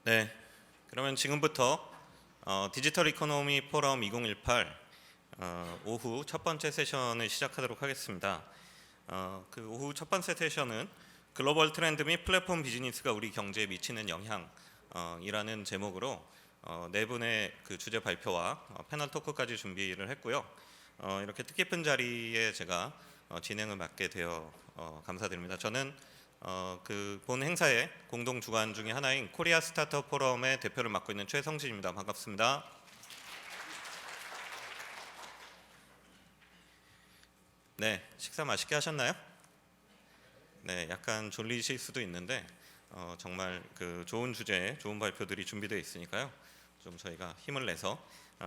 네, 그러면 지금부터 디지털 이코노미 포럼 2018 오후 첫 번째 세션을 시작하도록 하겠습니다. 그 오후 첫 번째 세션은 글로벌 트렌드 및 플랫폼 비즈니스가 우리 경제에 미치는 영향이라는 제목으로 네 분의 그 주제 발표와 패널 토크까지 준비를 했고요. 이렇게 뜻깊은 자리에 제가 진행을 맡게 되어 감사드립니다. 저는 그 본 행사의 공동 주관 중에 하나인 코리아 스타트업 포럼의 대표를 맡고 있는 최성진입니다. 반갑습니다. 네, 식사 맛있게 하셨나요? 네, 약간 졸리실 수도 있는데 정말 그 좋은 주제에 좋은 발표들이 준비되어 있으니까요. 좀 저희가 힘을 내서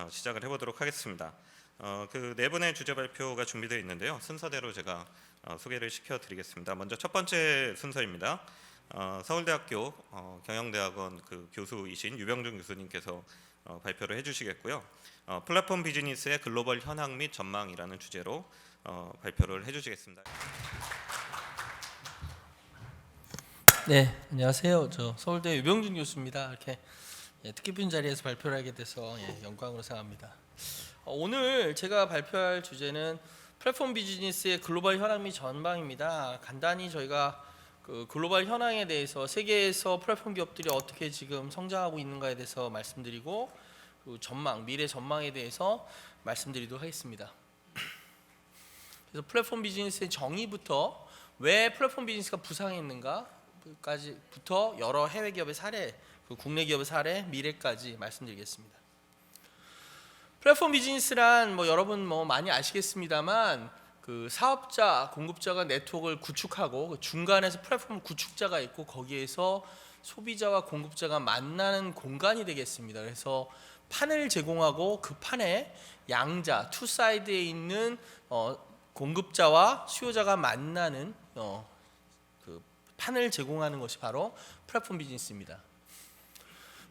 시작을 해보도록 하겠습니다. 그 네 분의 주제 발표가 준비되어 있는데요. 순서대로 제가 소개를 시켜드리겠습니다. 먼저 첫 번째 순서입니다. 서울대학교 경영대학원 그 교수이신 유병준 교수님께서 발표를 해주시겠고요. 플랫폼 비즈니스의 글로벌 현황 및 전망이라는 주제로 발표를 해주시겠습니다. 네, 안녕하세요. 저 서울대 유병준 교수입니다. 이렇게 뜻깊은 자리에서 발표를 하게 돼서 영광으로 생각합니다. 오늘 제가 발표할 주제는 플랫폼 비즈니스의 글로벌 현황 및 전망입니다. 간단히 저희가 그 글로벌 현황에 대해서 세계에서 플랫폼 기업들이 어떻게 지금 성장하고 있는가에 대해서 말씀드리고 그 전망, 미래 전망에 대해서 말씀드리도록 하겠습니다. 그래서 플랫폼 비즈니스의 정의부터 왜 플랫폼 비즈니스가 부상했는가까지부터 여러 해외 기업의 사례, 국내 기업의 사례, 미래까지 말씀드리겠습니다. 플랫폼 비즈니스란 여러분 많이 아시겠습니다만 그 사업자, 공급자가 네트워크를 구축하고 그 중간에서 플랫폼 구축자가 있고 거기에서 소비자와 공급자가 만나는 공간이 되겠습니다. 그래서 판을 제공하고 그 판에 양자, 투 사이드에 있는 공급자와 수요자가 만나는 그 판을 제공하는 것이 바로 플랫폼 비즈니스입니다.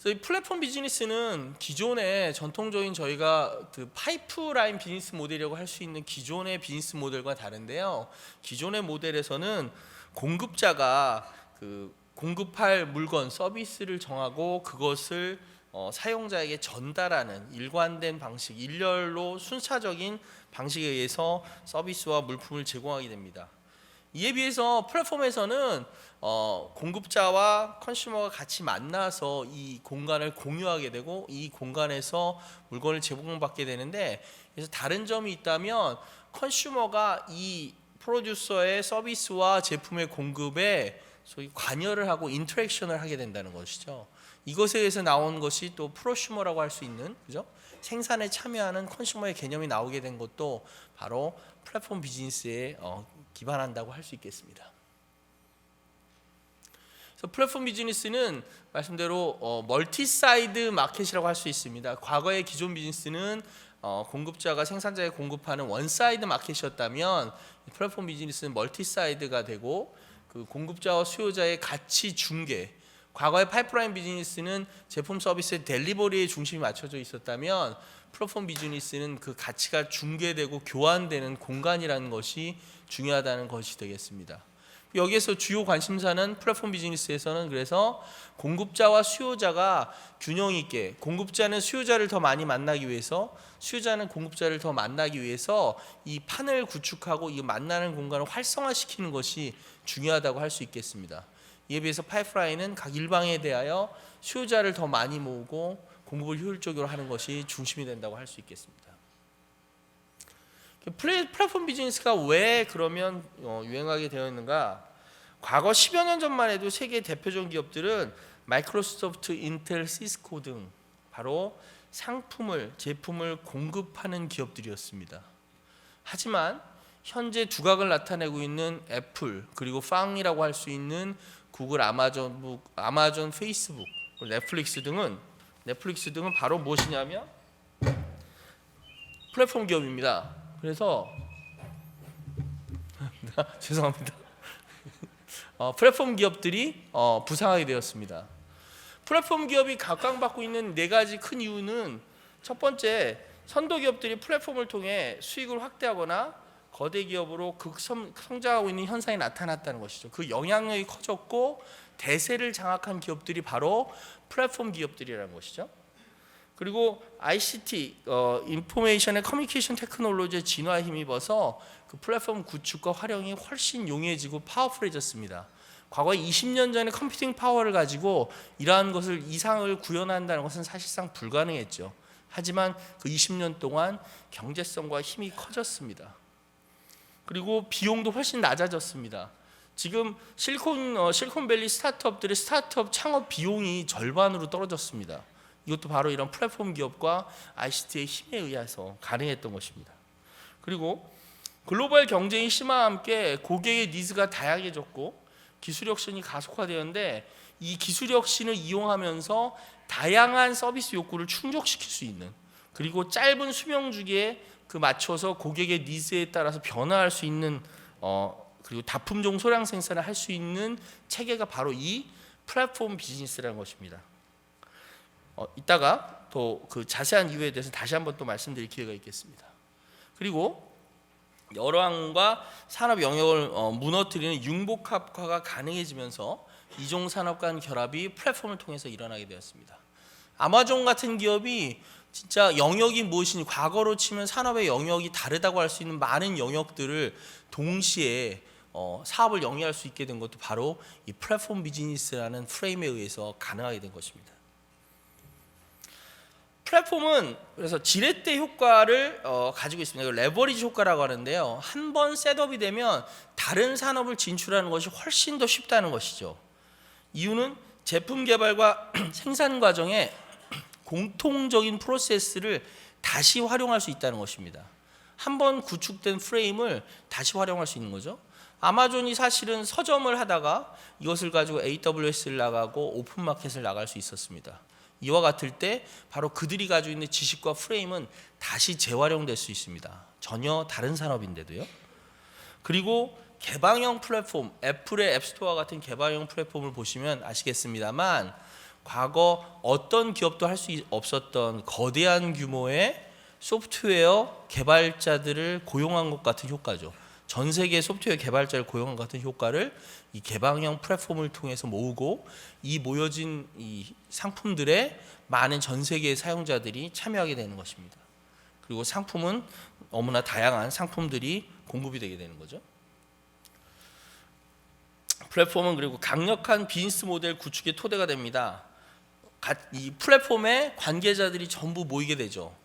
그래서 이 플랫폼 비즈니스는 기존의 전통적인 저희가 그 파이프라인 비즈니스 모델이라고 할 수 있는 기존의 비즈니스 모델과 다른데요. 기존의 모델에서는 공급자가 그 공급할 물건, 서비스를 정하고 그것을 사용자에게 전달하는 일관된 방식, 일렬로 순차적인 방식에 의해서 서비스와 물품을 제공하게 됩니다. 이에 비해서 플랫폼에서는 공급자와 컨슈머가 같이 만나서 이 공간을 공유하게 되고 이 공간에서 물건을 제공받게 되는데, 그래서 다른 점이 있다면 컨슈머가 이 프로듀서의 서비스와 제품의 공급에 소위 관여를 하고 인터랙션을 하게 된다는 것이죠. 이것에 의해서 나온 것이 또 프로슈머라고 할 수 있는, 그죠? 생산에 참여하는 컨슈머의 개념이 나오게 된 것도 바로 플랫폼 비즈니스에 기반한다고 할 수 있겠습니다. 그래서 플랫폼 비즈니스는 말씀대로 멀티 사이드 마켓이라고 할 수 있습니다. 과거의 기존 비즈니스는 공급자가 생산자에 공급하는 원 사이드 마켓이었다면 플랫폼 비즈니스는 멀티 사이드가 되고 그 공급자와 수요자의 가치 중개, 과거의 파이프라인 비즈니스는 제품 서비스의 델리버리에 중심이 맞춰져 있었다면 플랫폼 비즈니스는 그 가치가 중개되고 교환되는 공간이라는 것이 중요하다는 것이 되겠습니다. 여기에서 주요 관심사는 플랫폼 비즈니스에서는 그래서 공급자와 수요자가 균형 있게, 공급자는 수요자를 더 많이 만나기 위해서, 수요자는 공급자를 더 만나기 위해서 이 판을 구축하고 이 만나는 공간을 활성화시키는 것이 중요하다고 할 수 있겠습니다. 이에 비해서 파이프라인은 각 일방에 대하여 수요자를 더 많이 모으고 공급을 효율적으로 하는 것이 중심이 된다고 할 수 있겠습니다. 플랫폼 비즈니스가 왜 그러면 유행하게 되어 있는가? 과거 10여 년 전만 해도 세계 대표적인 기업들은 마이크로소프트, 인텔, 시스코 등 바로 상품을, 제품을 공급하는 기업들이었습니다. 하지만 현재 두각을 나타내고 있는 애플, 그리고 팡이라고 할 수 있는 구글, 아마존, 페이스북, 넷플릭스 등은 바로 무엇이냐면 플랫폼 기업입니다. 그래서 죄송합니다. 플랫폼 기업들이 부상하게 되었습니다. 플랫폼 기업이 각광받고 있는 네 가지 큰 이유는, 첫 번째, 선도 기업들이 플랫폼을 통해 수익을 확대하거나 거대 기업으로 성장하고 있는 현상이 나타났다는 것이죠. 그 영향력이 커졌고 대세를 장악한 기업들이 바로 플랫폼 기업들이라는 것이죠. 그리고 ICT, 인포메이션 앤 커뮤니케이션 테크놀로지의 진화에 힘입어서 그 플랫폼 구축과 활용이 훨씬 용이해지고 파워풀해졌습니다. 과거 20년 전에 컴퓨팅 파워를 가지고 이러한 것을 이상을 구현한다는 것은 사실상 불가능했죠. 하지만 그 20년 동안 경제성과 힘이 커졌습니다. 그리고 비용도 훨씬 낮아졌습니다. 지금 실리콘밸리 스타트업들의 스타트업 창업 비용이 절반으로 떨어졌습니다. 이것도 바로 이런 플랫폼 기업과 ICT의 힘에 의해서 가능했던 것입니다. 그리고 글로벌 경쟁이 심화와 함께 고객의 니즈가 다양해졌고 기술 혁신이 가속화되었는데 이 기술 혁신을 이용하면서 다양한 서비스 욕구를 충족시킬 수 있는, 그리고 짧은 수명 주기에 그 맞춰서 고객의 니즈에 따라서 변화할 수 있는 그리고 다품종 소량 생산을 할 수 있는 체계가 바로 이 플랫폼 비즈니스라는 것입니다. 이따가 또 그 자세한 이유에 대해서 다시 한번 또 말씀드릴 기회가 있겠습니다. 그리고 여러 항과 산업 영역을 무너뜨리는 융복합화가 가능해지면서 이종 산업 간 결합이 플랫폼을 통해서 일어나게 되었습니다. 아마존 같은 기업이 진짜 영역이 무엇이니 과거로 치면 산업의 영역이 다르다고 할 수 있는 많은 영역들을 동시에 사업을 영위할 수 있게 된 것도 바로 이 플랫폼 비즈니스라는 프레임에 의해서 가능하게 된 것입니다. 플랫폼은 그래서 지렛대 효과를 가지고 있습니다. 이걸 레버리지 효과라고 하는데요. 한 번 셋업이 되면 다른 산업을 진출하는 것이 훨씬 더 쉽다는 것이죠. 이유는 제품 개발과 생산 과정에 공통적인 프로세스를 다시 활용할 수 있다는 것입니다. 한 번 구축된 프레임을 다시 활용할 수 있는 거죠. 아마존이 사실은 서점을 하다가 이것을 가지고 AWS를 나가고 오픈마켓을 나갈 수 있었습니다. 이와 같을 때 바로 그들이 가지고 있는 지식과 프레임은 다시 재활용될 수 있습니다. 전혀 다른 산업인데도요. 그리고 개방형 플랫폼, 애플의 앱스토어 같은 개방형 플랫폼을 보시면 아시겠습니다만 과거 어떤 기업도 할 수 없었던 거대한 규모의 소프트웨어 개발자들을 고용한 것 같은 효과죠. 전 세계 소프트웨어 개발자를 고용한 것 같은 효과를 이 개방형 플랫폼을 통해서 모으고 이 모여진 이 상품들의 많은 전 세계의 사용자들이 참여하게 되는 것입니다. 그리고 상품은 너무나 다양한 상품들이 공급이 되게 되는 거죠. 플랫폼은 그리고 강력한 비즈니스 모델 구축의 토대가 됩니다. 이 플랫폼에 관계자들이 전부 모이게 되죠.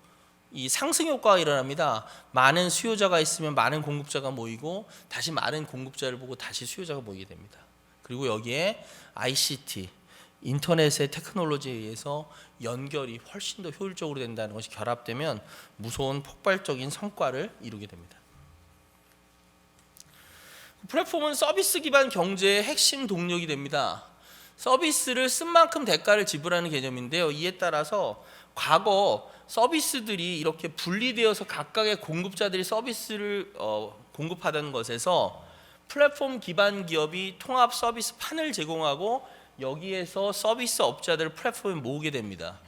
이 상승 효과가 일어납니다. 많은 수요자가 있으면 많은 공급자가 모이고 다시 많은 공급자를 보고 다시 수요자가 모이게 됩니다. 그리고 여기에 ICT, 인터넷의 테크놀로지에 의해서 연결이 훨씬 더 효율적으로 된다는 것이 결합되면 무서운 폭발적인 성과를 이루게 됩니다. 플랫폼은 서비스 기반 경제의 핵심 동력이 됩니다. 서비스를 쓴 만큼 대가를 지불하는 개념인데요. 이에 따라서 과거 서비스들이 이렇게 분리되어서 각각의 공급자들이 서비스를 공급하던 것에서 플랫폼 기반 기업이 통합 서비스 판을 제공하고 여기에서 서비스 업자들을 플랫폼에 모으게 됩니다.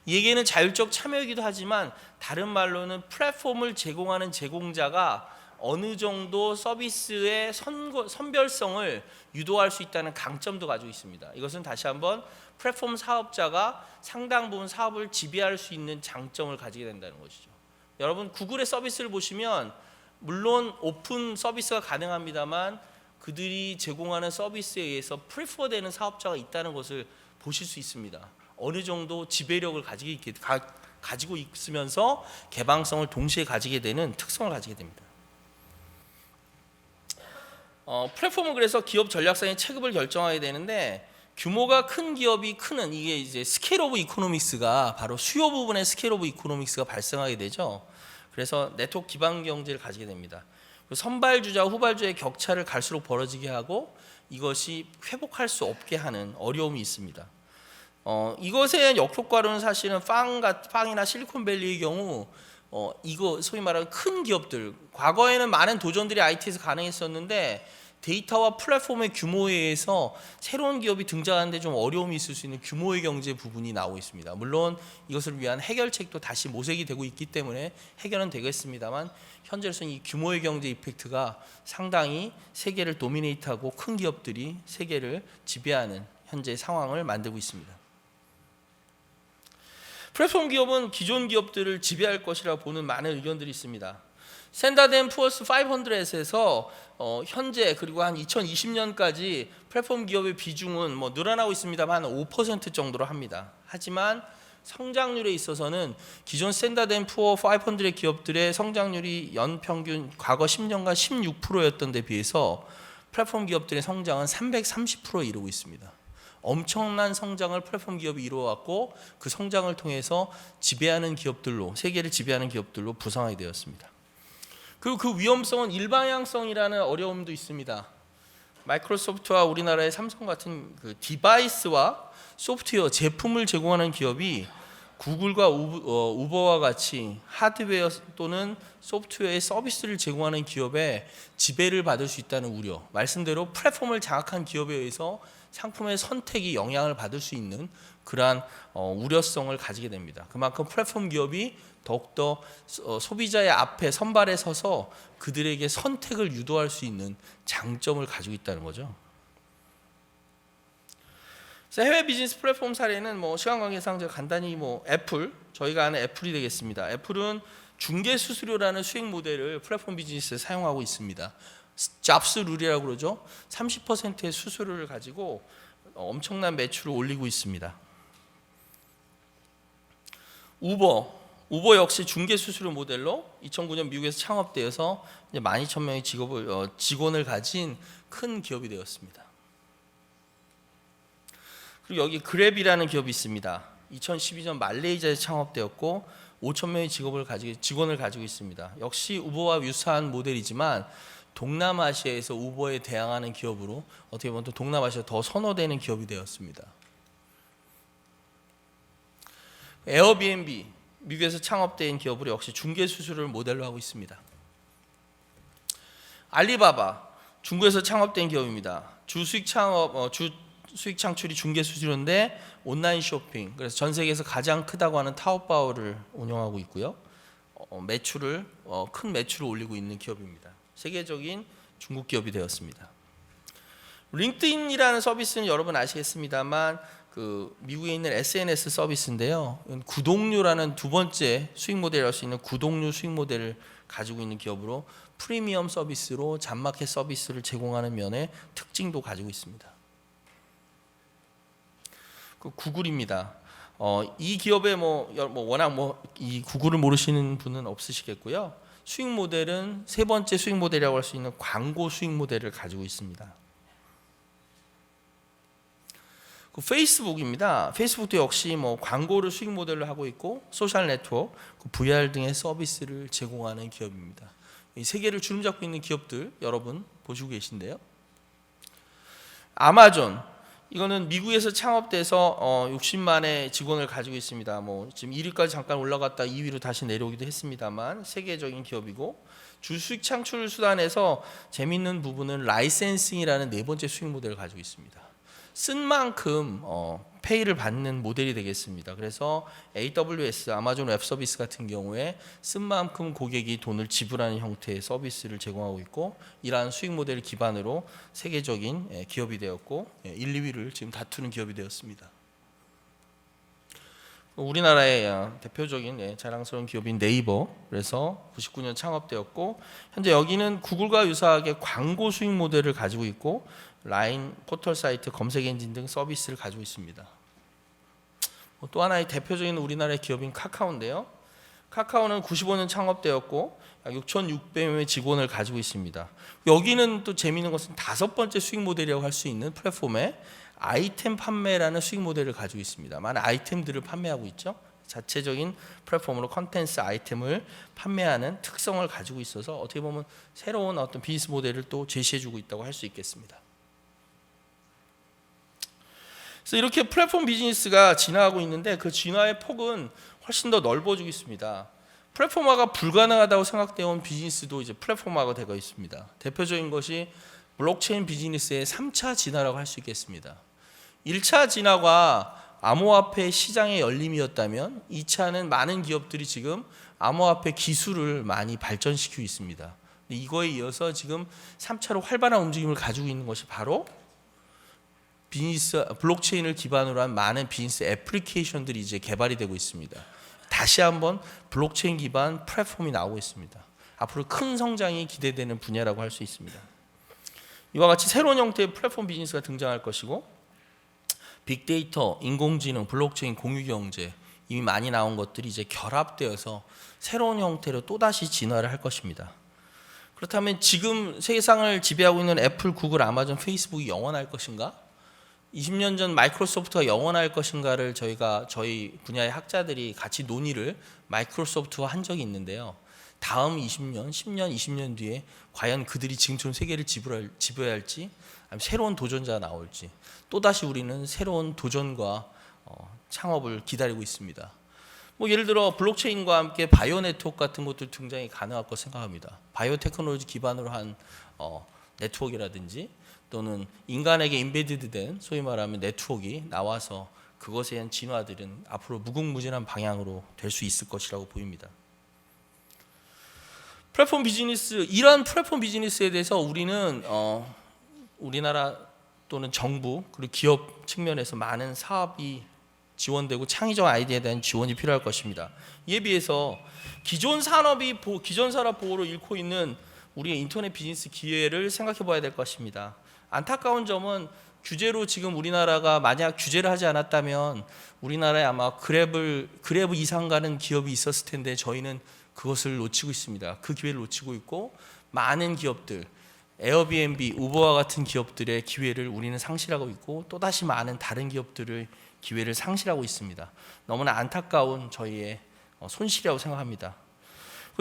이 얘기는 자율적 참여이기도 하지만 다른 말로는 플랫폼을 제공하는 제공자가 어느 정도 서비스의 선별성을 유도할 수 있다는 강점도 가지고 있습니다. 이것은 다시 한번 플랫폼 사업자가 상당 부분 사업을 지배할 수 있는 장점을 가지게 된다는 것이죠. 여러분 구글의 서비스를 보시면 물론 오픈 서비스가 가능합니다만 그들이 제공하는 서비스에 의해서 프리퍼되는 사업자가 있다는 것을 보실 수 있습니다. 어느 정도 지배력을 가지고 있으면서 개방성을 동시에 가지게 되는 특성을 가지게 됩니다. 플랫폼은 그래서 기업 전략상의 체급을 결정하게 되는데 규모가 큰 기업이 크는 이게 이제 스케일 오브 이코노믹스가 바로 수요 부분의 스케일 오브 이코노믹스가 발생하게 되죠. 그래서 네트워크 기반 경제를 가지게 됩니다. 선발주자 후발주의 격차를 갈수록 벌어지게 하고 이것이 회복할 수 없게 하는 어려움이 있습니다. 이것의 역효과로는 사실은 빵이나 실리콘밸리의 경우 이거 소위 말하는 큰 기업들 과거에는 많은 도전들이 IT에서 가능했었는데 데이터와 플랫폼의 규모에 의해서 새로운 기업이 등장하는데 좀 어려움이 있을 수 있는 규모의 경제 부분이 나오고 있습니다. 물론 이것을 위한 해결책도 다시 모색이 되고 있기 때문에 해결은 되겠습니다만 현재로서는 이 규모의 경제 이펙트가 상당히 세계를 도미네이트하고 큰 기업들이 세계를 지배하는 현재 상황을 만들고 있습니다. 플랫폼 기업은 기존 기업들을 지배할 것이라고 보는 많은 의견들이 있습니다. 스탠다드 & 푸어스 500에서 현재 그리고 한 2020년까지 플랫폼 기업의 비중은 뭐 늘어나고 있습니다만 한 5% 정도로 합니다. 하지만 성장률에 있어서는 기존 스탠다드 & 푸어 500 기업들의 성장률이 연평균 과거 10년간 16%였던 데 비해서 플랫폼 기업들의 성장은 330%에 이르고 있습니다. 엄청난 성장을 플랫폼 기업이 이루어왔고 그 성장을 통해서 지배하는 기업들로 세계를 지배하는 기업들로 부상하게 되었습니다. 그리고 그 위험성은 일방향성이라는 어려움도 있습니다. 마이크로소프트와 우리나라의 삼성 같은 그 디바이스와 소프트웨어 제품을 제공하는 기업이 구글과 우버와 같이 하드웨어 또는 소프트웨어의 서비스를 제공하는 기업의 지배를 받을 수 있다는 우려, 말씀대로 플랫폼을 장악한 기업에 의해서 상품의 선택이 영향을 받을 수 있는 그러한 우려성을 가지게 됩니다. 그만큼 플랫폼 기업이 더욱더 소비자의 앞에 선발에 서서 그들에게 선택을 유도할 수 있는 장점을 가지고 있다는 거죠. 그래서 해외 비즈니스 플랫폼 사례는 시간 관계상 제가 간단히 애플, 저희가 아는 애플이 되겠습니다. 애플은 중개 수수료라는 수익 모델을 플랫폼 비즈니스에 사용하고 있습니다. 잡스 룰이라고 그러죠. 30%의 수수료를 가지고 엄청난 매출을 올리고 있습니다. 우버 역시 중개 수수료 모델로 2009년 미국에서 창업되어서 이제 12,000명의 직원을 가진 큰 기업이 되었습니다. 그리고 여기 그랩이라는 기업이 있습니다. 2012년 말레이시아에서 창업되었고 5,000명의 직원을 가지고 있습니다. 역시 우버와 유사한 모델이지만 동남아시아에서 우버에 대항하는 기업으로 어떻게 보면 또 동남아시아 더 선호되는 기업이 되었습니다. 에어비앤비, 미국에서 창업된 기업으로 역시 중개 수수료를 모델로 하고 있습니다. 알리바바, 중국에서 창업된 기업입니다. 주 수익 창출이 중개 수수료인데 온라인 쇼핑, 그래서 전 세계에서 가장 크다고 하는 타오바오를 운영하고 있고요. 큰 매출을 올리고 있는 기업입니다. 세계적인 중국 기업이 되었습니다. 링크드인이라는 서비스는 여러분 아시겠습니다만 미국에 있는 SNS 서비스인데요. 구독료라는 두 번째 수익 모델을 할 수 있는 구독료 수익 모델을 가지고 있는 기업으로 프리미엄 서비스로 잡마켓 서비스를 제공하는 면에 특징도 가지고 있습니다. 구글입니다. 이 기업에 워낙 이 구글을 모르시는 분은 없으시겠고요. 수익 모델은 세 번째 수익 모델이라고 할 수 있는 광고 수익 모델을 가지고 있습니다. 페이스북입니다. 페이스북도 역시 광고를 수익 모델로 하고 있고 소셜 네트워크, VR 등의 서비스를 제공하는 기업입니다. 이 세계를 주름잡고 있는 기업들 여러분 보시고 계신데요. 아마존, 이거는 미국에서 창업돼서 60만의 직원을 가지고 있습니다. 지금 1위까지 잠깐 올라갔다 2위로 다시 내려오기도 했습니다만 세계적인 기업이고 주 수익 창출 수단에서 재밌는 부분은 라이센싱이라는 네 번째 수익 모델을 가지고 있습니다. 쓴 만큼 페이를 받는 모델이 되겠습니다. 그래서 AWS, 아마존 웹 서비스 같은 경우에 쓴 만큼 고객이 돈을 지불하는 형태의 서비스를 제공하고 있고 이러한 수익 모델을 기반으로 세계적인 기업이 되었고 1, 2위를 지금 다투는 기업이 되었습니다. 우리나라의 대표적인 자랑스러운 기업인 네이버, 그래서 99년 창업되었고 현재 여기는 구글과 유사하게 광고 수익 모델을 가지고 있고 라인, 포털 사이트, 검색 엔진 등 서비스를 가지고 있습니다. 또 하나의 대표적인 우리나라의 기업인 카카오인데요. 카카오는 95년 창업되었고 약 6,600명의 직원을 가지고 있습니다. 여기는 또 재미있는 것은 다섯 번째 수익 모델이라고 할 수 있는 플랫폼에 아이템 판매라는 수익 모델을 가지고 있습니다. 많은 아이템들을 판매하고 있죠. 자체적인 플랫폼으로 컨텐츠 아이템을 판매하는 특성을 가지고 있어서 어떻게 보면 새로운 어떤 비즈니스 모델을 또 제시해주고 있다고 할 수 있겠습니다. 그래서 이렇게 플랫폼 비즈니스가 진화하고 있는데 그 진화의 폭은 훨씬 더 넓어지고 있습니다. 플랫폼화가 불가능하다고 생각되어 온 비즈니스도 이제 플랫폼화가 되고 있습니다. 대표적인 것이 블록체인 비즈니스의 3차 진화라고 할 수 있겠습니다. 1차 진화가 암호화폐 시장의 열림이었다면 2차는 많은 기업들이 지금 암호화폐 기술을 많이 발전시키고 있습니다. 이거에 이어서 지금 3차로 활발한 움직임을 가지고 있는 것이 바로 비즈니스 블록체인을 기반으로 한 많은 비즈니스 애플리케이션들이 이제 개발이 되고 있습니다. 다시 한번 블록체인 기반 플랫폼이 나오고 있습니다. 앞으로 큰 성장이 기대되는 분야라고 할 수 있습니다. 이와 같이 새로운 형태의 플랫폼 비즈니스가 등장할 것이고 빅데이터, 인공지능, 블록체인, 공유경제 이미 많이 나온 것들이 이제 결합되어서 새로운 형태로 또다시 진화를 할 것입니다. 그렇다면 지금 세상을 지배하고 있는 애플, 구글, 아마존, 페이스북이 영원할 것인가? 20년 전 마이크로소프트가 영원할 것인가를 저희 분야의 학자들이 같이 논의를 마이크로소프트와 한 적이 있는데요. 다음 20년, 10년, 20년 뒤에 과연 그들이 지금처럼 세계를 지배해야 할지 아니면 새로운 도전자가 나올지 또다시 우리는 새로운 도전과 창업을 기다리고 있습니다. 뭐 예를 들어 블록체인과 함께 바이오 네트워크 같은 것들 등장이 가능할 거 생각합니다. 바이오 테크놀로지 기반으로 한 네트워크라든지 또는 인간에게 인베디드된 소위 말하면 네트워크가 나와서 그것에 대한 진화들은 앞으로 무궁무진한 방향으로 될 수 있을 것이라고 보입니다. 플랫폼 비즈니스, 이러한 플랫폼 비즈니스에 대해서 우리는 우리나라 또는 정부 그리고 기업 측면에서 많은 사업이 지원되고 창의적 아이디어에 대한 지원이 필요할 것입니다. 이에 비해서 기존 산업 보호로 잃고 있는 우리의 인터넷 비즈니스 기회를 생각해 봐야 될 것입니다. 안타까운 점은 규제로 지금 우리나라가 만약 규제를 하지 않았다면 우리나라에 아마 그랩 이상 가는 기업이 있었을 텐데 저희는 그것을 놓치고 있습니다. 그 기회를 놓치고 있고 많은 기업들, 에어비앤비, 우버와 같은 기업들의 기회를 우리는 상실하고 있고 또다시 많은 다른 기업들의 기회를 상실하고 있습니다. 너무나 안타까운 저희의 손실이라고 생각합니다.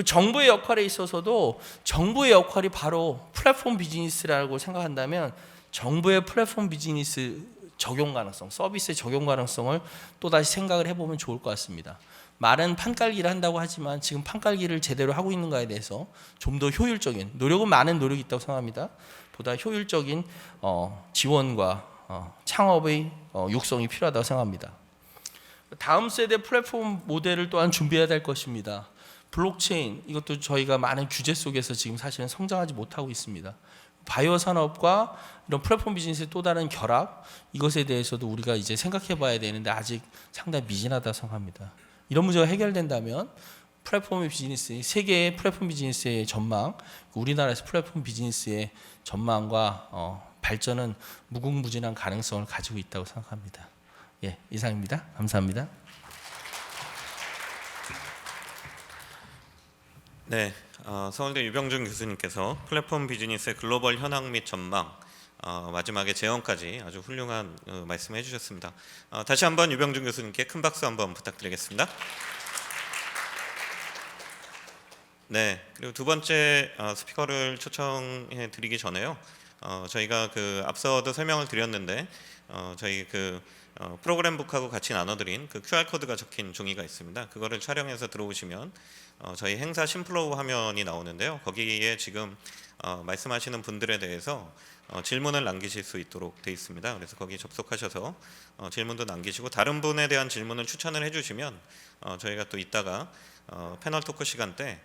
정부의 역할에 있어서도 정부의 역할이 바로 플랫폼 비즈니스라고 생각한다면 정부의 플랫폼 비즈니스 적용 가능성, 서비스의 적용 가능성을 또다시 생각을 해보면 좋을 것 같습니다. 말은 판깔기를 한다고 하지만 지금 판깔기를 제대로 하고 있는가에 대해서 좀 더 효율적인 노력은 많은 노력이 있다고 생각합니다. 보다 효율적인 지원과 창업의 육성이 필요하다고 생각합니다. 다음 세대 플랫폼 모델을 또한 준비해야 될 것입니다. 블록체인 이것도 저희가 많은 규제 속에서 지금 사실은 성장하지 못하고 있습니다. 바이오 산업과 이런 플랫폼 비즈니스의 또 다른 결합 이것에 대해서도 우리가 이제 생각해 봐야 되는데 아직 상당히 미진하다고 생각합니다. 이런 문제가 해결된다면 플랫폼 비즈니스, 세계의 플랫폼 비즈니스의 전망, 우리나라에서 플랫폼 비즈니스의 전망과 발전은 무궁무진한 가능성을 가지고 있다고 생각합니다. 예, 이상입니다. 감사합니다. 네, 서울대 유병준 교수님께서 플랫폼 비즈니스의 글로벌 현황 및 전망 마지막에 재원까지 아주 훌륭한 말씀을 해주셨습니다. 다시 한번 유병준 교수님께 큰 박수 한번 부탁드리겠습니다. 네, 그리고 두 번째 스피커를 초청해 드리기 전에요. 저희가 앞서도 설명을 드렸는데 저희 프로그램북하고 같이 나눠드린 QR 코드가 적힌 종이가 있습니다. 그거를 촬영해서 들어오시면 저희 행사 심플로우 화면이 나오는데요. 거기에 지금 말씀하시는 분들에 대해서 질문을 남기실 수 있도록 되어 있습니다. 그래서 거기 접속하셔서 질문도 남기시고 다른 분에 대한 질문을 추천을 해주시면 저희가 또 이따가 패널 토크 시간 때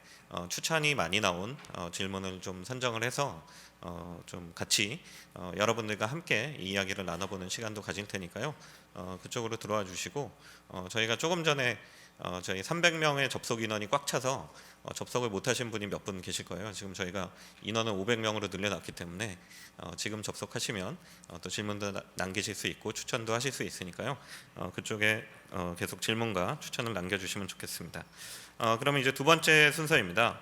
추천이 많이 나온 질문을 좀 선정을 해서 좀 같이 여러분들과 함께 이 이야기를 나눠보는 시간도 가질 테니까요. 그쪽으로 들어와 주시고 저희가 조금 전에 저희 300명의 접속 인원이 꽉 차서 접속을 못하신 분이 몇 분 계실 거예요. 지금 저희가 인원을 500명으로 늘려놨기 때문에 지금 접속하시면 또 질문도 남기실 수 있고 추천도 하실 수 있으니까요. 그쪽에 계속 질문과 추천을 남겨주시면 좋겠습니다. 그러면 이제 두 번째 순서입니다.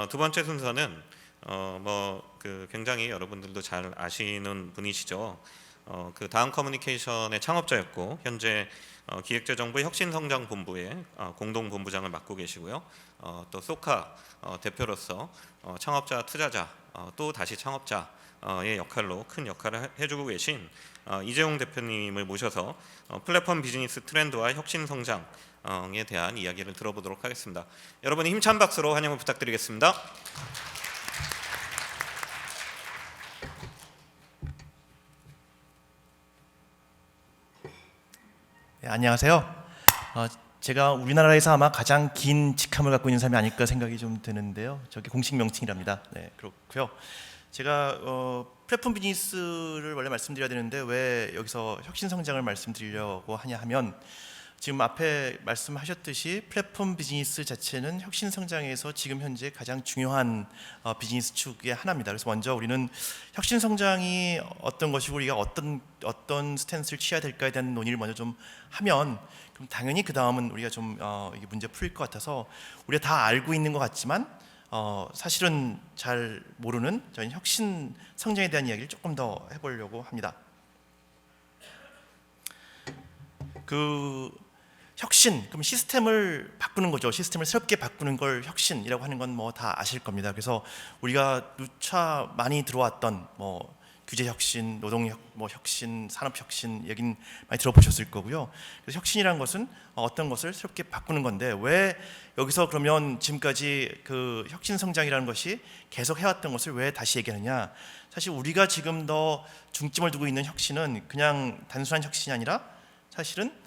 두 번째 순서는 굉장히 여러분들도 잘 아시는 분이시죠. 다음 커뮤니케이션의 창업자였고 현재 기획재정부 혁신성장본부의 공동본부장을 맡고 계시고요. 또 소카 대표로서 창업자, 투자자, 또 다시 창업자의 역할로 큰 역할을 해주고 계신 이재용 대표님을 모셔서 플랫폼 비즈니스 트렌드와 혁신성장에 대한 이야기를 들어보도록 하겠습니다. 여러분의 힘찬 박수로 환영을 부탁드리겠습니다. 안녕하세요. 제가 우리나라에서 아마 가장 긴 직함을 갖고 있는 사람이 아닐까 생각이 좀 드는데요. 저게 공식 명칭이랍니다. 네, 그렇고요. 제가 플랫폼 비즈니스를 원래 말씀드려야 되는데 왜 여기서 혁신 성장을 말씀드리려고 하냐 하면 지금 앞에 말씀하셨듯이 플랫폼 비즈니스 자체는 혁신 성장에서 지금 현재 가장 중요한 비즈니스 축의 하나입니다. 그래서 먼저 우리는 혁신 성장이 어떤 것이고 우리가 어떤 스탠스를 취해야 될까에 대한 논의를 먼저 좀 하면 그럼 당연히 그 다음은 우리가 좀 이게 문제 풀릴 것 같아서 우리가 다 알고 있는 것 같지만 사실은 잘 모르는 저희 혁신 성장에 대한 이야기를 조금 더 해보려고 합니다. 혁신, 그럼 시스템을 바꾸는 거죠. 시스템을 새롭게 바꾸는 걸 혁신이라고 하는 건 뭐 다 아실 겁니다. 그래서 우리가 누차 많이 들어왔던 뭐 규제 혁신, 노동 혁신, 산업 혁신 얘기는 많이 들어보셨을 거고요. 그래서 혁신이라는 것은 어떤 것을 새롭게 바꾸는 건데 왜 여기서 그러면 지금까지 그 혁신 성장이라는 것이 계속 해왔던 것을 왜 다시 얘기하느냐? 사실 우리가 지금 더 중점을 두고 있는 혁신은 그냥 단순한 혁신이 아니라 사실은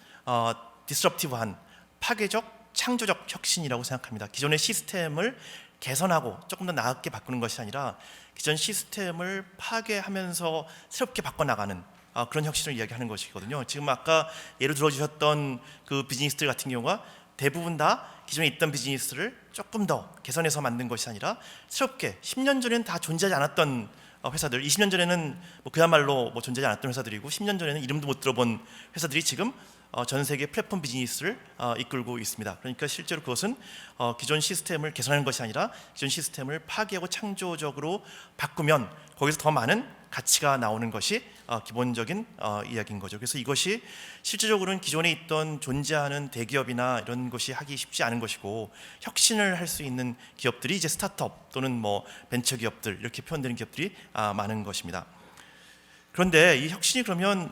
디스럽티브한 파괴적, 창조적 혁신이라고 생각합니다. 기존의 시스템을 개선하고 조금 더 나았게 바꾸는 것이 아니라 기존 시스템을 파괴하면서 새롭게 바꿔나가는 그런 혁신을 이야기하는 것이거든요. 지금 아까 예를 들어주셨던 그 비즈니스들 같은 경우가 대부분 다 기존에 있던 비즈니스를 조금 더 개선해서 만든 것이 아니라 새롭게 10년 전에는 다 존재하지 않았던 회사들, 20년 전에는 뭐 그야말로 뭐 존재하지 않았던 회사들이고 10년 전에는 이름도 못 들어본 회사들이 지금 전 세계 플랫폼 비즈니스를 이끌고 있습니다. 그러니까 실제로 그것은 기존 시스템을 개선하는 것이 아니라 기존 시스템을 파괴하고 창조적으로 바꾸면 거기서 더 많은 가치가 나오는 것이 기본적인 이야기인 거죠. 그래서 이것이 실질적으로는 기존에 있던 존재하는 대기업이나 이런 것이 하기 쉽지 않은 것이고 혁신을 할 수 있는 기업들이 이제 스타트업 또는 뭐 벤처 기업들 이렇게 표현되는 기업들이 많은 것입니다. 그런데 이 혁신이 그러면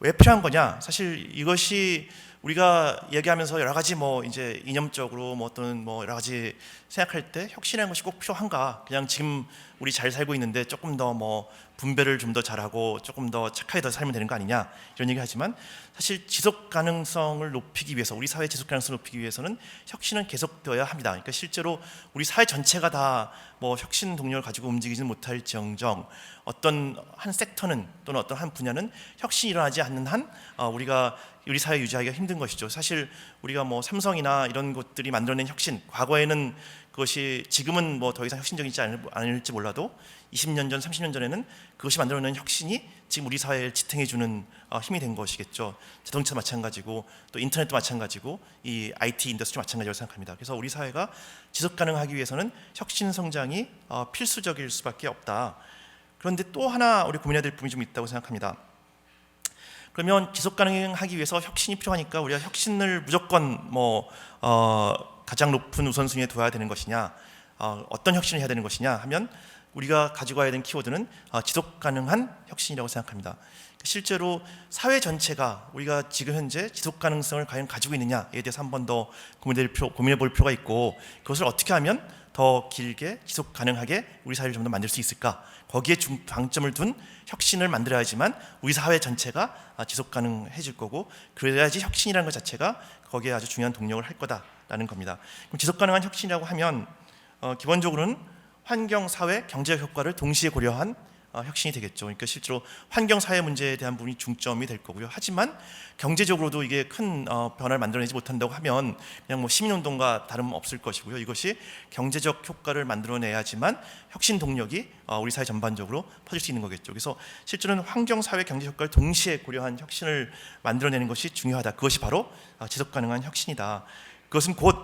왜 필요한 거냐? 사실 이것이 우리가 얘기하면서 여러 가지 뭐 이제 이념적으로 뭐 또는 뭐 여러 가지 생각할 때 혁신이라는 것이 꼭 필요한가? 그냥 지금 우리 잘 살고 있는데 조금 더 뭐 분배를 좀 더 잘하고 조금 더 착하게 더 살면 되는 거 아니냐? 이런 얘기하지만 사실 지속 가능성을 높이기 위해서 우리 사회 지속 가능성을 높이기 위해서는 혁신은 계속되어야 합니다. 그러니까 실제로 우리 사회 전체가 다 뭐 혁신 동력을 가지고 움직이지는 못할지언정 어떤 한 섹터는 또는 어떤 한 분야는 혁신이 일어나지 않는 한 우리가 우리 사회 유지하기가 힘든 것이죠. 사실 우리가 뭐 삼성이나 이런 곳들이 만들어낸 혁신, 과거에는 그것이 지금은 뭐 더 이상 혁신적이지 않을지 몰라도 20년 전, 30년 전에는 그것이 만들어낸 혁신이 지금 우리 사회를 지탱해주는 힘이 된 것이겠죠. 자동차 마찬가지고 또 인터넷도 마찬가지고 이 IT 인더스트리 마찬가지라고 생각합니다. 그래서 우리 사회가 지속 가능하기 위해서는 혁신 성장이 필수적일 수밖에 없다. 그런데 또 하나 우리 고민해야 될 부분이 좀 있다고 생각합니다. 그러면 지속 가능하기 위해서 혁신이 필요하니까 우리가 혁신을 무조건 가장 높은 우선순위에 둬야 되는 것이냐, 어떤 혁신을 해야 되는 것이냐 하면 우리가 가지고 와야 되는 키워드는 지속 가능한 혁신이라고 생각합니다. 실제로 사회 전체가 우리가 지금 현재 지속 가능성을 과연 가지고 있느냐에 대해서 한 번 더 고민해 볼 필요가 있고 그것을 어떻게 하면 더 길게 지속 가능하게 우리 사회를 좀 더 만들 수 있을까? 거기에 방점을 둔 혁신을 만들어야지만 우리 사회 전체가 지속 가능해질 거고 그래야지 혁신이라는 것 자체가 거기에 아주 중요한 동력을 할 거다라는 겁니다. 그럼 지속 가능한 혁신이라고 하면 기본적으로는 환경, 사회, 경제적 효과를 동시에 고려한 혁신이 되겠죠. 그러니까 실제로 환경, 사회 문제에 대한 부분이 중점이 될 거고요. 하지만 경제적으로도 이게 큰 변화를 만들어내지 못한다고 하면 그냥 뭐 시민운동과 다름없을 것이고요. 이것이 경제적 효과를 만들어내야지만 혁신 동력이 우리 사회 전반적으로 퍼질 수 있는 거겠죠. 그래서 실제로는 환경, 사회, 경제 효과를 동시에 고려한 혁신을 만들어내는 것이 중요하다. 그것이 바로 지속 가능한 혁신이다. 그것은 곧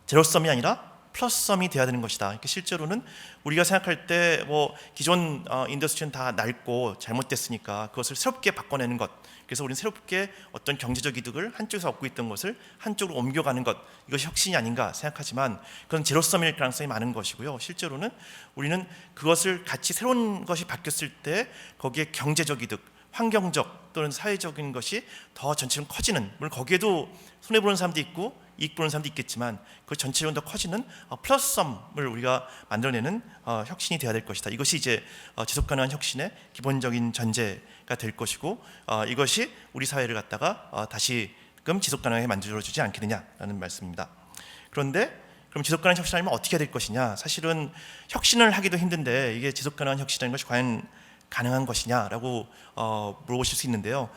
제로섬이 아니라 플러스섬이 돼야 되는 것이다. 그러니까 실제로는 우리가 생각할 때 뭐 기존 인더스트리는 다 낡고 잘못됐으니까 그것을 새롭게 바꿔내는 것. 그래서 우리는 새롭게 어떤 경제적 이득을 한쪽에서 얻고 있던 것을 한쪽으로 옮겨가는 것. 이것이 혁신이 아닌가 생각하지만 그건 제로섬일 가능성이 많은 것이고요. 실제로는 우리는 그것을 같이 새로운 것이 바뀌었을 때 거기에 경제적 이득, 환경적 또는 사회적인 것이 더 전체적으로 커지는, 물론 거기에도 손해보는 사람도 있고 이익 보는 사람도 있겠지만 그 전체적으로 더 커지는 플러스섬을 우리가 만들어내는 혁신이 되어야 될 것이다. 이것이 이제 지속 가능한 혁신의 기본적인 전제가 될 것이고 이것이 우리 사회를 갖다가 다시금 지속 가능하게 만들어주지 않겠느냐라는 말씀입니다. 그런데 그럼 지속 가능한 혁신하려면 어떻게 해야 될 것이냐? 사실은 혁신을 하기도 힘든데 이게 지속 가능한 혁신이라는 것이 과연 가능한 것이냐라고 물어보실 수 있는데요.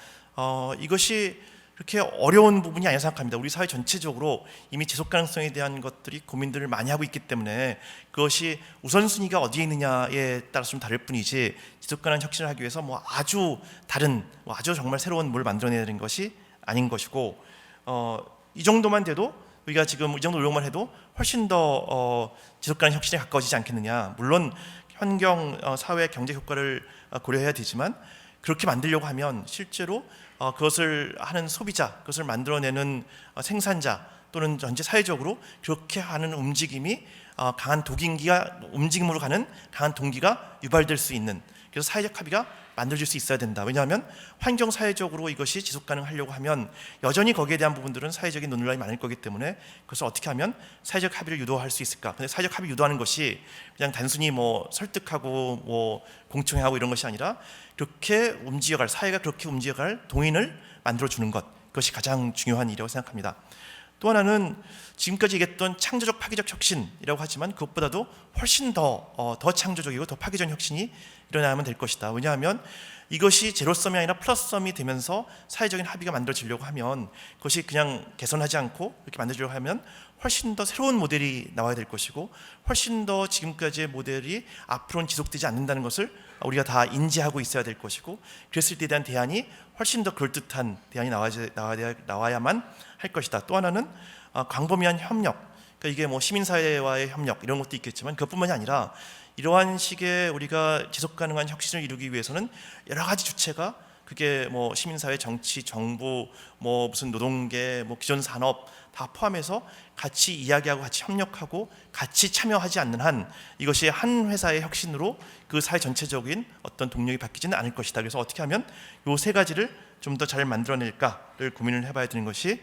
이것이 그렇게 어려운 부분이 아니라 생각합니다. 우리 사회 전체적으로 이미 지속 가능성에 대한 것들이 고민들을 많이 하고 있기 때문에 그것이 우선순위가 어디에 있느냐에 따라서 좀 다를 뿐이지 지속 가능한 혁신을 하기 위해서 뭐 아주 다른 아주 정말 새로운 뭘 만들어내야 되는 것이 아닌 것이고 이 정도만 돼도 우리가 지금 이 정도 노력만 해도 훨씬 더 지속 가능한 혁신에 가까워지지 않겠느냐. 물론 환경, 사회, 경제 효과를 고려해야 되지만 그렇게 만들려고 하면 실제로 그것을 하는 소비자, 그것을 만들어내는 생산자 또는 전체 사회적으로 그렇게 하는 움직임이 강한 움직임으로 가는 강한 동기가 유발될 수 있는, 그래서 사회적 합의가 만들어질 수 있어야 된다. 왜냐하면 환경 사회적으로 이것이 지속 가능하려고 하면 여전히 거기에 대한 부분들은 사회적인 논란이 많을 거기 때문에 그것을 어떻게 하면 사회적 합의를 유도할 수 있을까? 근데 사회적 합의 유도하는 것이 그냥 단순히 뭐 설득하고 뭐 공청회하고 이런 것이 아니라 그렇게 움직여갈, 사회가 그렇게 움직여갈 동인을 만들어주는 것, 그것이 가장 중요한 일이라고 생각합니다. 또 하나는 지금까지 얘기했던 창조적 파괴적 혁신이라고 하지만 그것보다도 훨씬 더 창조적이고 더 파괴적 혁신이 일어나면 될 것이다. 왜냐하면 이것이 제로섬이 아니라 플러스섬이 되면서 사회적인 합의가 만들어지려고 하면 그것이 그냥 개선하지 않고 이렇게 만들어지려고 하면 훨씬 더 새로운 모델이 나와야 될 것이고 훨씬 더 지금까지의 모델이 앞으로는 지속되지 않는다는 것을 우리가 다 인지하고 있어야 될 것이고 그랬을 때에 대한 대안이 훨씬 더 그럴듯한 대안이 나와야만 할 것이다. 또 하나는 광범위한 협력, 그러니까 이게 뭐 시민사회와의 협력 이런 것도 있겠지만 그것뿐만이 아니라 이러한 식의 우리가 지속 가능한 혁신을 이루기 위해서는 여러 가지 주체가 그게 뭐 시민사회, 정치, 정부, 뭐 무슨 노동계, 뭐 기존 산업 다 포함해서 같이 이야기하고 같이 협력하고 같이 참여하지 않는 한 이것이 한 회사의 혁신으로 그 사회 전체적인 어떤 동력이 바뀌지는 않을 것이다. 그래서 어떻게 하면 이 세 가지를 좀 더 잘 만들어낼까를 고민을 해봐야 되는 것이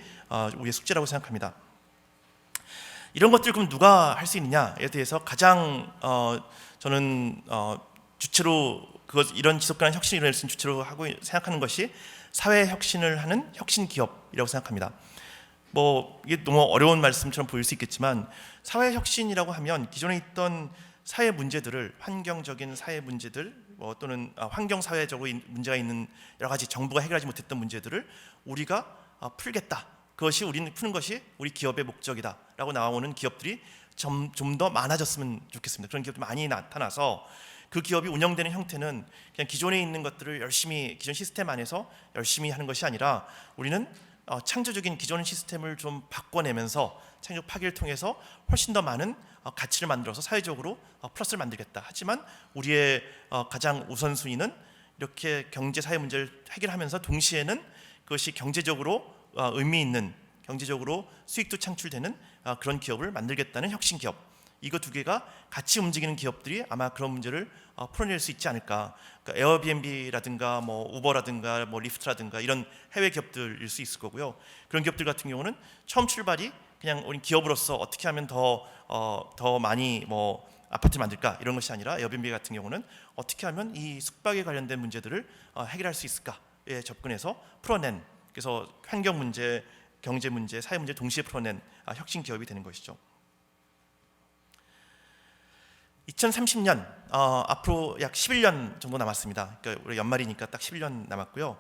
우리의 숙제라고 생각합니다. 이런 것들 그럼 누가 할 수 있느냐에 대해서 가장 저는 주체로 이런 지속 가능한 혁신이 일어날 수 있는 주체로 하고 생각하는 것이 사회 혁신을 하는 혁신 기업이라고 생각합니다. 뭐 이게 너무 어려운 말씀처럼 보일 수 있겠지만 사회 혁신이라고 하면 기존에 있던 사회 문제들을 환경적인 사회 문제들 또는 환경 사회적으로 문제가 있는 여러 가지 정부가 해결하지 못했던 문제들을 우리가 풀겠다. 그것이 우리는 푸는 것이 우리 기업의 목적이다라고 나오는 기업들이 좀 더 많아졌으면 좋겠습니다. 그런 기업들이 많이 나타나서 그 기업이 운영되는 형태는 그냥 기존에 있는 것들을 열심히 기존 시스템 안에서 열심히 하는 것이 아니라 우리는 창조적인 기존 시스템을 좀 바꿔내면서 창조적 파괴를 통해서 훨씬 더 많은 가치를 만들어서 사회적으로 플러스를 만들겠다. 하지만 우리의 가장 우선순위는 이렇게 경제 사회 문제를 해결하면서 동시에는 그것이 경제적으로 의미 있는, 경제적으로 수익도 창출되는 그런 기업을 만들겠다는 혁신 기업. 이거 두 개가 같이 움직이는 기업들이 아마 그런 문제를 풀어낼 수 있지 않을까. 그러니까 에어비앤비라든가 뭐 우버라든가 뭐 리프트라든가 이런 해외 기업들일 수 있을 거고요. 그런 기업들 같은 경우는 처음 출발이 그냥 우리 기업으로서 어떻게 하면 더 많이 뭐 아파트를 만들까 이런 것이 아니라 에어비앤비 같은 경우는 어떻게 하면 이 숙박에 관련된 문제들을 해결할 수 있을까에 접근해서 풀어낸, 그래서 환경 문제, 경제 문제, 사회 문제 동시에 풀어낸 혁신 기업이 되는 것이죠. 2030년 앞으로 약 11년 정도 남았습니다. 그러니까 우리 연말이니까 딱 11년 남았고요.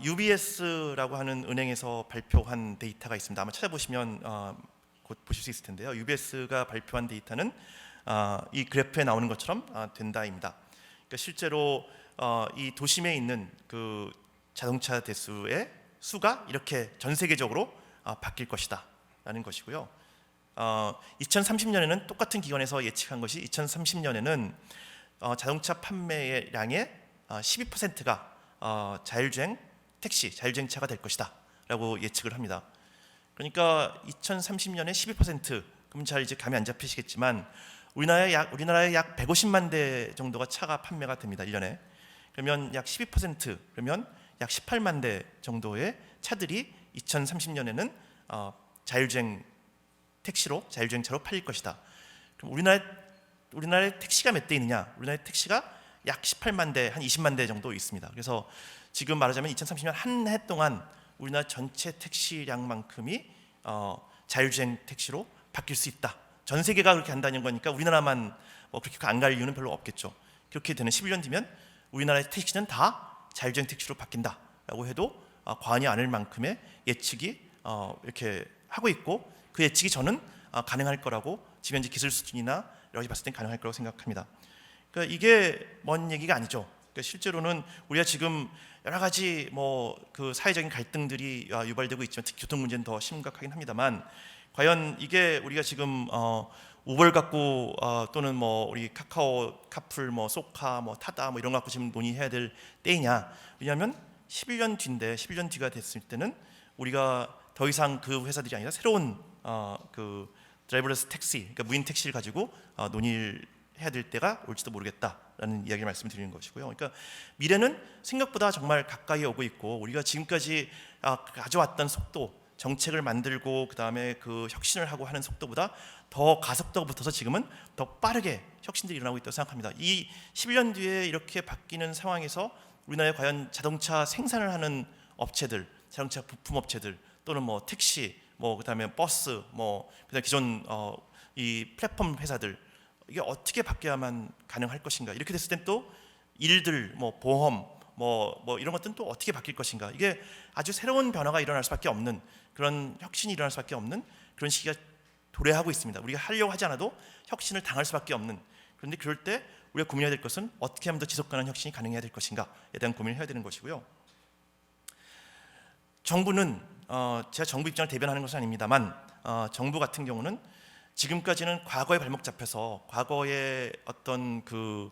UBS라고 하는 은행에서 발표한 데이터가 있습니다. 아마 찾아보시면 곧 보실 수 있을 텐데요. UBS가 발표한 데이터는 이 그래프에 나오는 것처럼 된다입니다. 그러니까 실제로 이 도심에 있는 그 자동차 대수의 수가 이렇게 전 세계적으로 바뀔 것이다라는 것이고요. 2030년에는 똑같은 기관에서 예측한 것이 2030년에는 자동차 판매량의 12%가 자율주행 택시, 자율주행 차가 될 것이다라고 예측을 합니다. 그러니까 2030년에 12%, 그럼 잘 이제 감이 안 잡히시겠지만 우리나라에 약 150만 대 정도가 차가 판매가 됩니다. 1년에. 그러면 약 12%, 그러면 약 18만 대 정도의 차들이 2030년에는 자율주행 택시로 자율주행차로 팔릴 것이다. 그럼 우리나라의 택시가 몇 대 있느냐? 우리나라의 택시가 약 18만 대, 한 20만 대 정도 있습니다. 그래서 지금 말하자면 2030년 한 해 동안 우리나라 전체 택시량만큼이 자율주행 택시로 바뀔 수 있다. 전 세계가 그렇게 한다는 거니까 우리나라만 그렇게 안 갈 이유는 별로 없겠죠. 그렇게 되는 11년 뒤면 우리나라의 택시는 다 자율주행 택시로 바뀐다라고 해도 과언이 아닐 만큼의 예측이 이렇게 하고 있고, 그 예측이 저는 가능할 거라고 지금 현재 기술 수준이나 여러 가지 봤을 땐 가능할 거라고 생각합니다. 그러니까 이게 먼 얘기가 아니죠. 그러니까 실제로는 우리가 지금 여러 가지 그 사회적인 갈등들이 유발되고 있지만 특히 교통 문제는 더 심각하긴 합니다만, 과연 이게 우리가 지금 우버를 갖고 또는 우리 카카오, 카풀, 소카, 타다 이런 거 갖고 지금 논의해야 될 때이냐? 왜냐하면 11년 뒤인데 11년 뒤가 됐을 때는 우리가 더 이상 그 회사들이 아니라 새로운 그 드라이버레스 택시, 그러니까 무인 택시를 가지고 논의를 해야 될 때가 올지도 모르겠다라는 이야기를 말씀드리는 것이고요. 그러니까 미래는 생각보다 정말 가까이 오고 있고, 우리가 지금까지 가져왔던 속도, 정책을 만들고 그 다음에 그 혁신을 하고 하는 속도보다 더 가속도가 붙어서 지금은 더 빠르게 혁신들이 일어나고 있다고 생각합니다. 이 11년 뒤에 이렇게 바뀌는 상황에서 우리나라에 과연 자동차 생산을 하는 업체들, 자동차 부품 업체들 또는 택시, 그다음에 버스, 그다음에 기존 이 플랫폼 회사들, 이게 어떻게 바뀌어야만 가능할 것인가? 이렇게 됐을 땐 또 일들, 보험, 이런 것들은 또 어떻게 바뀔 것인가? 이게 아주 새로운 변화가 일어날 수밖에 없는, 그런 혁신이 일어날 수밖에 없는 그런 시기가 도래하고 있습니다. 우리가 하려고 하지 않아도 혁신을 당할 수밖에 없는. 그런데 그럴 때 우리가 고민해야 될 것은 어떻게 하면 더 지속가능한 혁신이 가능해야 될 것인가에 대한 고민을 해야 되는 것이고요. 정부는 제가 정부 입장을 대변하는 것은 아닙니다만, 정부 같은 경우는 지금까지는 과거에 발목 잡혀서 과거의 어떤 그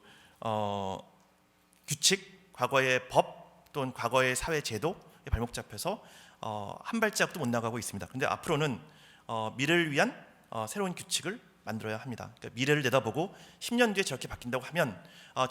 규칙, 과거의 법 또는 과거의 사회 제도에 발목 잡혀서 한 발짝도 못 나가고 있습니다. 그런데 앞으로는 미래를 위한 새로운 규칙을 만들어야 합니다. 그러니까 미래를 내다보고 10년 뒤에 저렇게 바뀐다고 하면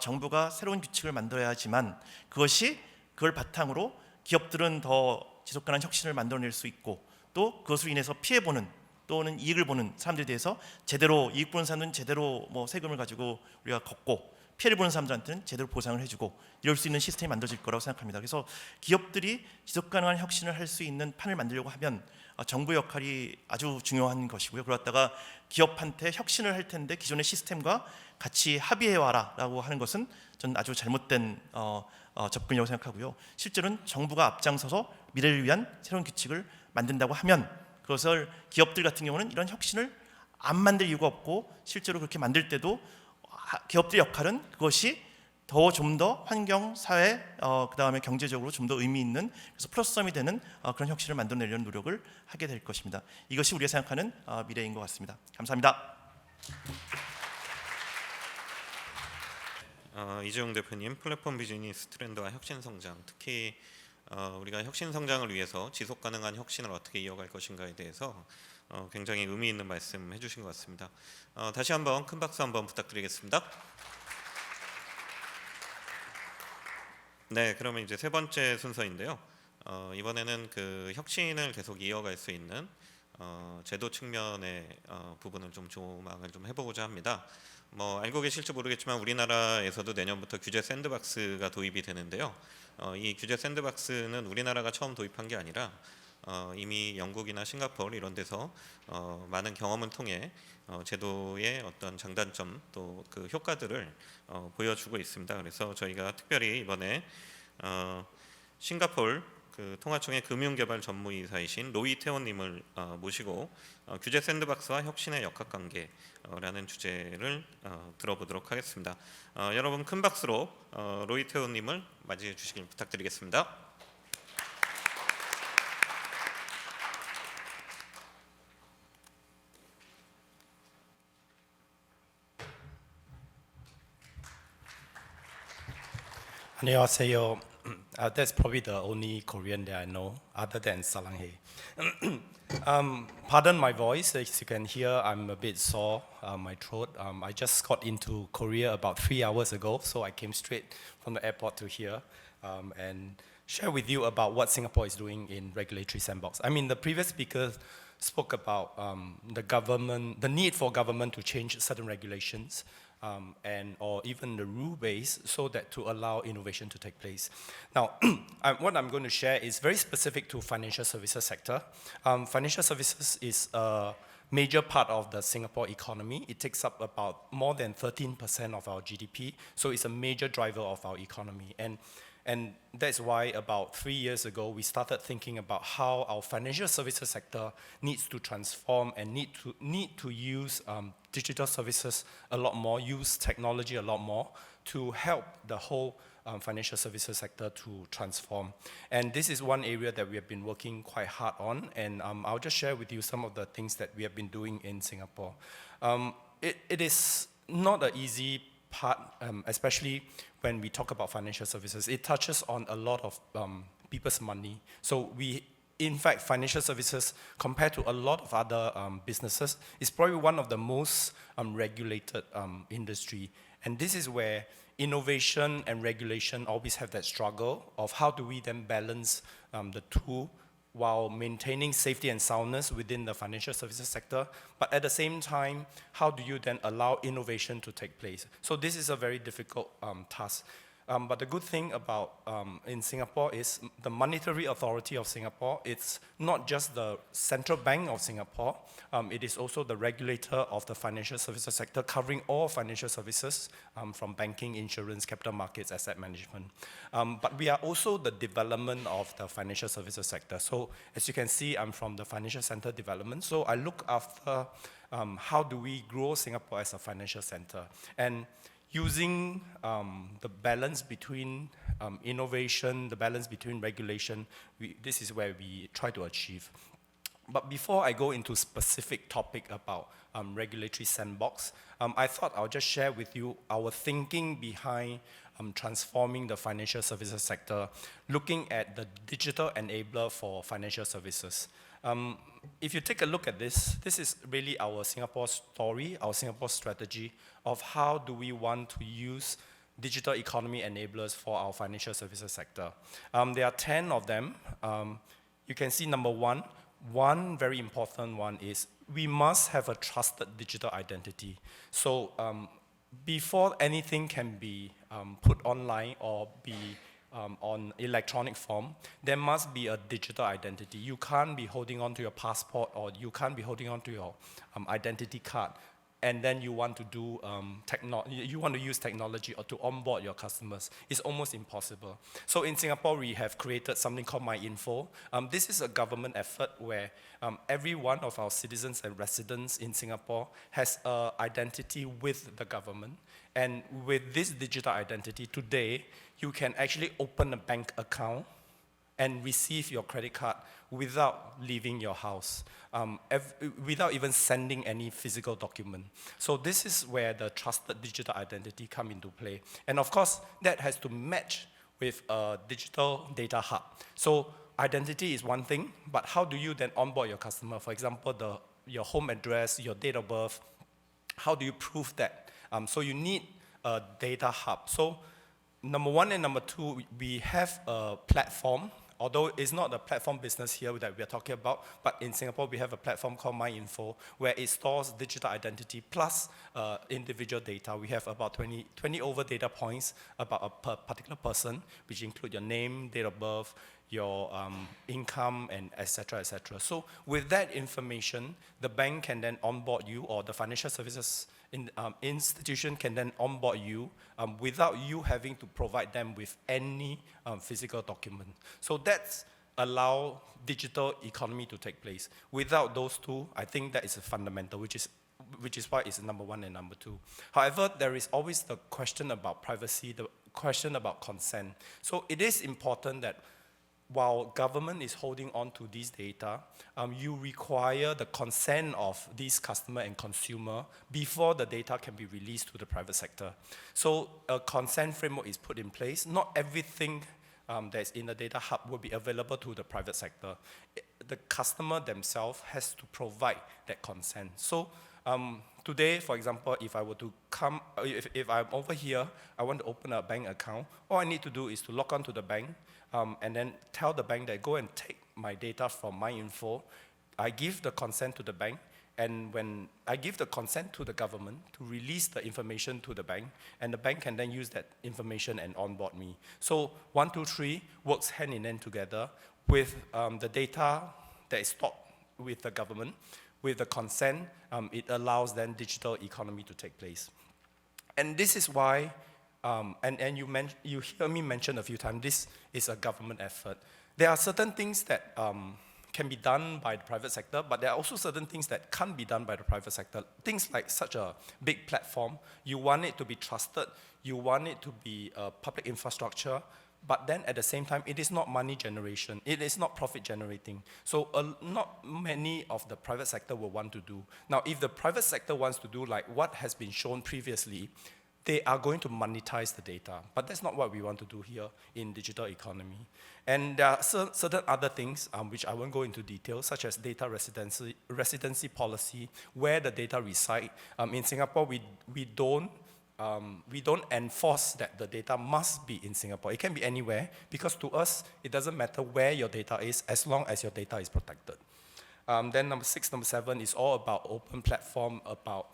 정부가 새로운 규칙을 만들어야 하지만, 그걸 바탕으로 기업들은 더 지속가능한 혁신을 만들어낼 수 있고, 또 그것으로 인해서 피해보는 또는 이익을 보는 사람들에 대해서 제대로, 이익 보는 사람들은 제대로 세금을 가지고 우리가 걷고, 피해를 보는 사람들한테는 제대로 보상을 해주고, 이럴 수 있는 시스템이 만들어질 거라고 생각합니다. 그래서 기업들이 지속가능한 혁신을 할 수 있는 판을 만들려고 하면 정부 역할이 아주 중요한 것이고요. 그러다가 기업한테 혁신을 할 텐데 기존의 시스템과 같이 합의해 와라라고 하는 것은 저는 아주 잘못된 접근이라고 생각하고요. 실제로는 정부가 앞장서서 미래를 위한 새로운 규칙을 만든다고 하면, 그것을 기업들 같은 경우는 이런 혁신을 안 만들 이유가 없고, 실제로 그렇게 만들 때도 기업들의 역할은 그것이 좀 더 환경, 사회, 그 다음에 경제적으로 좀 더 의미 있는, 그래서 플러스점이 되는 그런 혁신을 만들어내려는 노력을 하게 될 것입니다. 이것이 우리가 생각하는 미래인 것 같습니다. 감사합니다. 이재용 대표님, 플랫폼 비즈니스 트렌드와 혁신 성장, 특히 우리가 혁신 성장을 위해서 지속 가능한 혁신을 어떻게 이어갈 것인가에 대해서 굉장히 의미 있는 말씀 해주신 것 같습니다. 다시 한번 큰 박수 한번 부탁드리겠습니다. 네, 그러면 이제 세 번째 순서인데요. 이번에는 그 혁신을 계속 이어갈 수 있는 제도 측면의 부분을 좀 조망을 좀 해보고자 합니다. 알고 계실지 모르겠지만 우리나라에서도 내년부터 규제 샌드박스가 도입이 되는데요. 이 규제 샌드박스는 우리나라가 처음 도입한 게 아니라 이미 영국이나 싱가포르 이런 데서 많은 경험을 통해 제도의 어떤 장단점 또 그 효과들을 보여주고 있습니다. 그래서 저희가 특별히 이번에 싱가포르 그 통화청의 금융개발 전무이사이신 로이 태원님을 모시고 규제 샌드박스와 혁신의 역학관계라는 주제를 들어보도록 하겠습니다. 여러분 큰 박수로 로이 태원님을 맞이해 주시길 부탁드리겠습니다. 안녕하세요. That's probably the only Korean that I know, other than Salanghae. Pardon my voice. As you can hear, I'm a bit sore, my throat. I just got into Korea about 3 hours ago, so I came straight from the airport to here and share with you about what Singapore is doing in regulatory sandbox. I mean, the previous speaker spoke about the need for government to change certain regulations and or even the rule base so that to allow innovation to take place. Now, what I'm going to share is very specific to financial services sector. Financial services is a major part of the Singapore economy. It takes up about more than 13% of our GDP, so it's a major driver of our economy. And that's why about 3 years ago, we started thinking about how our financial services sector needs to transform and need to use digital services a lot more, use technology a lot more to help the whole financial services sector to transform. And this is one area that we have been working quite hard on, and I'll just share with you some of the things that we have been doing in Singapore. It is not an easy part, especially when we talk about financial services. It touches on a lot of people's money. So in fact, financial services, compared to a lot of other businesses, is probably one of the most regulated industry. And this is where innovation and regulation always have that struggle of how do we then balance the two while maintaining safety and soundness within the financial services sector, but at the same time, how do you then allow innovation to take place? So this is a very difficult task. But the good thing about in Singapore is the Monetary Authority of Singapore. It's not just the Central Bank of Singapore. It is also the regulator of the financial services sector, covering all financial services from banking, insurance, capital markets, asset management. But we are also the development of the financial services sector. So as you can see, I'm from the financial center development. So I look after how do we grow Singapore as a financial center. And using the balance between innovation, the balance between regulation, this is where we try to achieve. But before I go into specific topic about regulatory sandbox, I thought I'll just share with you our thinking behind transforming the financial services sector, looking at the digital enabler for financial services. If you take a look at this is really our Singapore story, our Singapore strategy of how do we want to use digital economy enablers for our financial services sector. There are 10 of them. You can see number one very important one is we must have a trusted digital identity. So before anything can be put online or be on electronic form, there must be a digital identity. You can't be holding on to your passport or you can't be holding on to your identity card and then you want to do you want to use technology or to onboard your customers. It's almost impossible. So in Singapore, we have created something called MyInfo. This is a government effort where every one of our citizens and residents in Singapore has an identity with the government. And with this digital identity, today, you can actually open a bank account and receive your credit card without leaving your house, without even sending any physical document. So this is where the trusted digital identity come into play. And of course, that has to match with a digital data hub. So identity is one thing, but how do you then onboard your customer? For example, your home address, your date of birth, how do you prove that? So you need a data hub. So number one and number two, we have a platform. Although it's not a platform business here that we are talking about, but in Singapore we have a platform called MyInfo where it stores digital identity plus individual data. We have about 20 over data points about a particular person, which include your name, date of birth, your income, and etc., etc. So with that information, the bank can then onboard you, or the financial services institution can then onboard you without you having to provide them with any physical document. So that's allow digital economy to take place. Without those two, I think that is a fundamental, which is why it's number one and number two. However, there is always the question about privacy, the question about consent. So it is important that while government is holding on to these data, you require the consent of these customer and consumer before the data can be released to the private sector. So a consent framework is put in place. Not everything that's in the data hub will be available to the private sector. The customer themselves has to provide that consent. So today, for example, if I were to come, if I'm over here, I want to open a bank account, all I need to do is to log on to the bank, and then tell the bank that go and take my data from MyInfo. I give the consent to the bank, and when I give the consent to the government to release the information to the bank, and the bank can then use that information and onboard me. So 1, 2, 3 works hand in hand together with the data that is stored with the government. With the consent, it allows then digital economy to take place. And this is why, and you hear me mention a few times, this is a government effort. There are certain things that can be done by the private sector, but there are also certain things that can't be done by the private sector. Things like such a big platform, you want it to be trusted, you want it to be a public infrastructure, but then at the same time, it is not money generation, it is not profit generating. So not many of the private sector will want to do. Now, if the private sector wants to do like what has been shown previously, they are going to monetize the data, but that's not what we want to do here in digital economy. And there are certain other things which I won't go into detail, such as data residency policy, where the data reside. In Singapore, we don't enforce that the data must be in Singapore. It can be anywhere, because to us, it doesn't matter where your data is, as long as your data is protected. Then number 6, number 7 is all about open platform, about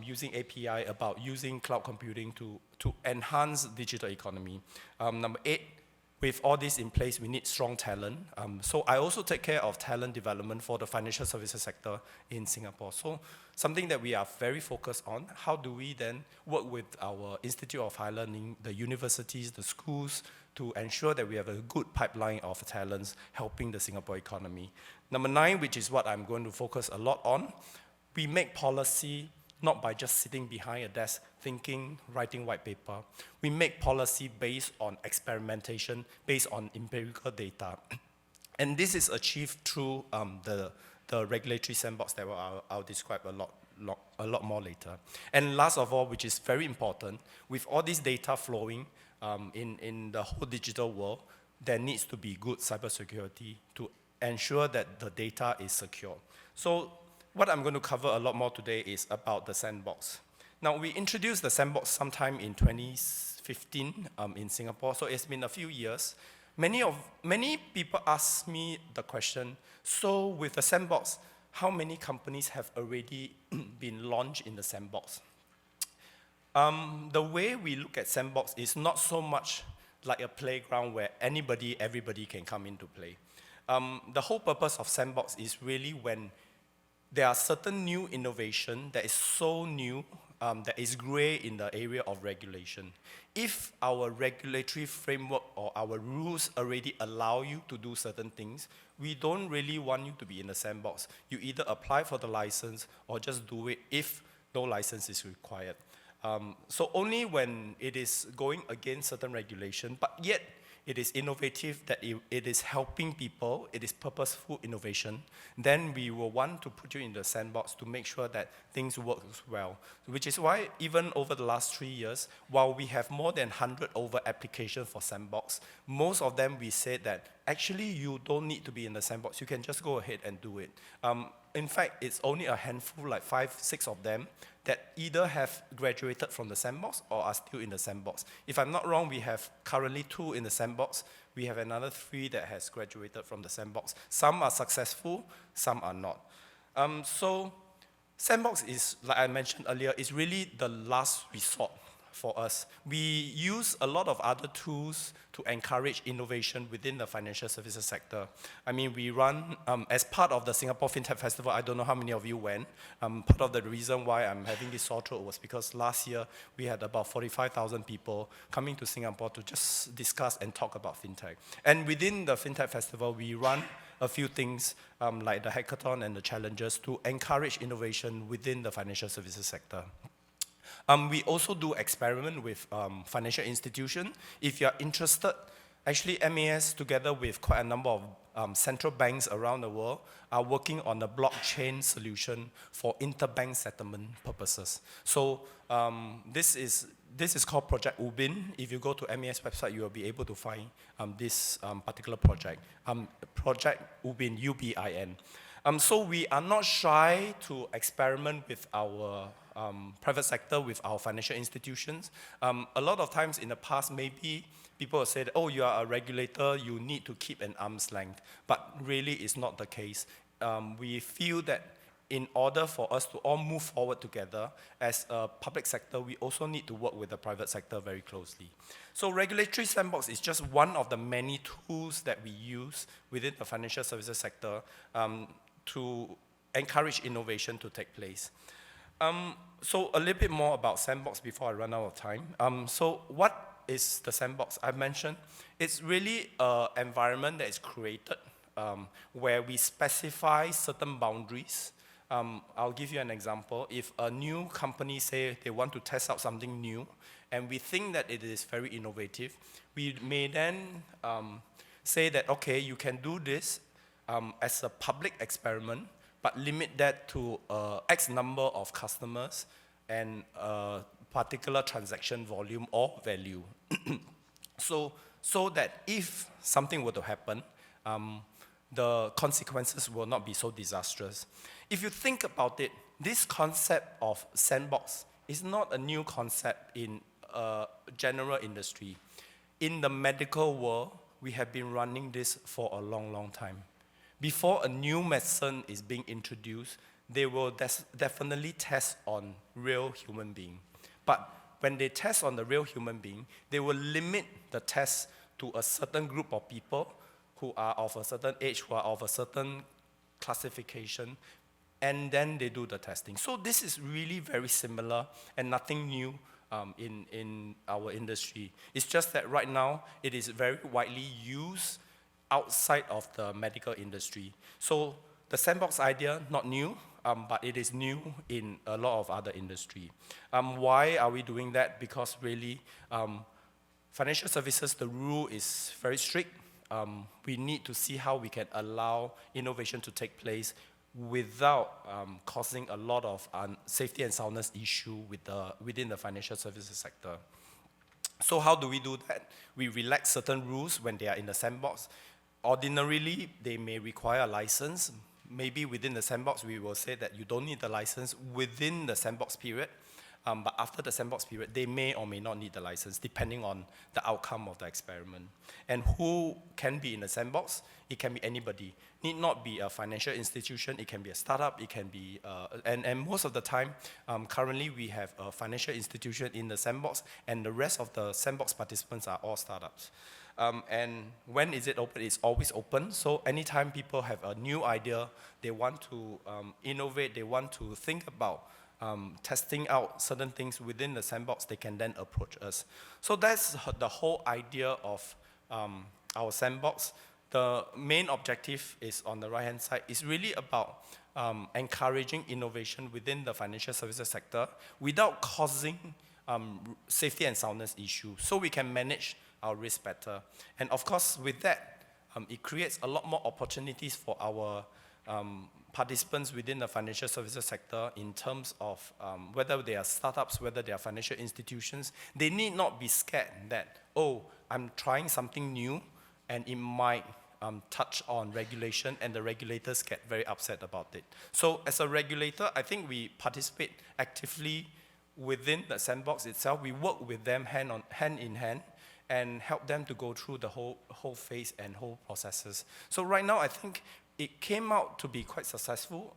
using API, about using cloud computing to enhance digital economy. Number 8, with all this in place, we need strong talent. So I also take care of talent development for the financial services sector in Singapore. So something that we are very focused on, how do we then work with our Institute of Higher Learning, the universities, the schools, to ensure that we have a good pipeline of talents helping the Singapore economy. Number 9, which is what I'm going to focus a lot on, we make policy not by just sitting behind a desk thinking, writing white paper. We make policy based on experimentation, based on empirical data. And this is achieved through the regulatory sandbox that I'll describe a lot more later. And last of all, which is very important, with all this data flowing in the whole digital world, there needs to be good cybersecurity to ensure that the data is secure. So what I'm going to cover a lot more today is about the sandbox. Now, we introduced the sandbox sometime in 2015 in Singapore, so it's been a few years. Many people ask me the question, so with the sandbox, how many companies have already been launched in the sandbox? The way we look at sandbox is not so much like a playground where everybody can come into play. The whole purpose of sandbox is really when there are certain new innovation that is so new that is gray in the area of regulation. If our regulatory framework or our rules already allow you to do certain things, we don't really want you to be in the sandbox. You either apply for the license or just do it if no license is required. So only when it is going against certain regulation, but yet it is innovative, that it is helping people, it is purposeful innovation, then we will want to put you in the sandbox to make sure that things work well. Which is why even over the last 3 years, while we have more than 100 over applications for sandbox, most of them we said that actually you don't need to be in the sandbox, you can just go ahead and do it. In fact, it's only a handful, like 5, 6 of them, that either have graduated from the sandbox or are still in the sandbox. If I'm not wrong, we have currently 2 in the sandbox. We have another 3 that has graduated from the sandbox. Some are successful, some are not. So sandbox is, like I mentioned earlier, is really the last resort for us. We use a lot of other tools to encourage innovation within the financial services sector. I mean, we run, as part of the Singapore FinTech Festival, I don't know how many of you went. Part of the reason why I'm having this sore throat was because last year we had about 45,000 people coming to Singapore to just discuss and talk about FinTech. And within the FinTech Festival, we run a few things like the hackathon and the challenges to encourage innovation within the financial services sector. We also do experiment with financial institutions. If you're interested, actually MAS together with quite a number of central banks around the world are working on a blockchain solution for interbank settlement purposes. So this is called Project Ubin. If you go to MAS website, you will be able to find this particular project. Project Ubin, U-B-I-N. So we are not shy to experiment with our private sector, with our financial institutions. A lot of times in the past, maybe people have said, oh, you are a regulator, you need to keep an arm's length. But really, it's not the case. we feel that in order for us to all move forward together as a public sector, we also need to work with the private sector very closely. So regulatory sandbox is just one of the many tools that we use within the financial services sector to encourage innovation to take place. So a little bit more about sandbox before I run out of time. So what is the sandbox? I mentioned it's really an environment that is created where we specify certain boundaries. I'll give you an example. If a new company say they want to test out something new, and we think that it is very innovative, we may then say that, okay, you can do this as a public experiment, but limit that to X number of customers and a particular transaction volume or value. So that if something were to happen, the consequences will not be so disastrous. If you think about it, this concept of sandbox is not a new concept in general industry. In the medical world, we have been running this for a long, long time. Before a new medicine is being introduced, they will definitely test on real human being. But when they test on the real human being, they will limit the test to a certain group of people who are of a certain age, who are of a certain classification, and then they do the testing. So this is really very similar and nothing new in our industry. It's just that right now it is very widely used outside of the medical industry. So the sandbox idea, not new, but it is new in a lot of other industry. Why are we doing that? Because really, financial services, the rule is very strict. We need to see how we can allow innovation to take place without causing a lot of safety and soundness issue within the financial services sector. So how do we do that? We relax certain rules when they are in the sandbox. Ordinarily, they may require a license. Maybe within the sandbox, we will say that you don't need the license within the sandbox period. But after the sandbox period, they may or may not need the license, depending on the outcome of the experiment. And who can be in the sandbox? It can be anybody. Need not be a financial institution. It can be a startup. It can be, and most of the time, currently we have a financial institution in the sandbox, and the rest of the sandbox participants are all startups. And when is it open? It's always open. So anytime people have a new idea, they want to innovate, they want to think about testing out certain things within the sandbox, they can then approach us. So that's the whole idea of our sandbox. The main objective is on the right-hand side. It's really about encouraging innovation within the financial services sector without causing safety and soundness issues, so we can manage our risk better. And of course, with that, it creates a lot more opportunities for our participants within the financial services sector in terms of whether they are startups, whether they are financial institutions. They need not be scared that, oh, I'm trying something new and it might touch on regulation, and the regulators get very upset about it. So as a regulator, I think we participate actively within the sandbox itself. We work with them hand in hand and help them to go through the whole phase and whole processes. So right now, I think it came out to be quite successful.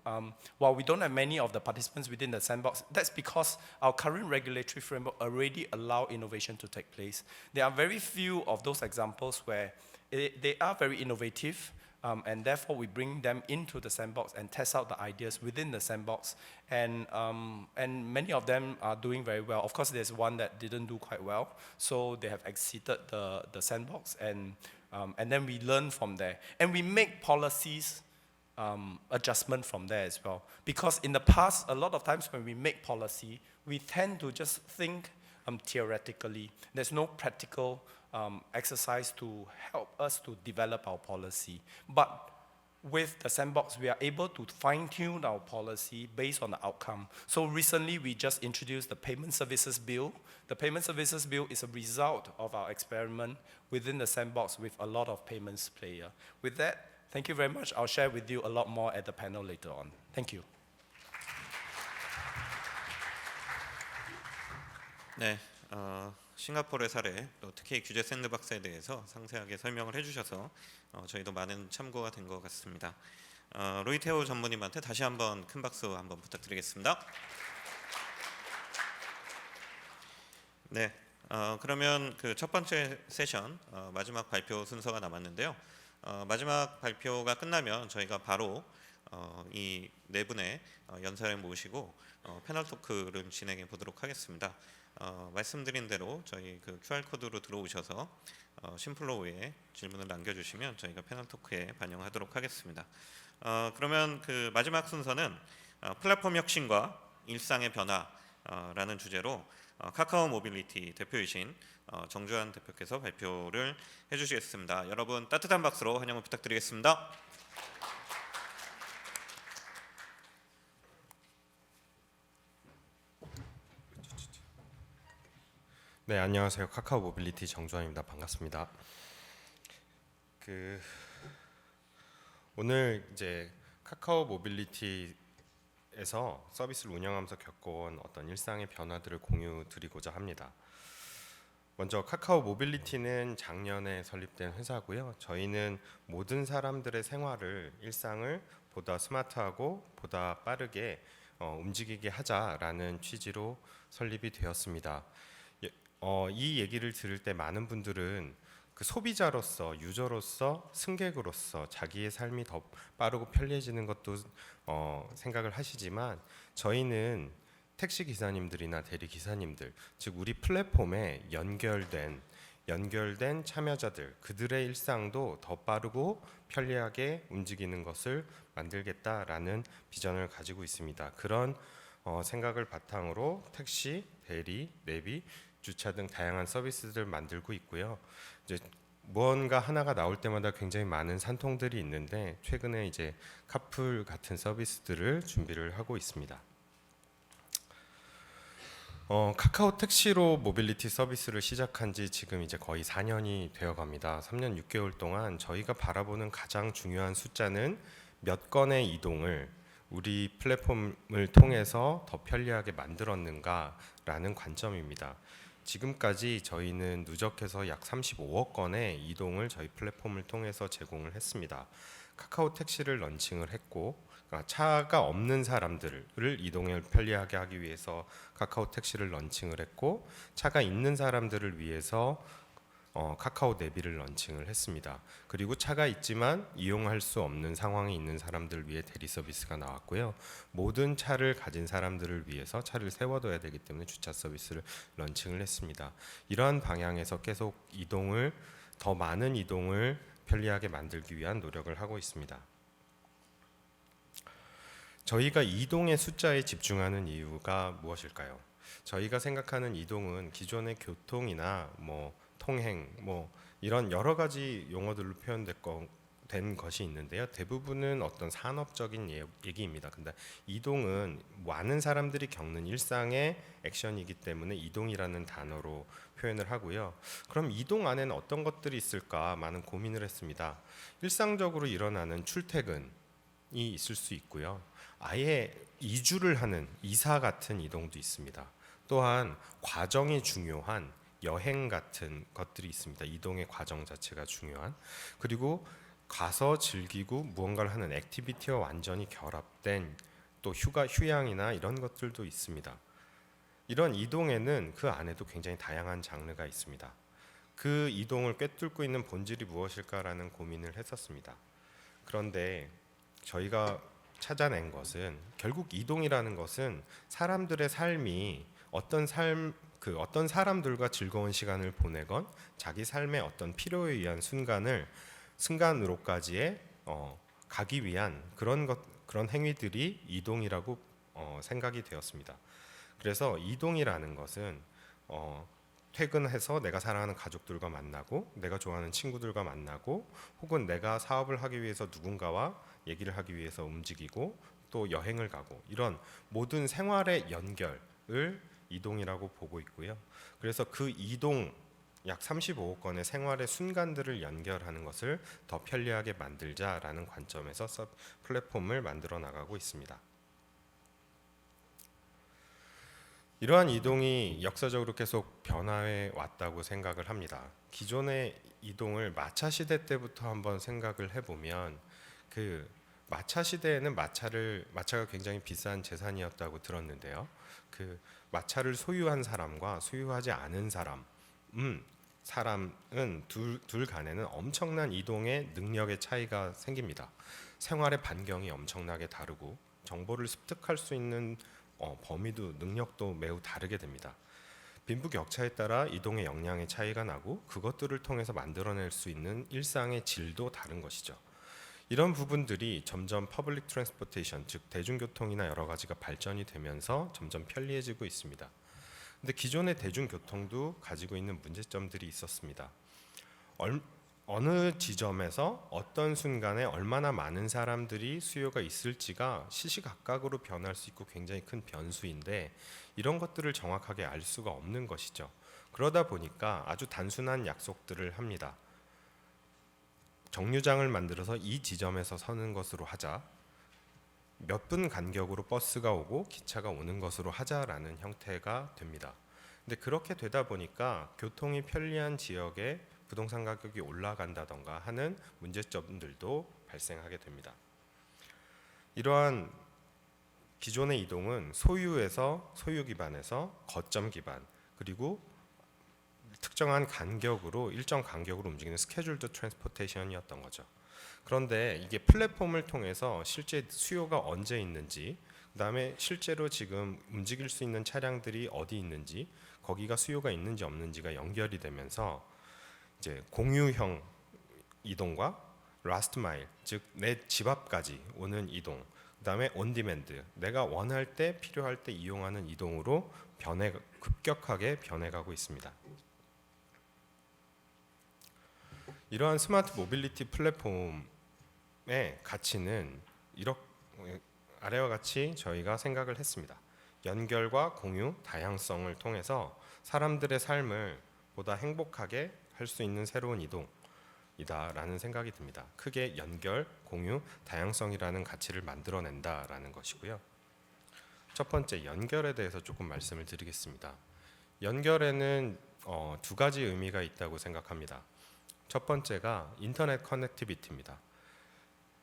While we don't have many of the participants within the sandbox, that's because our current regulatory framework already allow innovation to take place. There are very few of those examples where they are very innovative, and therefore we bring them into the sandbox and test out the ideas within the sandbox. And many of them are doing very well. Of course, there's one that didn't do quite well, so they have exited the sandbox, and then we learn from there. And we make policies adjustment from there as well. Because in the past, a lot of times when we make policy, we tend to just think theoretically. There's no practical exercise to help us to develop our policy. But with the sandbox, we are able to fine-tune our policy based on the outcome. So recently, we just introduced the Payment Services Bill. The Payment Services Bill is a result of our experiment within the sandbox with a lot of payments player. With that, thank you very much. I'll share with you a lot more at the panel later on. Thank you. 네, 싱가포르의 사례, 또 특히 규제 샌드박스에 대해서 상세하게 설명을 해주셔서 저희도 많은 참고가 된 것 같습니다. 로이테오 전무님한테 다시 한번 큰 박수 한번 부탁드리겠습니다. 네, 그러면 그 첫 번째 세션 마지막 발표 순서가 남았는데요. 마지막 발표가 끝나면 저희가 바로 이 네 분의 연사를 모시고 패널 토크를 진행해 보도록 하겠습니다. 말씀드린 대로 저희 그 QR 코드로 들어오셔서 심플로우에 질문을 남겨주시면 저희가 패널 토크에 반영하도록 하겠습니다. 그러면 그 마지막 순서는 플랫폼 혁신과 일상의 변화라는 주제로 카카오 모빌리티 대표이신 정주환 대표께서 발표를 해주시겠습니다. 여러분 따뜻한 박수로 환영을 부탁드리겠습니다. 네, 안녕하세요. 카카오 모빌리티 정주환입니다. 반갑습니다. 오늘 이제 카카오 모빌리티에서 서비스를 운영하면서 겪어온 어떤 일상의 변화들을 공유드리고자 합니다. 먼저 카카오 모빌리티는 작년에 설립된 회사고요. 저희는 모든 사람들의 생활을, 일상을 보다 스마트하고 보다 빠르게 움직이게 하자라는 취지로 설립이 되었습니다. 이 얘기를 들을 때 많은 분들은 그 소비자로서, 유저로서, 승객으로서 자기의 삶이 더 빠르고 편리해지는 것도 생각을 하시지만, 저희는 택시 기사님들이나 대리 기사님들, 즉 우리 플랫폼에 연결된 참여자들, 그들의 일상도 더 빠르고 편리하게 움직이는 것을 만들겠다라는 비전을 가지고 있습니다. 그런 생각을 바탕으로 택시, 대리, 내비, 주차 등 다양한 서비스들을 만들고 있고요. 이제 무언가 하나가 나올 때마다 굉장히 많은 산통들이 있는데, 최근에 이제 카풀 같은 서비스들을 준비를 하고 있습니다. 카카오 택시로 모빌리티 서비스를 시작한 지 지금 이제 거의 4년이 되어 갑니다. 3년 6개월 동안 저희가 바라보는 가장 중요한 숫자는 몇 건의 이동을 우리 플랫폼을 통해서 더 편리하게 만들었는가라는 관점입니다. 지금까지 저희는 누적해서 약 35억 건의 이동을 저희 플랫폼을 통해서 제공을 했습니다. 카카오 택시를 런칭을 했고, 차가 없는 사람들을 이동을 편리하게 하기 위해서 카카오 택시를 런칭을 했고, 차가 있는 사람들을 위해서 카카오 내비를 런칭을 했습니다. 그리고 차가 있지만 이용할 수 없는 상황에 있는 사람들을 위해 대리 서비스가 나왔고요. 모든 차를 가진 사람들을 위해서 차를 세워둬야 되기 때문에 주차 서비스를 런칭을 했습니다. 이러한 방향에서 계속 더 많은 이동을 편리하게 만들기 위한 노력을 하고 있습니다. 저희가 이동의 숫자에 집중하는 이유가 무엇일까요? 저희가 생각하는 이동은 기존의 교통이나 통행, 이런 여러 가지 용어들로 표현된 것이 있는데요. 대부분은 어떤 산업적인 얘기입니다. 근데 이동은 많은 사람들이 겪는 일상의 액션이기 때문에 이동이라는 단어로 표현을 하고요. 그럼 이동 안에는 어떤 것들이 있을까 많은 고민을 했습니다. 일상적으로 일어나는 출퇴근이 있을 수 있고요. 아예 이주를 하는 이사 같은 이동도 있습니다. 또한 과정이 중요한 여행 같은 것들이 있습니다. 이동의 과정 자체가 중요한. 그리고 가서 즐기고 무언가를 하는 액티비티와 완전히 결합된 또 휴양이나 이런 것들도 있습니다. 이런 이동에는 그 안에도 굉장히 다양한 장르가 있습니다. 그 이동을 꿰뚫고 있는 본질이 무엇일까라는 고민을 했었습니다. 그런데 저희가 찾아낸 것은, 결국 이동이라는 것은 사람들의 삶이 어떤 사람들과 즐거운 시간을 보내건 자기 삶의 어떤 필요에 의한 순간으로까지의 가기 위한 그런 행위들이 이동이라고 생각이 되었습니다. 그래서 이동이라는 것은 퇴근해서 내가 사랑하는 가족들과 만나고, 내가 좋아하는 친구들과 만나고, 혹은 내가 사업을 하기 위해서 누군가와 얘기를 하기 위해서 움직이고, 또 여행을 가고, 이런 모든 생활의 연결을 이동이라고 보고 있고요. 그래서 그 이동, 약 35억 건의 생활의 순간들을 연결하는 것을 더 편리하게 만들자라는 관점에서 플랫폼을 만들어 나가고 있습니다. 이러한 이동이 역사적으로 계속 변화해 왔다고 생각을 합니다. 기존의 이동을 마차 시대 때부터 한번 생각을 해보면, 마차 시대에는 마차가 굉장히 비싼 재산이었다고 들었는데요. 그 마차를 소유한 사람과 소유하지 않은 사람은 둘 간에는 엄청난 이동의 능력의 차이가 생깁니다. 생활의 반경이 엄청나게 다르고 정보를 습득할 수 있는 범위도 능력도 매우 다르게 됩니다. 빈부격차에 따라 이동의 역량의 차이가 나고 그것들을 통해서 만들어낼 수 있는 일상의 질도 다른 것이죠. 이런 부분들이 점점 퍼블릭 트랜스포테이션, 즉 대중교통이나 여러 가지가 발전이 되면서 점점 편리해지고 있습니다. 근데 기존의 대중교통도 가지고 있는 문제점들이 있었습니다. 어느 지점에서 어떤 순간에 얼마나 많은 사람들이 수요가 있을지가 시시각각으로 변할 수 있고 굉장히 큰 변수인데 이런 것들을 정확하게 알 수가 없는 것이죠. 그러다 보니까 아주 단순한 약속들을 합니다. 정류장을 만들어서 이 지점에서 서는 것으로 하자. 몇 분 간격으로 버스가 오고 기차가 오는 것으로 하자라는 형태가 됩니다. 근데 그렇게 되다 보니까 교통이 편리한 지역에 부동산 가격이 올라간다던가 하는 문제점들도 발생하게 됩니다. 이러한 기존의 이동은 소유 기반에서 거점 기반 그리고 특정한 간격으로 일정 간격으로 움직이는 스케줄드 트랜스포테이션이었던 거죠. 그런데 이게 플랫폼을 통해서 실제 수요가 언제 있는지, 그다음에 실제로 지금 움직일 수 있는 차량들이 어디 있는지, 거기가 수요가 있는지 없는지가 연결이 되면서 이제 공유형 이동과 라스트 마일, 즉 내 집 앞까지 오는 이동, 그다음에 온디맨드, 내가 원할 때 필요할 때 이용하는 이동으로 급격하게 변해가고 있습니다. 이러한 스마트 모빌리티 플랫폼의 가치는 아래와 같이 저희가 생각을 했습니다. 연결과 공유, 다양성을 통해서 사람들의 삶을 보다 행복하게 할 수 있는 새로운 이동이다라는 생각이 듭니다. 크게 연결, 공유, 다양성이라는 가치를 만들어낸다라는 것이고요. 첫 번째, 연결에 대해서 조금 말씀을 드리겠습니다. 연결에는 두 가지 의미가 있다고 생각합니다. 첫 번째가 인터넷 커넥티비티입니다.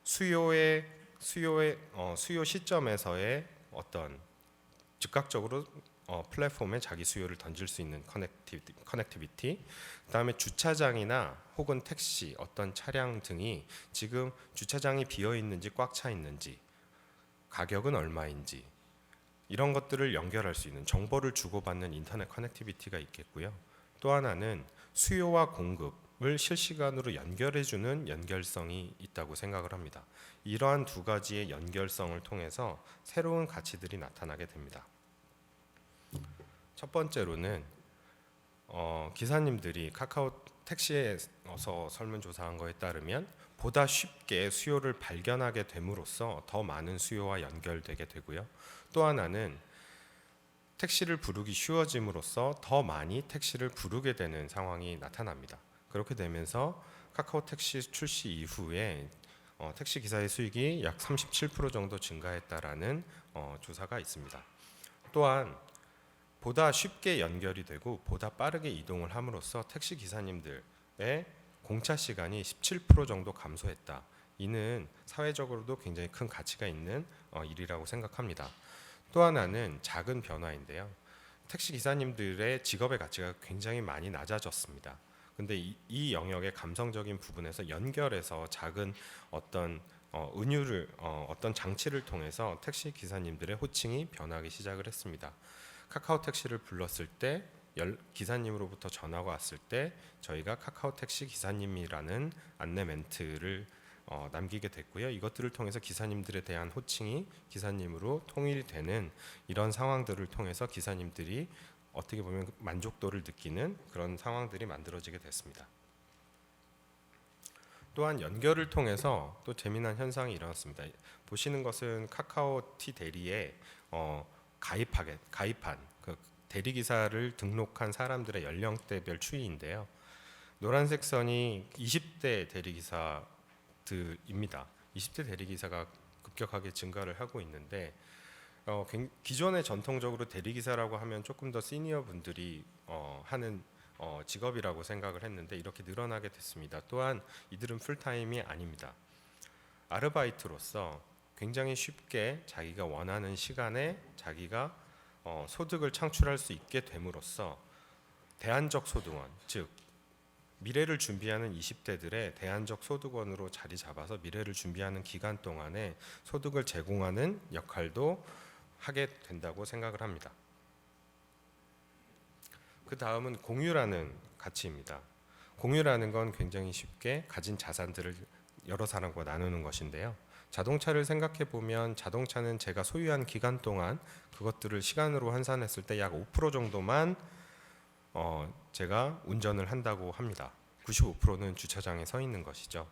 수요 시점에서의 어떤 즉각적으로 플랫폼에 자기 수요를 던질 수 있는 커넥티비티, 그다음에 주차장이나 혹은 택시, 어떤 차량 등이 지금 주차장이 비어 있는지 꽉 차 있는지, 가격은 얼마인지 이런 것들을 연결할 수 있는 정보를 주고받는 인터넷 커넥티비티가 있겠고요. 또 하나는 수요와 공급을 실시간으로 연결해주는 연결성이 있다고 생각을 합니다. 이러한 두 가지의 연결성을 통해서 새로운 가치들이 나타나게 됩니다. 첫 번째로는 기사님들이 카카오 택시에서 설문조사한 거에 따르면 보다 쉽게 수요를 발견하게 됨으로써 더 많은 수요와 연결되게 되고요. 또 하나는 택시를 부르기 쉬워짐으로써 더 많이 택시를 부르게 되는 상황이 나타납니다. 그렇게 되면서 카카오 택시 출시 이후에 택시 기사의 수익이 약 37% 정도 증가했다라는 조사가 있습니다. 또한 보다 쉽게 연결이 되고 보다 빠르게 이동을 함으로써 택시 기사님들의 공차 시간이 17% 정도 감소했다. 이는 사회적으로도 굉장히 큰 가치가 있는 일이라고 생각합니다. 또 하나는 작은 변화인데요. 택시 기사님들의 직업의 가치가 굉장히 많이 낮아졌습니다. 근데 이 영역의 감성적인 부분에서 연결해서 작은 어떤 어떤 장치를 통해서 택시 기사님들의 호칭이 변하기 시작을 했습니다. 카카오 택시를 불렀을 때 기사님으로부터 전화가 왔을 때 저희가 카카오 택시 기사님이라는 안내 멘트를 남기게 됐고요. 이것들을 통해서 기사님들에 대한 호칭이 기사님으로 통일이 되는 이런 상황들을 통해서 기사님들이 어떻게 보면 만족도를 느끼는 그런 상황들이 만들어지게 됐습니다. 또한 연결을 통해서 또 재미난 현상이 일어났습니다. 보시는 것은 카카오 T 대리에 가입한 그 대리기사를 등록한 사람들의 연령대별 추이인데요. 노란색 선이 20대 대리기사들입니다. 20대 대리기사가 급격하게 증가를 하고 있는데 기존에 전통적으로 대리기사라고 하면 조금 더 시니어 분들이 하는 직업이라고 생각을 했는데 이렇게 늘어나게 됐습니다. 또한 이들은 풀타임이 아닙니다. 아르바이트로서 굉장히 쉽게 자기가 원하는 시간에 자기가 소득을 창출할 수 있게 됨으로써 대안적 소득원, 즉 미래를 준비하는 20대들의 대안적 소득원으로 자리 잡아서 미래를 준비하는 기간 동안에 소득을 제공하는 역할도 하게 된다고 생각을 합니다. 그 다음은 공유라는 가치입니다. 공유라는 건 굉장히 쉽게 가진 자산들을 여러 사람과 나누는 것인데요. 자동차를 생각해 보면 자동차는 제가 소유한 기간 동안 그것들을 시간으로 환산했을 때 약 5% 정도만 제가 운전을 한다고 합니다. 95%는 주차장에 서 있는 것이죠.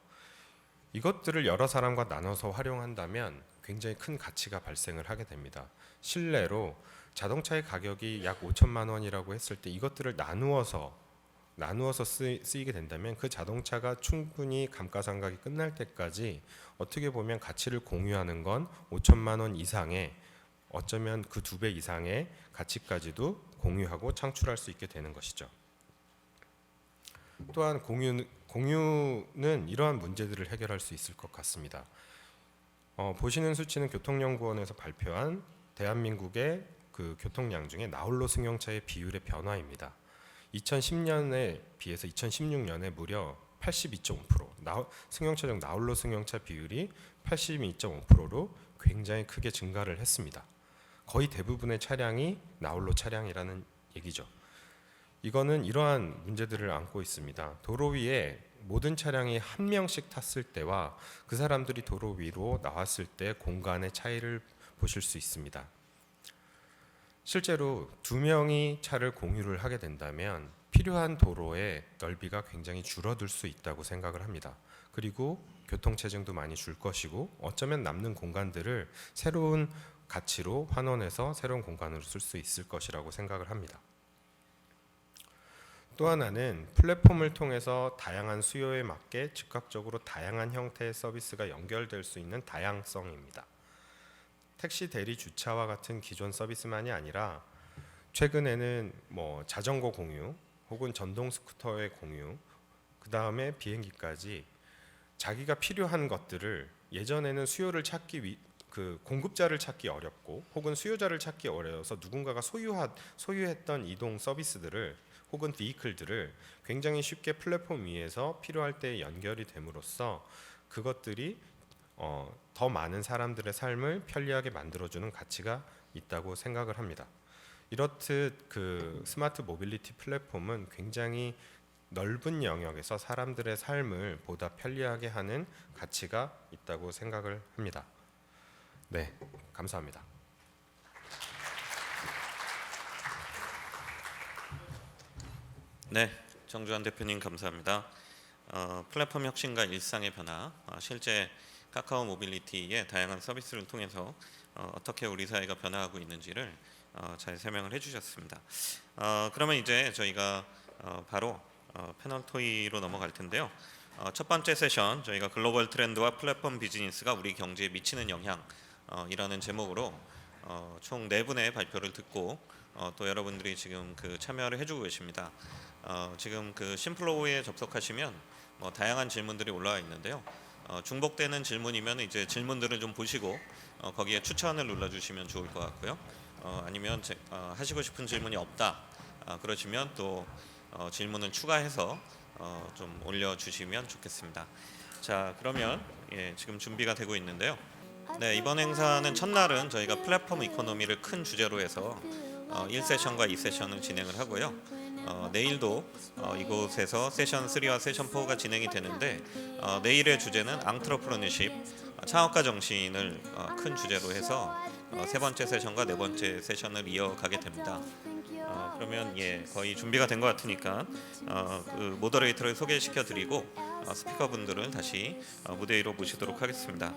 이것들을 여러 사람과 나눠서 활용한다면 굉장히 큰 가치가 발생을 하게 됩니다. 실내로 자동차의 가격이 약 5천만 원이라고 했을 때 이것들을 나누어서 쓰이게 된다면 그 자동차가 충분히 감가상각이 끝날 때까지 어떻게 보면 가치를 공유하는 건 5천만 원 이상의, 어쩌면 그 2배 이상의 가치까지도 공유하고 창출할 수 있게 되는 것이죠. 또한 공유는 이러한 문제들을 해결할 수 있을 것 같습니다. 보시는 수치는 교통연구원에서 발표한 대한민국의 그 교통량 중에 나홀로 승용차의 비율의 변화입니다. 2010년에 비해서 2016년에 무려 82.5%, 승용차 중 나홀로 승용차 비율이 82.5%로 굉장히 크게 증가를 했습니다. 거의 대부분의 차량이 나홀로 차량이라는 얘기죠. 이거는 이러한 문제들을 안고 있습니다. 도로 위에 모든 차량이 한 명씩 탔을 때와 그 사람들이 도로 위로 나왔을 때 공간의 차이를 보실 수 있습니다. 실제로 2명이 차를 공유를 하게 된다면 필요한 도로의 넓이가 굉장히 줄어들 수 있다고 생각을 합니다. 그리고 교통체증도 많이 줄 것이고 어쩌면 남는 공간들을 새로운 가치로 환원해서 새로운 공간으로 쓸 수 있을 것이라고 생각을 합니다. 또 하나는 플랫폼을 통해서 다양한 수요에 맞게 즉각적으로 다양한 형태의 서비스가 연결될 수 있는 다양성입니다. 택시 대리 주차와 같은 기존 서비스만이 아니라 최근에는 자전거 공유 혹은 전동 스쿠터의 공유, 그 다음에 비행기까지 자기가 필요한 것들을 예전에는 수요를 찾기 공급자를 찾기 어렵고 혹은 수요자를 찾기 어려워서 누군가가 소유했던 이동 서비스들을 혹은 비이클들을 굉장히 쉽게 플랫폼 위에서 필요할 때 연결이 됨으로써 그것들이 더 많은 사람들의 삶을 편리하게 만들어주는 가치가 있다고 생각을 합니다. 이렇듯 그 스마트 모빌리티 플랫폼은 굉장히 넓은 영역에서 사람들의 삶을 보다 편리하게 하는 가치가 있다고 생각을 합니다. 네, 감사합니다. 네, 정주환 대표님 감사합니다. 플랫폼 혁신과 일상의 변화, 실제 카카오 모빌리티의 다양한 서비스를 통해서 어떻게 우리 사회가 변화하고 있는지를 잘 설명을 해주셨습니다. 그러면 이제 저희가 바로 패널 토의로 넘어갈 텐데요. 첫 번째 세션 저희가 글로벌 트렌드와 플랫폼 비즈니스가 우리 경제에 미치는 영향 이라는 제목으로 총 4분의 발표를 듣고 또 여러분들이 지금 그 참여를 해주고 계십니다. 지금 그 심플로우에 접속하시면 다양한 질문들이 올라와 있는데요. 중복되는 질문이면 이제 질문들을 좀 보시고 거기에 추천을 눌러주시면 좋을 것 같고요. 아니면 하시고 싶은 질문이 없다 그러시면 또 질문을 추가해서 좀 올려주시면 좋겠습니다. 자, 그러면 지금 준비가 되고 있는데요. 네, 이번 행사는 첫날은 저희가 플랫폼 이코노미를 큰 주제로 해서 1세션과 2세션을 진행을 하고요. 내일도 이곳에서 세션 3와 세션 4가 진행이 되는데 내일의 주제는 앙트러프러너십, 창업가 정신을 큰 주제로 해서 세 번째 세션과 네 번째 세션을 이어가게 됩니다. 그러면 거의 준비가 된 것 같으니까 그 모더레이터를 소개시켜드리고 스피커분들은 다시 무대 위로 모시도록 하겠습니다.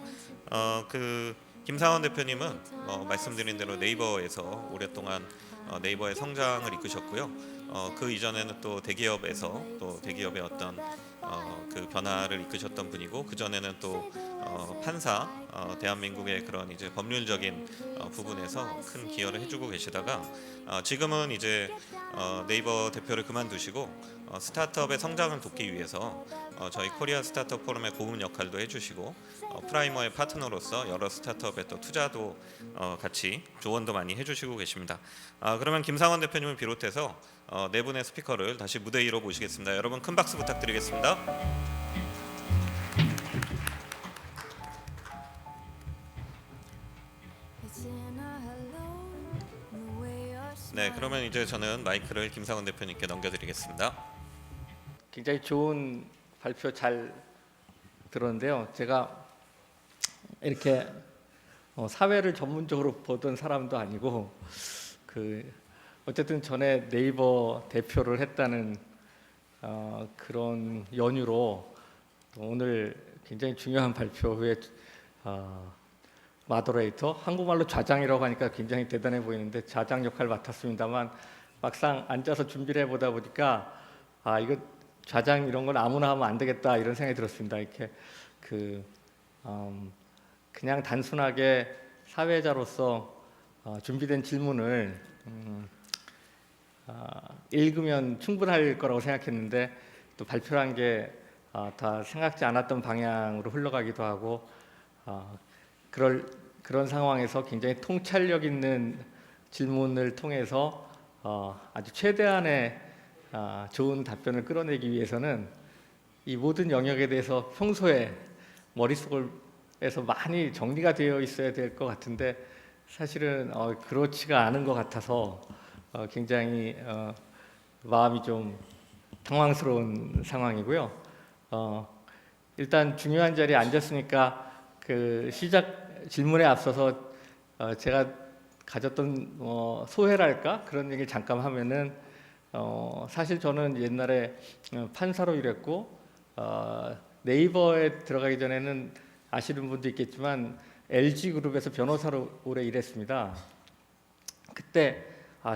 그 김상원 대표님은 말씀드린 대로 네이버에서 오랫동안 네이버의 성장을 이끄셨고요. 그 이전에는 또 대기업에서 또 대기업의 어떤 그 변화를 이끄셨던 분이고 그 전에는 또 판사, 대한민국의 그런 이제 법률적인 부분에서 큰 기여를 해주고 계시다가 지금은 이제 네이버 대표를 그만두시고 스타트업의 성장을 돕기 위해서 저희 코리아 스타트업 포럼의 고문 역할도 해주시고 프라이머의 파트너로서 여러 스타트업에 또 투자도 같이 조언도 많이 해주시고 계십니다. 그러면 김상원 대표님을 비롯해서 네 분의 스피커를 다시 무대 위로 모시겠습니다. 여러분 큰 박수 부탁드리겠습니다. 네, 그러면 이제 저는 마이크를 김상원 대표님께 넘겨드리겠습니다. 굉장히 좋은 발표 잘 들었는데요. 제가 이렇게 사회를 전문적으로 보던 사람도 아니고 어쨌든 전에 네이버 대표를 했다는 그런 연유로 오늘 굉장히 중요한 발표 후에 마더레이터, 한국말로 좌장이라고 하니까 굉장히 대단해 보이는데 좌장 역할을 맡았습니다만 막상 앉아서 준비를 해보다 보니까 이거 좌장 이런 건 아무나 하면 안 되겠다 이런 생각이 들었습니다. 이렇게 그냥 단순하게 사회자로서 준비된 질문을 읽으면 충분할 거라고 생각했는데 또 발표한 게 다 생각지 않았던 방향으로 흘러가기도 하고 그런 상황에서 굉장히 통찰력 있는 질문을 통해서 아주 최대한의 좋은 답변을 끌어내기 위해서는 이 모든 영역에 대해서 평소에 머릿속에서 많이 정리가 되어 있어야 될 것 같은데 사실은 그렇지가 않은 것 같아서 굉장히 마음이 좀 당황스러운 상황이고요. 일단 중요한 자리에 앉았으니까 시작 질문에 앞서서 제가 가졌던 소회랄까 그런 얘기를 잠깐 하면은 사실 저는 옛날에 판사로 일했고 네이버에 들어가기 전에는 아시는 분도 있겠지만 LG 그룹에서 변호사로 오래 일했습니다. 그때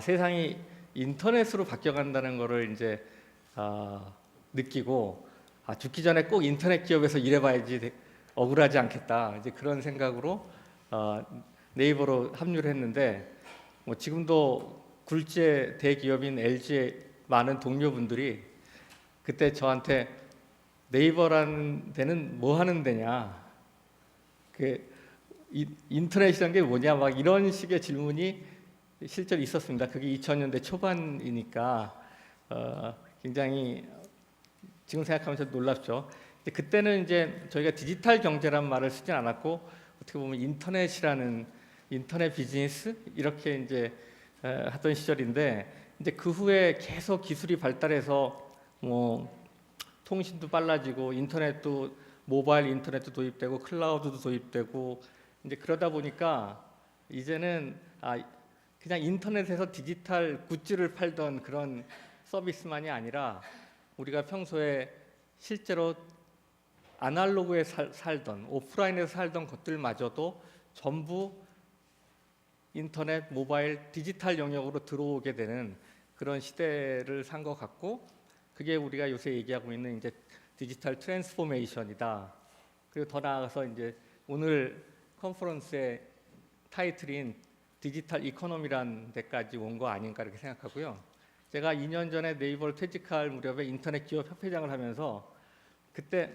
세상이 인터넷으로 바뀌어간다는 것을 이제 느끼고 죽기 전에 꼭 인터넷 기업에서 일해봐야지 억울하지 않겠다 이제 그런 생각으로 네이버로 합류를 했는데 지금도 굴지의 대기업인 LG의 많은 동료분들이 그때 저한테 네이버라는 데는 뭐 하는 데냐, 인터넷이란 게 뭐냐 막 이런 식의 질문이 실제로 있었습니다. 그게 2000년대 초반이니까 굉장히 지금 생각하면 좀 놀랍죠. 그때는 이제 저희가 디지털 경제란 말을 쓰진 않았고 어떻게 보면 인터넷이라는 인터넷 비즈니스 이렇게 이제 하던 시절인데 이제 그 후에 계속 기술이 발달해서 통신도 빨라지고 인터넷도 모바일 인터넷도 도입되고 클라우드도 도입되고 이제 그러다 보니까 이제는 그냥 인터넷에서 디지털 굿즈를 팔던 그런 서비스만이 아니라 우리가 평소에 실제로 아날로그에 살던 오프라인에서 살던 것들마저도 전부 인터넷, 모바일, 디지털 영역으로 들어오게 되는 그런 시대를 산 것 같고 그게 우리가 요새 얘기하고 있는 이제 디지털 트랜스포메이션이다. 그리고 더 나아가서 이제 오늘 컨퍼런스의 타이틀인 디지털 이코노미라는 데까지 온 거 아닌가 이렇게 생각하고요. 제가 2년 전에 네이버를 퇴직할 무렵에 인터넷 기업 협회장을 하면서 그때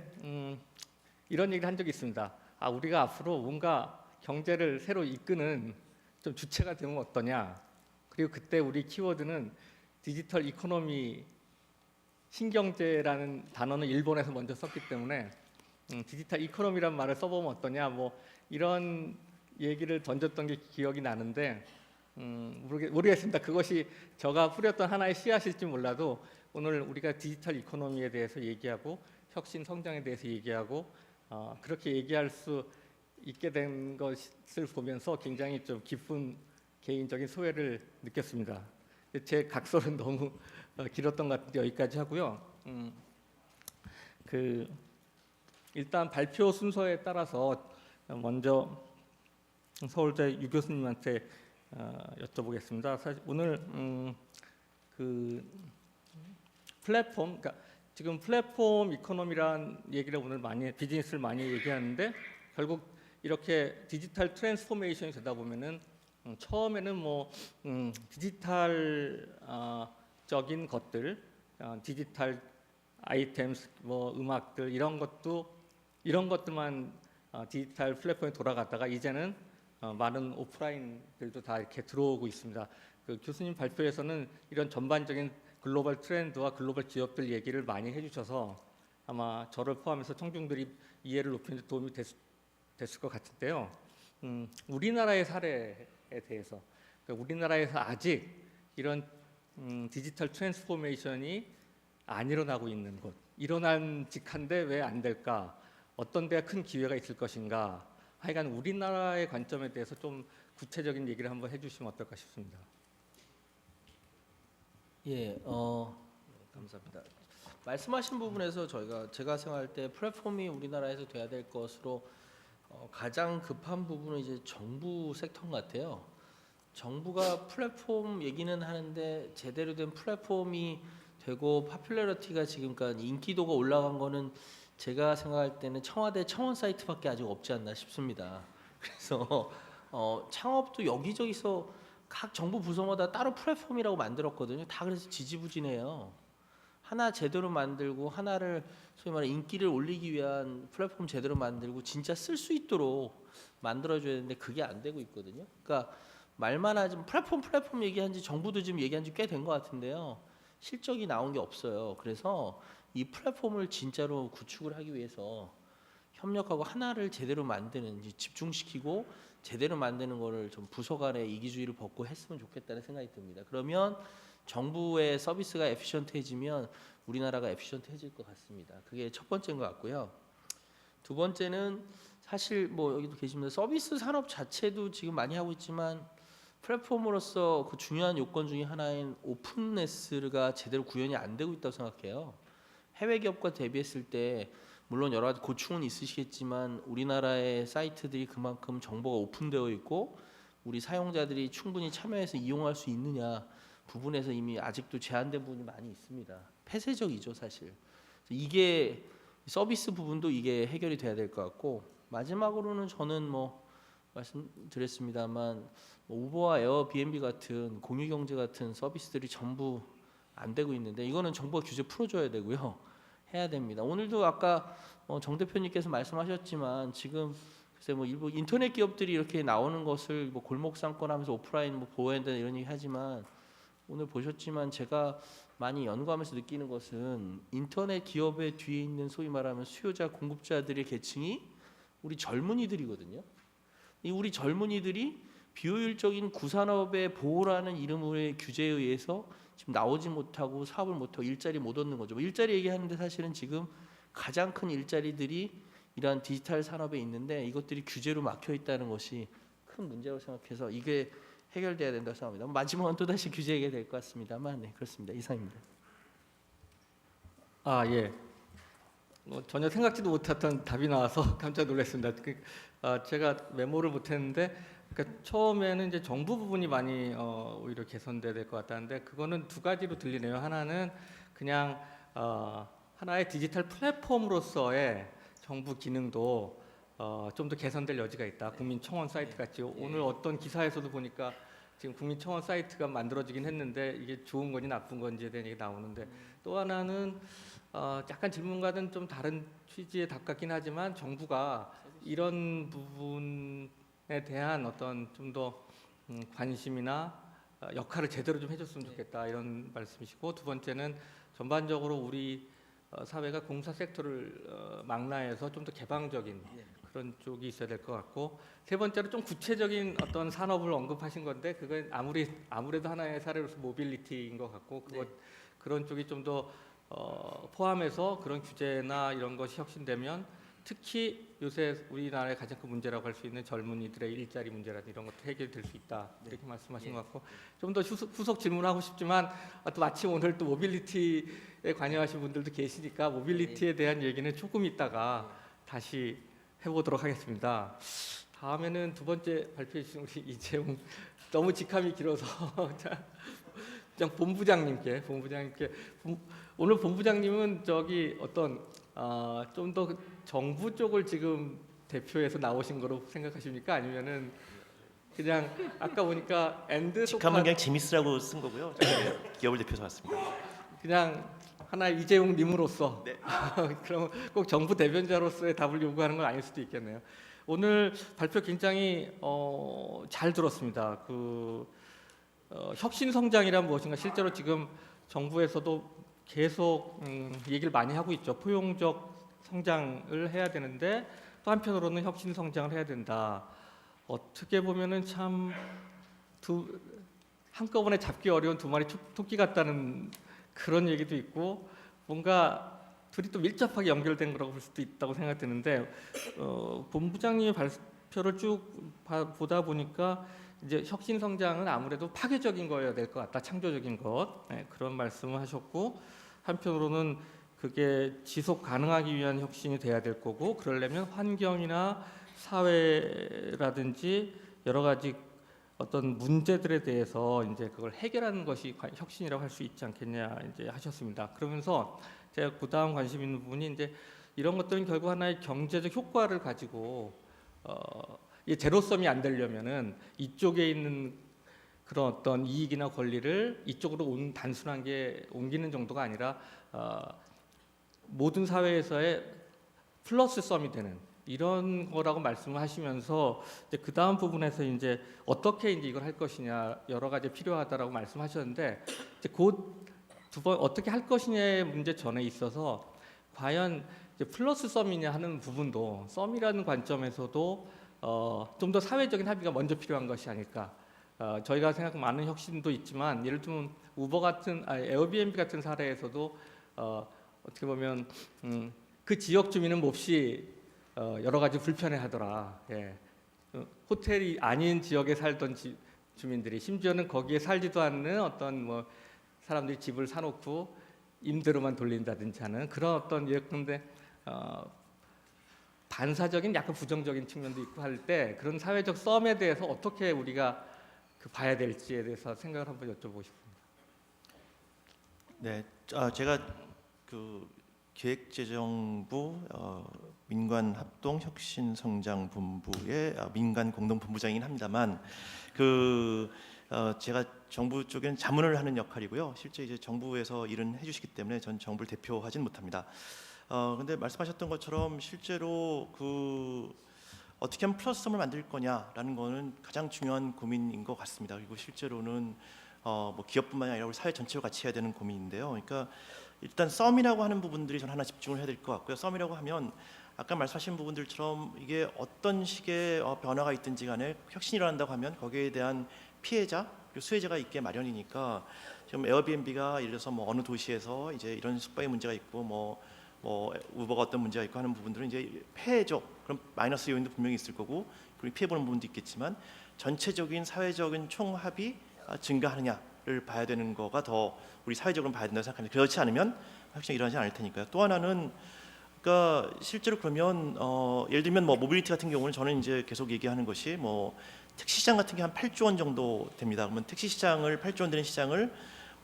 이런 얘기를 한 적이 있습니다. 우리가 앞으로 뭔가 경제를 새로 이끄는 좀 주체가 되면 어떠냐. 그리고 그때 우리 키워드는 디지털 이코노미 신경제라는 단어는 일본에서 먼저 썼기 때문에 디지털 이코노미란 말을 써보면 어떠냐. 뭐 이런 얘기를 던졌던 게 기억이 나는데 모르겠습니다. 그것이 제가 뿌렸던 하나의 씨앗일지 몰라도 오늘 우리가 디지털 이코노미에 대해서 얘기하고 혁신 성장에 대해서 얘기하고 그렇게 얘기할 수 있게 된 것을 보면서 굉장히 좀 기쁜 개인적인 소회를 느꼈습니다. 제 각설은 너무 길었던 것 같은데 여기까지 하고요. 일단 발표 순서에 따라서 먼저 서울대 유 교수님한테 여쭤보겠습니다. 사실 오늘 플랫폼, 그러니까 지금 플랫폼 이코노미란 얘기를 오늘 많이 비즈니스를 많이 얘기하는데 결국 이렇게 디지털 트랜스포메이션이 되다 보면은 처음에는 디지털적인 것들, 디지털 아이템, 뭐 음악들 이런 것들만 디지털 플랫폼에 돌아갔다가 이제는 많은 오프라인들도 다 이렇게 들어오고 있습니다. 그 교수님 발표에서는 이런 전반적인 글로벌 트렌드와 글로벌 기업들 얘기를 많이 해주셔서 아마 저를 포함해서 청중들이 이해를 높이는 데 도움이 됐을 것 같은데요. 우리나라의 사례에 대해서, 그러니까 우리나라에서 아직 이런 디지털 트랜스포메이션이 안 일어나고 있는 곳, 일어난 직한데 왜 안 될까? 어떤 데가 큰 기회가 있을 것인가? 하여간 우리나라의 관점에 대해서 좀 구체적인 얘기를 한번 해주시면 어떨까 싶습니다. 예, 감사합니다. 말씀하신 부분에서 제가 생각할 때 플랫폼이 우리나라에서 돼야 될 것으로 가장 급한 부분은 이제 정부 섹터 같아요. 정부가 플랫폼 얘기는 하는데 제대로 된 플랫폼이 되고 파퓰러리티가 지금 그러니까 인기도가 올라간 거는 제가 생각할 때는 청와대 청원 사이트밖에 아직 없지 않나 싶습니다. 그래서 창업도 여기저기서 각 정부 부서마다 따로 플랫폼이라고 만들었거든요. 다 그래서 지지부진해요. 하나 제대로 만들고 하나를 소위 말해 인기를 올리기 위한 플랫폼 제대로 만들고 진짜 쓸 수 있도록 만들어줘야 되는데 그게 안 되고 있거든요. 그러니까 말만 하지 플랫폼 얘기한 지 정부도 지금 얘기한 지 꽤 된 것 같은데요. 실적이 나온 게 없어요. 그래서 이 플랫폼을 진짜로 구축을 하기 위해서 협력하고 하나를 제대로 만드는 집중시키고 제대로 만드는 거를 좀 부서 간의 이기주의를 벗고 했으면 좋겠다는 생각이 듭니다. 그러면 정부의 서비스가 에피션트해지면 우리나라가 에피션트해질 것 같습니다. 그게 첫 번째인 것 같고요. 두 번째는 사실 뭐 여기도 계십니다. 서비스 산업 자체도 지금 많이 하고 있지만 플랫폼으로서 그 중요한 요건 중에 하나인 오픈네스가 제대로 구현이 안 되고 있다고 생각해요. 해외 기업과 대비했을 때 물론 여러 가지 고충은 있으시겠지만 우리나라의 사이트들이 그만큼 정보가 오픈되어 있고 우리 사용자들이 충분히 참여해서 이용할 수 있느냐 부분에서 이미 아직도 제한된 부분이 많이 있습니다. 폐쇄적이죠, 사실. 이게 서비스 부분도 이게 해결이 돼야 될 것 같고 마지막으로는 저는 뭐 말씀드렸습니다만 우버와 에어비앤비 같은 공유 경제 같은 서비스들이 전부 안 되고 있는데 이거는 정부가 규제 풀어줘야 되고요. 해야 됩니다. 오늘도 아까 정 대표님께서 말씀하셨지만 지금 글쎄 뭐 일부 인터넷 기업들이 이렇게 나오는 것을 뭐 골목 상권하면서 오프라인 뭐 보호해야 된다 이런 얘기 하지만 오늘 보셨지만 제가 많이 연구하면서 느끼는 것은 인터넷 기업의 뒤에 있는 소위 말하면 수요자 공급자들의 계층이 우리 젊은이들이거든요. 이 우리 젊은이들이 비효율적인 구산업의 보호라는 이름의 규제에 의해서 지금 나오지 못하고 사업을 못하고 일자리 못 얻는 거죠. 뭐 일자리 얘기하는데 사실은 지금 가장 큰 일자리들이 이러한 디지털 산업에 있는데 이것들이 규제로 막혀 있다는 것이 큰 문제라고 생각해서 이게 해결돼야 된다고 생각합니다. 마지막은 또 다시 규제 얘기가 될 것 같습니다만 네, 그렇습니다. 이상입니다. 아 예. 전혀 생각지도 못했던 답이 나와서 깜짝 놀랐습니다. 제가 메모를 못했는데 그러니까 처음에는 이제 정부 부분이 많이 오히려 개선돼야 될 것 같다는데 그거는 두 가지로 들리네요. 하나는 그냥 하나의 디지털 플랫폼으로서의 정부 기능도 좀 더 개선될 여지가 있다. 국민청원 사이트 같이 오늘 어떤 기사에서도 보니까 지금 국민청원 사이트가 만들어지긴 했는데 이게 좋은 건지 나쁜 건지에 대한 얘기 나오는데 또 하나는 약간 질문과는 좀 다른 취지에 가깝긴 하지만 정부가 이런 부분에 대한 어떤 좀 더 관심이나 역할을 제대로 좀 해줬으면 좋겠다 이런 말씀이시고 두 번째는 전반적으로 우리 사회가 공사 섹터를 망라해서 좀 더 개방적인 그런 쪽이 있어야 될 것 같고 세 번째로 좀 구체적인 어떤 산업을 언급하신 건데 그건 아무래도 하나의 사례로서 모빌리티인 것 같고 그런 쪽이 좀 더 포함해서 그런 규제나 이런 것이 혁신되면 특히 요새 우리나라의 가장 큰 문제라고 할 수 있는 젊은이들의 일자리 문제라든지 이런 것도 해결될 수 있다 이렇게 말씀하신 것 같고 좀 더 후속 질문하고 싶지만 또 마침 오늘 또 모빌리티에 관여하신 분들도 계시니까 모빌리티에 대한 얘기는 조금 있다가 다시 해보도록 하겠습니다. 다음에는 두 번째 발표해 주신 우리 이재용 너무 직함이 길어서 그냥 본부장님께 오늘 본부장님은 저기 어떤 좀 더 정부 쪽을 지금 대표해서 나오신 거로 생각하십니까? 아니면은 그냥 아까 보니까 엔드 직함은 그냥 재밌으라고 쓴 거고요. 저는 기업을 대표해서 왔습니다. 그냥 하나의 이재용 님으로서 그럼 꼭 정부 대변자로서의 답을 요구하는 건 아닐 수도 있겠네요. 오늘 발표 굉장히 잘 들었습니다. 혁신 성장이란 무엇인가 실제로 지금 정부에서도 계속 얘기를 많이 하고 있죠. 포용적 성장을 해야 되는데 또 한편으로는 혁신 성장을 해야 된다. 어떻게 보면은 참 한꺼번에 잡기 어려운 두 마리 토끼 같다는 그런 얘기도 있고 뭔가 둘이 또 밀접하게 연결된 거라고 볼 수도 있다고 생각되는데 본부장님의 발표를 쭉 보다 보니까 이제 혁신 성장은 아무래도 파괴적인 거여야 될 것 같다, 창조적인 것 그런 말씀을 하셨고 한편으로는 그게 지속 가능하기 위한 혁신이 돼야 될 거고 그러려면 환경이나 사회라든지 여러 가지 어떤 문제들에 대해서 이제 그걸 해결하는 것이 혁신이라고 할 수 있지 않겠냐 이제 하셨습니다. 그러면서 제가 그다음 관심 있는 부분이 이제 이런 것들은 결국 하나의 경제적 효과를 가지고 이 제로섬이 안 되려면은 이쪽에 있는 그런 어떤 이익이나 권리를 이쪽으로 단순한 게 옮기는 정도가 아니라 모든 사회에서의 플러스 썸이 되는 이런 거라고 말씀을 하시면서 이제 그 다음 부분에서 이제 어떻게 이제 이걸 할 것이냐 여러 가지 필요하다라고 말씀하셨는데 이제 곧 두 번 어떻게 할 것이냐의 문제 전에 있어서 과연 이제 플러스 썸이냐 하는 부분도 썸이라는 관점에서도 좀 더 사회적인 합의가 먼저 필요한 것이 아닐까. 저희가 생각하는 많은 혁신도 있지만 예를 들면 우버 같은 에어비앤비 같은 사례에서도 어떻게 보면 그 지역 주민은 몹시 여러 가지 불편해하더라. 예. 호텔이 아닌 지역에 살던 주민들이 심지어는 거기에 살지도 않는 어떤 뭐 사람들이 집을 사놓고 임대로만 돌린다든지 하는 그런 어떤 예컨대 반사적인 약간 부정적인 측면도 있고 할 때 그런 사회적 썸에 대해서 어떻게 우리가 봐야 될지에 대해서 생각을 한번 여쭤보고 싶습니다. 네, 제가 기획재정부 민관합동혁신성장본부의 민간공동본부장이긴 합니다만 제가 정부 쪽에는 자문을 하는 역할이고요. 실제 이제 정부에서 일은 해주시기 때문에 전 정부를 대표하진 못합니다. 근데 말씀하셨던 것처럼 실제로 어떻게 하면 플러스섬을 만들 거냐라는 거는 가장 중요한 고민인 것 같습니다. 그리고 실제로는 뭐 기업뿐만이 아니라 우리 사회 전체로 같이 해야 되는 고민인데요. 그러니까 일단 썸이라고 하는 부분들이 저는 하나 집중을 해야 될 것 같고요. 썸이라고 하면 아까 말씀하신 부분들처럼 이게 어떤 식의 변화가 있든지 간에 혁신이 일어난다고 하면 거기에 대한 피해자 그리고 수혜자가 있게 마련이니까 지금 에어비앤비가 예를 들어서 뭐 어느 도시에서 이제 이런 숙박의 문제가 있고 뭐 우버가 어떤 문제가 있고 하는 부분들은 이제 폐해적 그런 마이너스 요인도 분명히 있을 거고 그리고 피해 보는 부분도 있겠지만 전체적인 사회적인 총합이 증가하느냐를 봐야 되는 거가 더 우리 사회적으로 봐야 된다고 생각합니다. 그렇지 않으면 혁신이 일어나지 않을 테니까요. 또 하나는 그러니까 실제로 그러면 예를 들면 뭐 모빌리티 같은 경우는 저는 이제 계속 얘기하는 것이 뭐 택시 시장 같은 게 한 8조 원 정도 됩니다. 그러면 택시 시장을 8조 원 되는 시장을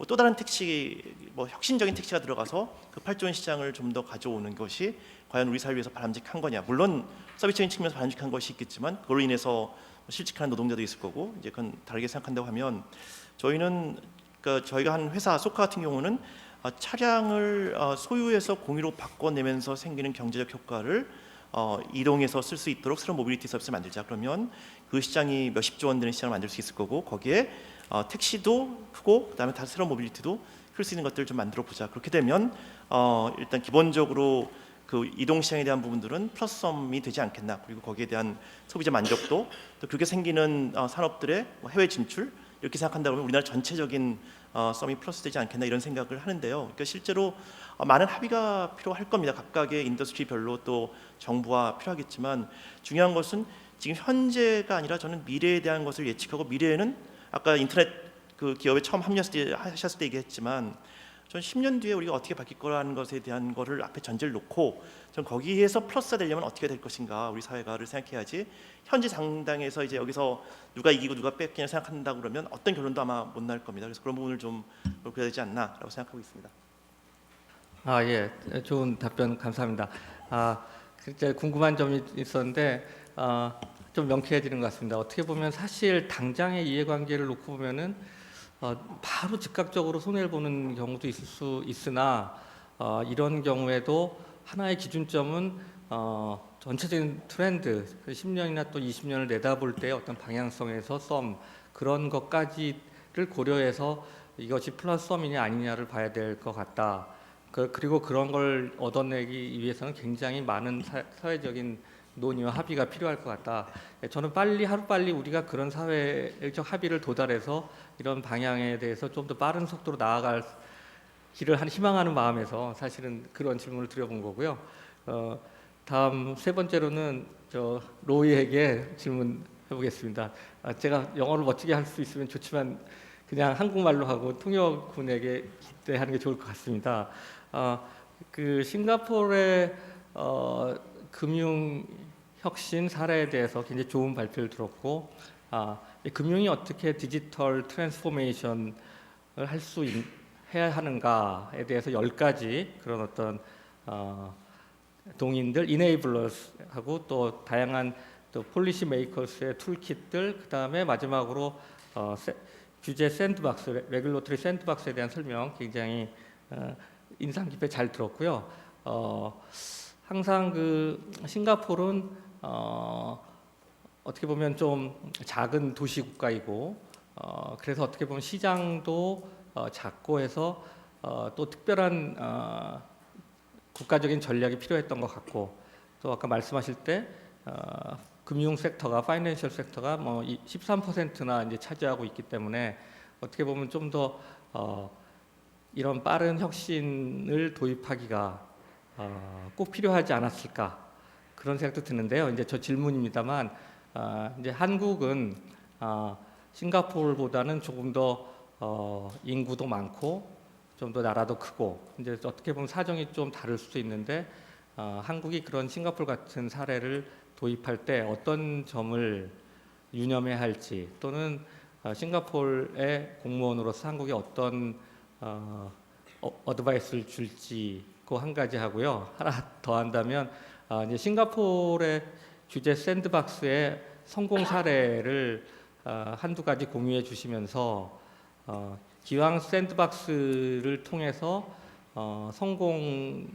또 다른 택시 혁신적인 택시가 들어가서 그 8조 원 시장을 좀 더 가져오는 것이 과연 우리 사회를 위해서 바람직한 거냐. 물론 서비스적인 측면에서 바람직한 것이 있겠지만 그걸로 인해서 실직하는 노동자도 있을 거고 이제 그건 다르게 생각한다고 하면 저희는 그러니까 저희가 한 회사 소카 같은 경우는 차량을 소유해서 공유로 바꿔내면서 생기는 경제적 효과를 이동해서 쓸 수 있도록 새로운 모빌리티 서비스를 만들자. 그러면 그 시장이 몇십조 원 되는 시장을 만들 수 있을 거고 거기에 택시도 크고 그다음에 다른 새로운 모빌리티도 클 수 있는 것들을 좀 만들어 보자. 그렇게 되면 일단 기본적으로 그 이동 시장에 대한 부분들은 플러스썸이 되지 않겠나. 그리고 거기에 대한 소비자 만족도 또 그렇게 생기는 산업들의 해외 진출 이렇게 생각한다 보면 우리나라 전체적인 썸이 플러스되지 않겠나 이런 생각을 하는데요. 그러니까 실제로 많은 합의가 필요할 겁니다. 각각의 인더스트리별로 또 정부와 필요하겠지만 중요한 것은 지금 현재가 아니라 저는 미래에 대한 것을 예측하고 미래에는 아까 인터넷 그 기업에 처음 하셨을 때 얘기했지만 전 10년 뒤에 우리가 어떻게 바뀔 거라는 것에 대한 거를 앞에 전제를 놓고 전 거기에서 플러스가 되려면 어떻게 될 것인가 우리 사회가를 생각해야지 현재 장당에서 이제 여기서 누가 이기고 누가 뺏기냐 생각한다고 그러면 어떤 결론도 아마 못 날 겁니다. 그래서 그런 부분을 좀 그래야 되지 않나라고 생각하고 있습니다. 예, 좋은 답변 감사합니다. 진짜 궁금한 점이 있었는데 좀 명쾌해지는 것 같습니다. 어떻게 보면 사실 당장의 이해관계를 놓고 보면은 바로 즉각적으로 손해를 보는 경우도 있을 수 있으나 이런 경우에도 하나의 기준점은 전체적인 트렌드, 10년이나 또 20년을 내다볼 때 어떤 방향성에서 그런 것까지를 고려해서 이것이 플러스 썸이냐 아니냐를 봐야 될 것 같다. 그리고 그런 걸 얻어내기 위해서는 굉장히 많은 사회적인 논의와 합의가 필요할 것 같다. 저는 하루빨리 우리가 그런 사회적 합의를 도달해서 이런 방향에 대해서 좀 더 빠른 속도로 나아갈 길을 희망하는 마음에서 사실은 그런 질문을 드려본 거고요. 다음 세 번째로는 로이에게 질문해 보겠습니다. 제가 영어를 멋지게 할 수 있으면 좋지만 그냥 한국말로 하고 통역 군에게 기대하는 게 좋을 것 같습니다. 그 싱가포르의 금융 혁신 사례에 대해서 굉장히 좋은 발표를 들었고, 이 금융이 어떻게 디지털 트랜스포메이션을 해야 하는가에 대해서 10가지 그런 어떤 동인들, 이네이블러스하고 또 다양한 또 폴리시 메이커스의 툴킷들, 그 다음에 마지막으로 규제 샌드박스, 레귤러토리 샌드박스에 대한 설명 굉장히 인상 깊게 잘 들었고요. 항상 그 싱가포르는 어떻게 보면 좀 작은 도시 국가이고, 그래서 어떻게 보면 시장도 작고 해서 또 특별한 국가적인 전략이 필요했던 것 같고, 또 아까 말씀하실 때 금융 섹터가, 파이낸셜 섹터가 뭐 13%나 이제 차지하고 있기 때문에 어떻게 보면 좀 더 이런 빠른 혁신을 도입하기가 꼭 필요하지 않았을까, 그런 생각도 드는데요. 이제 저 질문입니다만, 이제 한국은 싱가포르보다는 조금 더 인구도 많고 좀 더 나라도 크고 이제 어떻게 보면 사정이 좀 다를 수도 있는데, 한국이 그런 싱가포르 같은 사례를 도입할 때 어떤 점을 유념해야 할지, 또는 싱가포르의 공무원으로서 한국이 어떤 어드바이스를 줄지, 그 한 가지 하고요. 하나 더 한다면, 이제 싱가포르의 규제 샌드박스의 성공 사례를 한두 가지 공유해 주시면서 기왕 샌드박스를 통해서 성공을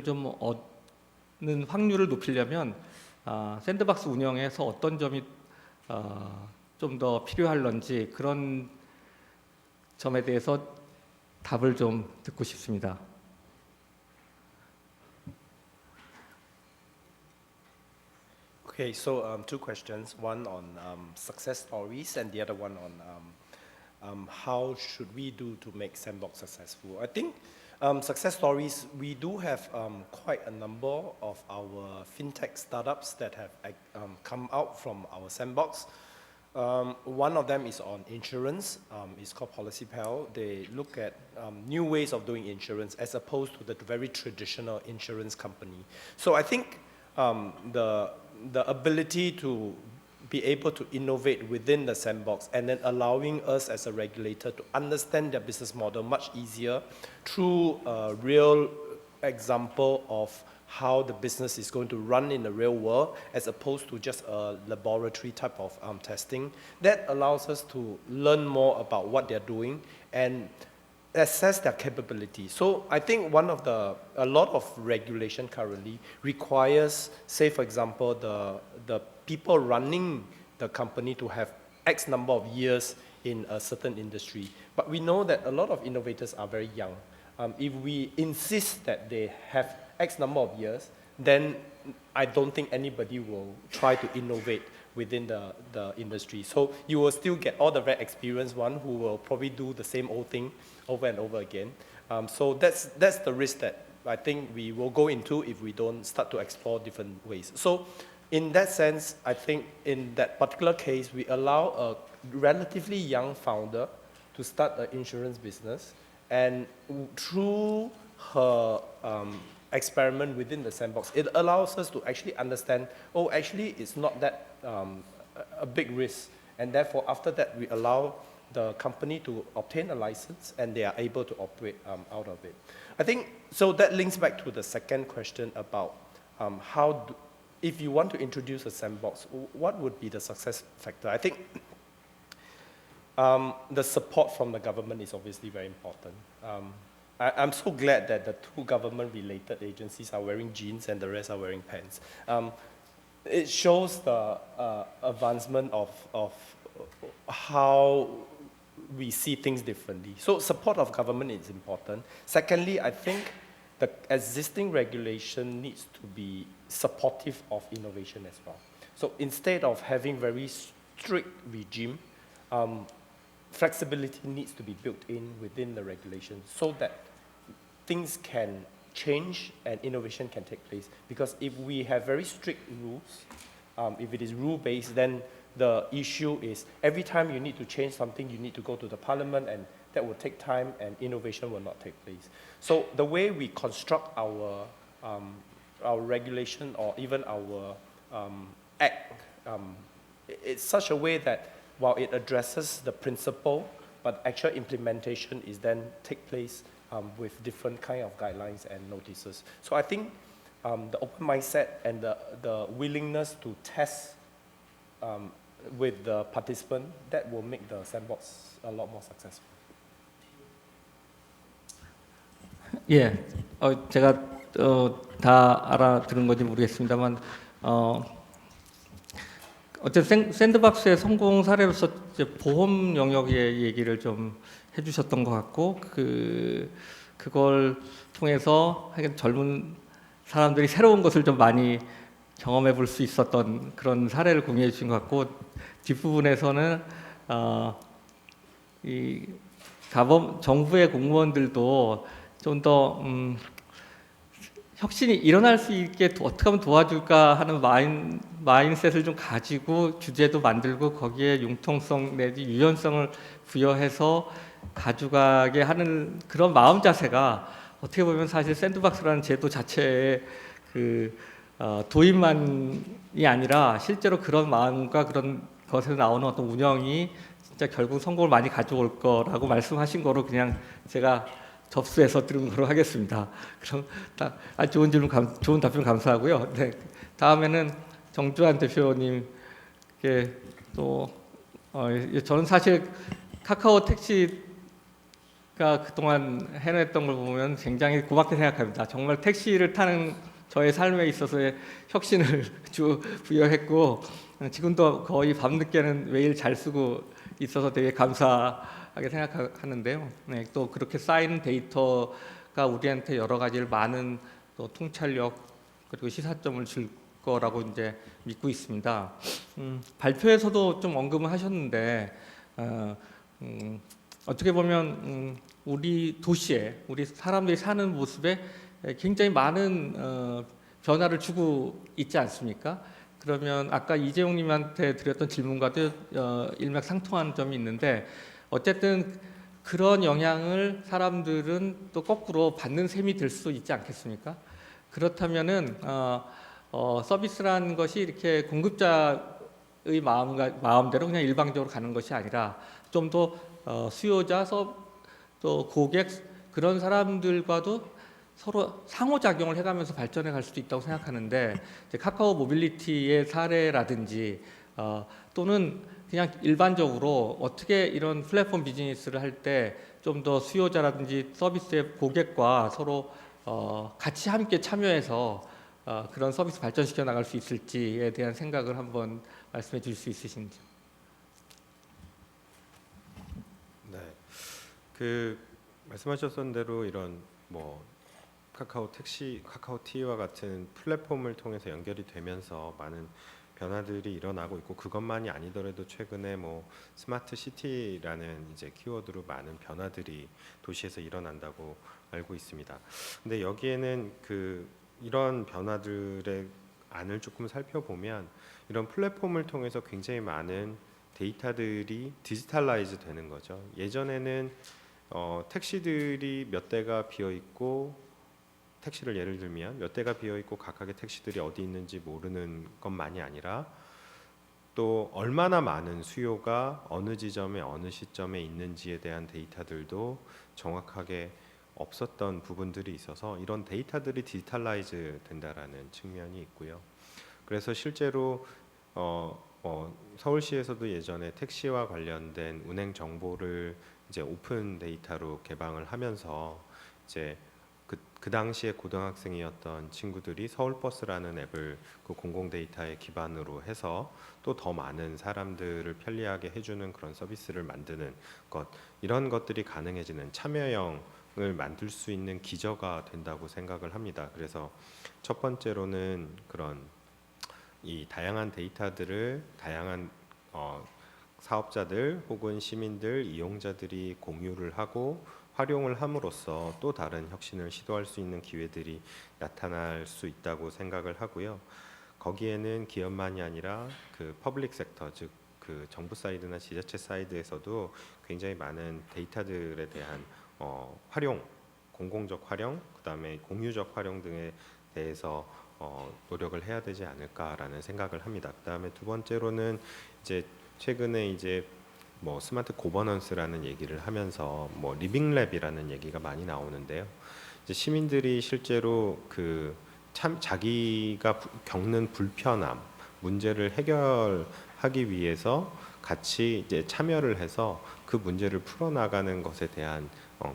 좀 얻는 확률을 높이려면 샌드박스 운영에서 어떤 점이 좀 더 필요할런지, 그런 점에 대해서 답을 좀 듣고 싶습니다. Okay, so two questions. One on success stories, and the other one on how should we do to make Sandbox successful. I think success stories, we do have quite a number of our fintech startups that have come out from our Sandbox. One of them is on insurance. It's called PolicyPal. They look at new ways of doing insurance as opposed to the very traditional insurance company. So I think the ability to be able to innovate within the sandbox and then allowing us as a regulator to understand their business model much easier through a real example of how the business is going to run in the real world as opposed to just a laboratory type of testing. That allows us to learn more about what they're doing and assess their capability. So I think a lot of regulation currently requires, say for example, the people running the company to have X number of years in a certain industry. But we know that a lot of innovators are very young. If we insist that they have X number of years, then I don't think anybody will try to innovate within the industry. So you will still get all the very experienced one who will probably do the same old thing over and over again. So that's the risk that I think we will go into if we don't start to explore different ways. So in that sense, I think in that particular case, we allow a relatively young founder to start an insurance business, and through her experiment within the sandbox, it allows us to actually understand, oh, actually it's not that a big risk, and therefore after that we allow the company to obtain a license and they are able to operate out of it. I think, so that links back to the second question about if you want to introduce a sandbox, what would be the success factor? I think the support from the government is obviously very important. I'm so glad that the two government-related agencies are wearing jeans and the rest are wearing pants. It shows the advancement of how we see things differently. So support of government is important. Secondly, I think the existing regulation needs to be supportive of innovation as well. So instead of having very strict regime, flexibility needs to be built in within the regulation so that things can change and innovation can take place. Because if we have very strict rules, if it is rule-based, then the issue is every time you need to change something, you need to go to the parliament, and that will take time and innovation will not take place. So the way we construct our regulation or even our act, it's such a way that while it addresses the principle, but actual implementation is then take place with different kind of guidelines and notices. So I think the open mindset and the willingness to test with the participant, that will make the sandbox a lot more successful. 예, 제가 다 알아들은 건지 모르겠습니다만 어쨌든 샌드박스의 성공 사례로서 이제 보험 영역의 얘기를 좀 해주셨던 것 같고 그걸 통해서 하여간 젊은 사람들이 새로운 것을 좀 많이 경험해 볼 수 있었던 그런 사례를 공유해 주신 것 같고 뒷부분에서는 이 정부의 공무원들도 좀 더 혁신이 일어날 수 있게 어떻게 하면 도와줄까 하는 마인셋을 좀 가지고 주제도 만들고 거기에 융통성 내지 유연성을 부여해서 가져가게 하는 그런 마음 자세가 어떻게 보면 사실 샌드박스라는 제도 자체의 도입만이 아니라 실제로 그런 마음과 그런 것에서 나오는 어떤 운영이 진짜 결국 성공을 많이 가져올 거라고 말씀하신 거로 그냥 제가 접수해서 들은 거로 하겠습니다. 그럼 좋은 질문, 좋은 답변 감사하고요. 네, 다음에는 정주환 대표님께 또 저는 사실 카카오 택시가 그동안 해냈던 걸 보면 굉장히 고맙게 생각합니다. 정말 택시를 타는 저의 삶에 있어서의 혁신을 부여했고 지금도 거의 밤늦게는 매일 잘 쓰고 있어서 되게 감사하게 생각하는데요. 네, 또 그렇게 쌓인 데이터가 우리한테 여러 가지를 많은 또 통찰력 그리고 시사점을 줄 거라고 이제 믿고 있습니다. 발표에서도 좀 언급을 하셨는데 어떻게 보면 우리 도시에 우리 사람들이 사는 모습에 굉장히 많은 변화를 주고 있지 않습니까? 그러면 아까 이재용님한테 드렸던 질문과도 일맥상통하는 점이 있는데 어쨌든 그런 영향을 사람들은 또 거꾸로 받는 셈이 될 수 있지 않겠습니까? 그렇다면은 서비스라는 것이 이렇게 공급자의 마음대로 그냥 일방적으로 가는 것이 아니라 좀 더 수요자 또 고객 그런 사람들과도 서로 상호작용을 해가면서 발전해 갈 수도 있다고 생각하는데 이제 카카오 모빌리티의 사례라든지 또는 그냥 일반적으로 어떻게 이런 플랫폼 비즈니스를 할 때 좀 더 수요자라든지 서비스의 고객과 서로 같이 함께 참여해서 그런 서비스 발전시켜 나갈 수 있을지에 대한 생각을 한번 말씀해 주실 수 있으신지. 네, 말씀하셨던 대로 이런 카카오 택시, 카카오티와 같은 플랫폼을 통해서 연결이 되면서 많은 변화들이 일어나고 있고 그것만이 아니더라도 최근에 스마트 시티라는 이제 키워드로 많은 변화들이 도시에서 일어난다고 알고 있습니다. 근데 여기에는 이런 변화들의 안을 조금 살펴보면 이런 플랫폼을 통해서 굉장히 많은 데이터들이 디지털라이즈 되는 거죠. 예전에는 택시들이 몇 대가 비어 있고 택시를 예를 들면 몇 대가 비어 있고 각각의 택시들이 어디 있는지 모르는 것만이 아니라 또 얼마나 많은 수요가 어느 지점에 어느 시점에 있는지에 대한 데이터들도 정확하게 없었던 부분들이 있어서 이런 데이터들이 디지털라이즈 된다라는 측면이 있고요. 그래서 실제로 서울시에서도 예전에 택시와 관련된 운행 정보를 이제 오픈 데이터로 개방을 하면서 이제 그 당시에 고등학생이었던 친구들이 서울버스라는 앱을 그 공공 데이터의 기반으로 해서 또 더 많은 사람들을 편리하게 해주는 그런 서비스를 만드는 것, 이런 것들이 가능해지는 참여형을 만들 수 있는 기저가 된다고 생각을 합니다. 그래서 첫 번째로는 그런 이 다양한 데이터들을 다양한 사업자들 혹은 시민들, 이용자들이 공유를 하고 활용을 함으로써 또 다른 혁신을 시도할 수 있는 기회들이 나타날 수 있다고 생각을 하고요. 거기에는 기업만이 아니라 그 퍼블릭 섹터, 즉 그 정부 사이드나 지자체 사이드에서도 굉장히 많은 데이터들에 대한 활용, 공공적 활용, 그다음에 공유적 활용 등에 대해서 노력을 해야 되지 않을까라는 생각을 합니다. 그다음에 두 번째로는 이제 최근에 이제 뭐 스마트 고버넌스라는 얘기를 하면서 뭐 리빙랩이라는 얘기가 많이 나오는데요. 이제 시민들이 실제로 그 참 자기가 겪는 불편함, 문제를 해결하기 위해서 같이 이제 참여를 해서 그 문제를 풀어나가는 것에 대한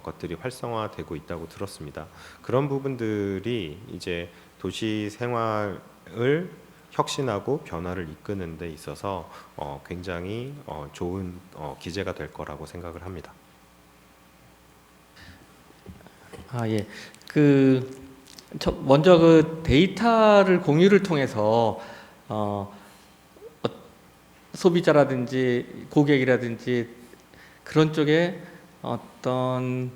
것들이 활성화되고 있다고 들었습니다. 그런 부분들이 이제 도시 생활을 혁신하고 변화를 이끄는 데 있어서 굉장히 좋은 기제가 될 거라고 생각을 합니다. 예. 먼저 그 데이터를 공유를 통해서 소비자라든지 고객이라든지 그런 쪽에 어떤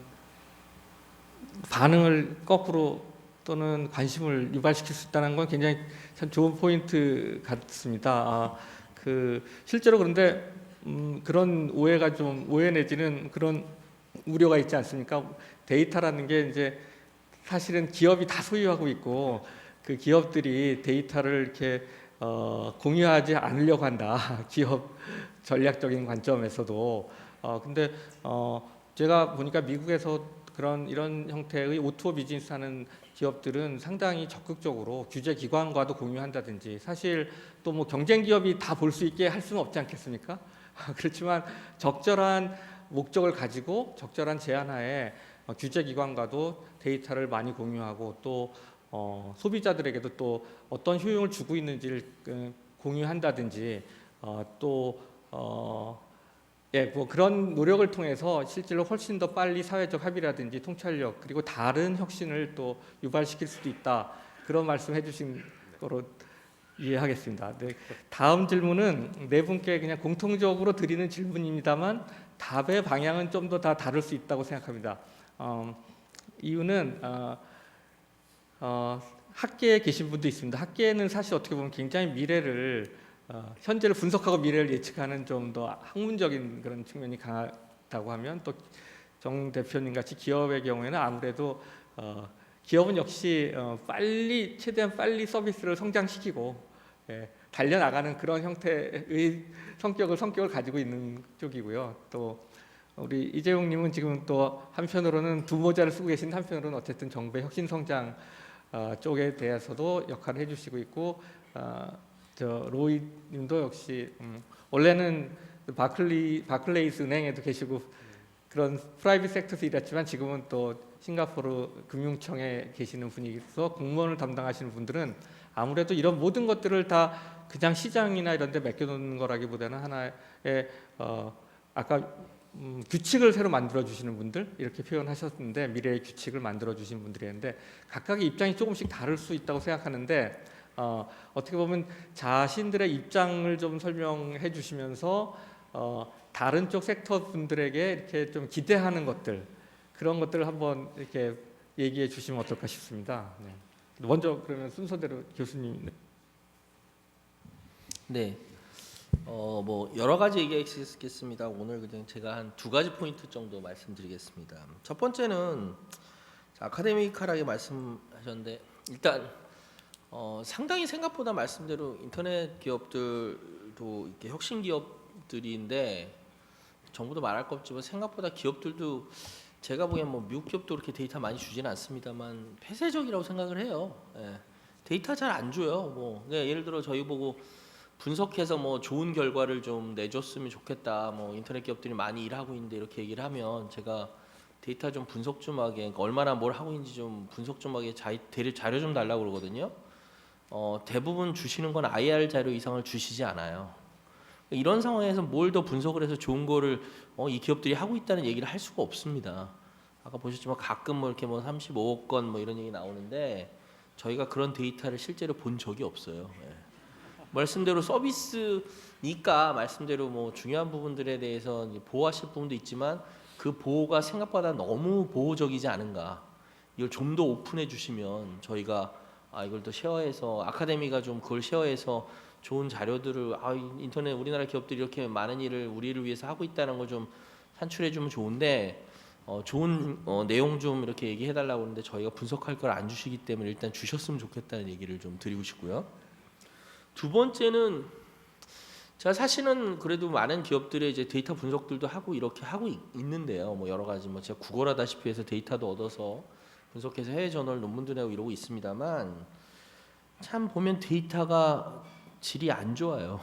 반응을 거꾸로 또는 관심을 유발시킬 수 있다는 건 굉장히 참 좋은 포인트 같습니다. 실제로 그런데 그런 오해가 좀 오해 내지는 그런 우려가 있지 않습니까? 데이터라는 게 이제 사실은 기업이 다 소유하고 있고 그 기업들이 데이터를 이렇게 공유하지 않으려고 한다. 기업 전략적인 관점에서도. 근데 제가 보니까 미국에서 이런 형태의 오토 비즈니스 하는 기업들은 상당히 적극적으로 규제 기관과도 공유한다든지, 사실 또 뭐 경쟁 기업이 다 볼 수 있게 할 수는 없지 않겠습니까? 그렇지만 적절한 목적을 가지고 적절한 제한하에 규제 기관과도 데이터를 많이 공유하고 또 소비자들에게도 또 어떤 효용을 주고 있는지를 공유한다든지 뭐 그런 노력을 통해서 실제로 훨씬 더 빨리 사회적 합의라든지 통찰력 그리고 다른 혁신을 또 유발시킬 수도 있다. 그런 말씀해 주신 거로 이해하겠습니다. 네. 다음 질문은 네 분께 그냥 공통적으로 드리는 질문입니다만 답의 방향은 좀 더 다 다를 수 있다고 생각합니다. 이유는 학계에 계신 분도 있습니다. 학계는 사실 어떻게 보면 굉장히 미래를 현재를 분석하고 미래를 예측하는 좀 더 학문적인 그런 측면이 강하다고 하면, 또 정 대표님 같이 기업의 경우에는 아무래도 기업은 역시 최대한 빨리 서비스를 성장시키고 달려나가는 그런 형태의 성격을 가지고 있는 쪽이고요. 또 우리 이재용님은 지금 또 한편으로는 두 모자를 쓰고 계신 한편으로는 어쨌든 정부의 혁신 성장 쪽에 대해서도 역할을 해주시고 있고, 저 로이님도 역시 원래는 바클레이스 은행에도 계시고 그런 프라이빗 섹터에서 일했지만 지금은 또 싱가포르 금융청에 계시는 분이서 공무원을 담당하시는 분들은 아무래도 이런 모든 것들을 다 그냥 시장이나 이런 데 맡겨놓는 거라기보다는 하나의 아까 규칙을 새로 만들어 주시는 분들 이렇게 표현하셨는데, 미래의 규칙을 만들어 주신 분들이었는데 각각의 입장이 조금씩 다를 수 있다고 생각하는데, 어떻게 보면 자신들의 입장을 좀 설명해 주시면서 다른 쪽 섹터 분들에게 이렇게 좀 기대하는 것들, 그런 것들을 한번 이렇게 얘기해 주시면 어떨까 싶습니다. 네. 먼저 그러면 순서대로 교수님. 네. 뭐 여러 가지 얘기하겠습니다. 오늘 그냥 제가 한 두 가지 포인트 정도 말씀드리겠습니다. 첫 번째는 아카데미컬하게 말씀하셨는데, 일단 상당히 생각보다 말씀대로 인터넷 기업들도 이렇게 혁신 기업들인데, 정부도 말할 것 없지만 생각보다 기업들도 제가 보기엔 뭐 미국 기업도 그렇게 데이터 많이 주지는 않습니다만 폐쇄적이라고 생각을 해요. 데이터 잘 안 줘요. 뭐 예를 들어 저희 보고 분석해서 뭐 좋은 결과를 좀 내줬으면 좋겠다. 뭐 인터넷 기업들이 많이 일하고 있는데 이렇게 얘기를 하면 제가 데이터 좀 분석 좀 하게, 그러니까 얼마나 뭘 하고 있는지 좀 분석 좀 하게 자료 좀 달라고 그러거든요. 대부분 주시는 건 IR 자료 이상을 주시지 않아요. 이런 상황에서 뭘 더 분석을 해서 좋은 거를 이 기업들이 하고 있다는 얘기를 할 수가 없습니다. 아까 보셨지만 가끔 뭐 이렇게 뭐 35억 건 뭐 이런 얘기 나오는데 저희가 그런 데이터를 실제로 본 적이 없어요. 예. 말씀대로 서비스니까 말씀대로 뭐 중요한 부분들에 대해서 이제 보호하실 부분도 있지만 그 보호가 생각보다 너무 보호적이지 않은가. 이걸 좀 더 오픈해 주시면 저희가 이걸 더 쉐어해서 아카데미가 좀 그걸 쉐어해서 좋은 자료들을 인터넷 우리나라 기업들이 이렇게 많은 일을 우리를 위해서 하고 있다는 걸 좀 산출해 주면 좋은데 좋은 내용 좀 이렇게 얘기해 달라고 하는데 저희가 분석할 걸 안 주시기 때문에 일단 주셨으면 좋겠다는 얘기를 좀 드리고 싶고요. 두 번째는 제가 사실은 그래도 많은 기업들의 이제 데이터 분석들도 하고 이렇게 하고 있는데요. 뭐 여러 가지 뭐 제가 구걸하다시피 해서 데이터도 얻어서 분석해서 해외 저널 논문도 내고 이러고 있습니다만 참 보면 데이터가 질이 안 좋아요.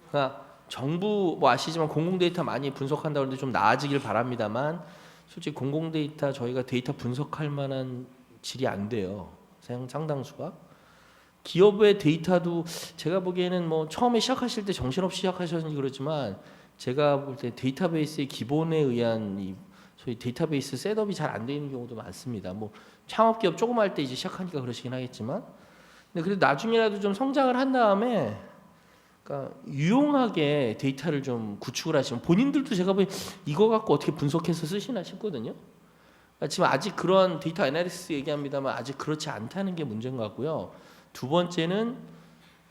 그러니까 정부 뭐 아시지만 공공 데이터 많이 분석한다고 하는데 좀 나아지길 바랍니다만 솔직히 공공 데이터 저희가 데이터 분석할 만한 질이 안 돼요. 상당수가. 기업의 데이터도 제가 보기에는 뭐 처음에 시작하실 때 정신없이 시작하셨는지 그렇지만 제가 볼 때 데이터베이스의 기본에 의한 이 소위 데이터베이스 셋업이 잘 안 돼 있는 경우도 많습니다. 뭐 창업 기업 조금 할 때 이제 시작하니까 그러시긴 하겠지만 근데 그래도 나중에라도 좀 성장을 한 다음에 그러니까 유용하게 데이터를 좀 구축을 하시면 본인들도 제가 보기엔 이거 갖고 어떻게 분석해서 쓰시나 싶거든요. 그러니까 지금 아직 그런 데이터 애널리시스 얘기합니다만 아직 그렇지 않다는 게 문제인 것 같고요. 두 번째는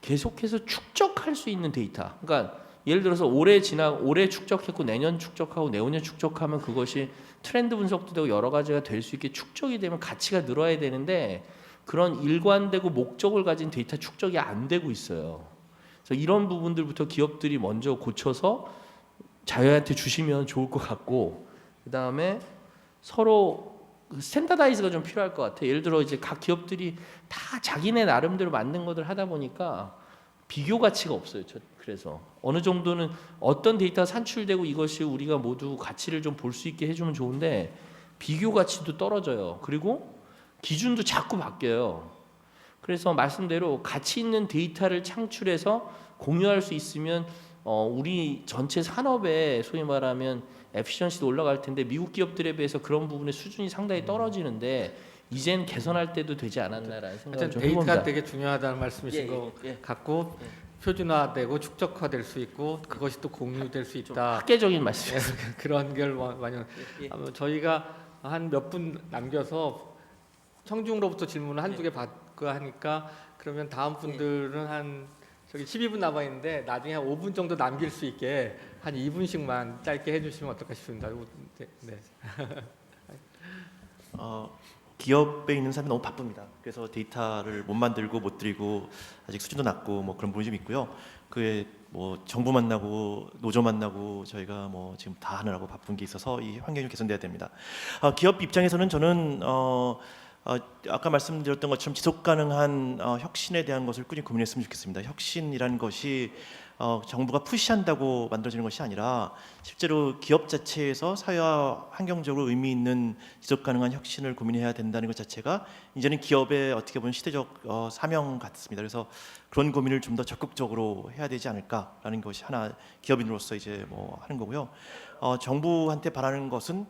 계속해서 축적할 수 있는 데이터. 그러니까 예를 들어서 올해 축적했고 내년 축적하고 내후년 축적하면 그것이 트렌드 분석도 되고 여러 가지가 될 수 있게 축적이 되면 가치가 늘어야 되는데 그런 일관되고 목적을 가진 데이터 축적이 안 되고 있어요. 그래서 이런 부분들부터 기업들이 먼저 고쳐서 자기한테 주시면 좋을 것 같고 그 다음에 서로 스탠다다이즈가 좀 필요할 것 같아요. 예를 들어 이제 각 기업들이 다 자기네 나름대로 만든 것들 하다 보니까 비교 가치가 없어요. 그래서 어느 정도는 어떤 데이터가 산출되고 이것이 우리가 모두 가치를 좀 볼 수 있게 해주면 좋은데 비교 가치도 떨어져요. 그리고 기준도 자꾸 바뀌어요. 그래서 말씀대로 가치 있는 데이터를 창출해서 공유할 수 있으면 우리 전체 산업에 소위 말하면 에피션시도 올라갈 텐데 미국 기업들에 비해서 그런 부분의 수준이 상당히 떨어지는데 이젠 개선할 때도 되지 않았나라는 생각을 좀 해봅니다. 데이터가 되게 중요하다는 말씀이신 것 같고 표준화되고 축적화될 수 있고 그것이 또 공유될 수 있다. 학계적인 말씀이에요. 그런 걸 많이 저희가 한 몇 분 남겨서 청중으로부터 질문을 한두 개 받고 하니까 그러면 다음 분들은 한 저기 12분 남아 있는데 나중에 한 5분 정도 남길 수 있게 한 2분씩만 짧게 해주시면 어떨까 싶습니다. 네. 기업에 있는 사람이 너무 바쁩니다. 그래서 데이터를 못 만들고 못 드리고 아직 수준도 낮고 뭐 그런 부분이 좀 있고요. 그에 뭐 정부 만나고 노조 만나고 저희가 뭐 지금 다 하느라고 바쁜 게 있어서 이 환경이 좀 개선돼야 됩니다. 기업 입장에서는 저는 아까 말씀드렸던 것처럼 지속 가능한 혁신에 대한 것을 꾸준히 고민했으면 좋겠습니다. 혁신이라는 것이 정부가 푸시한다고 만들어지는 것이 아니라 실제로 기업 자체에서 사회와 환경적으로 의미 있는 지속 가능한 혁신을 고민해야 된다는 것 자체가 이제는 기업의 어떻게 보면 시대적 사명 같습니다. 그래서 그런 고민을 좀 더 적극적으로 해야 되지 않을까라는 것이 하나 기업인으로서 이제 뭐 하는 거고요. 정부한테 바라는 것은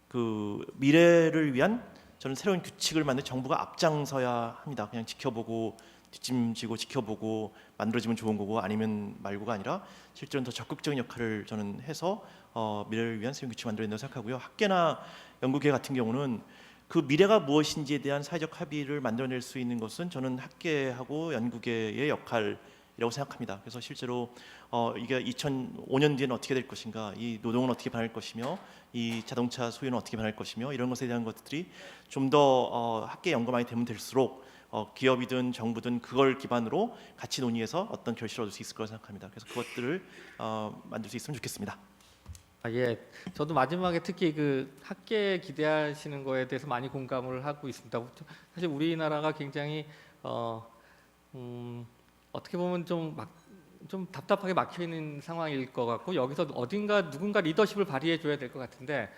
그 미래를 위한 저는 새로운 규칙을 만들 정부가 앞장서야 합니다. 그냥 지켜보고 뒷짐지고 지켜보고 만들어지면 좋은 거고 아니면 말고가 아니라 실제로는 더 적극적인 역할을 저는 해서 미래를 위한 새로운 규칙을 만들어야 된다고 생각하고요. 학계나 연구계 같은 경우는 그 미래가 무엇인지에 대한 사회적 합의를 만들어낼 수 있는 것은 저는 학계하고 연구계의 역할이라고 생각합니다. 그래서 실제로 이게 2005년 뒤에는 어떻게 될 것인가, 이 노동은 어떻게 변할 것이며, 이 자동차 소유는 어떻게 변할 것이며 이런 것에 대한 것들이 좀 더 학계 연구 많이 되면 될수록 기업이든 정부든 그걸 기반으로 같이 논의해서 어떤 결실을 얻을 수 있을 거라고 생각합니다. 그래서 그것들을 만들 수 있으면 좋겠습니다. 예, 저도 마지막에 특히 그 학계 기대하시는 거에 대해서 많이 공감을 하고 있습니다. 사실 우리나라가 굉장히 어떻게 보면 좀 답답하게 막혀 있는 상황일 것 같고 여기서 어딘가 누군가 리더십을 발휘해 줘야 될 것 같은데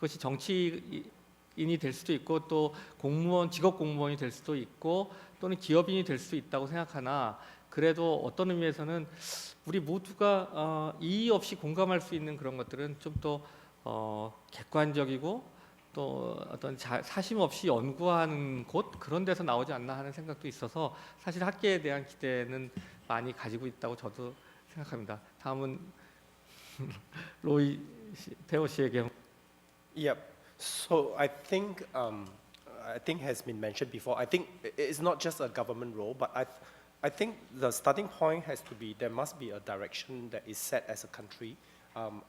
그것이 정치인이 될 수도 있고 또 공무원, 직업 공무원이 될 수도 있고 또는 기업인이 될 수도 있다고 생각하나 그래도 어떤 의미에서는 우리 모두가 이의 없이 공감할 수 있는 그런 것들은 좀 더 객관적이고 또 어떤 사심 없이 연구하는 곳 그런 데서 나오지 않나 하는 생각도 있어서 사실 학계에 대한 기대는 많이 가지고 있다고 저도 생각합니다. 다음은 로이 태호 씨에게. Yep. So I think has been mentioned before. I think it's not just a government role, but I think the starting point has to be there must be a direction that is set as a country,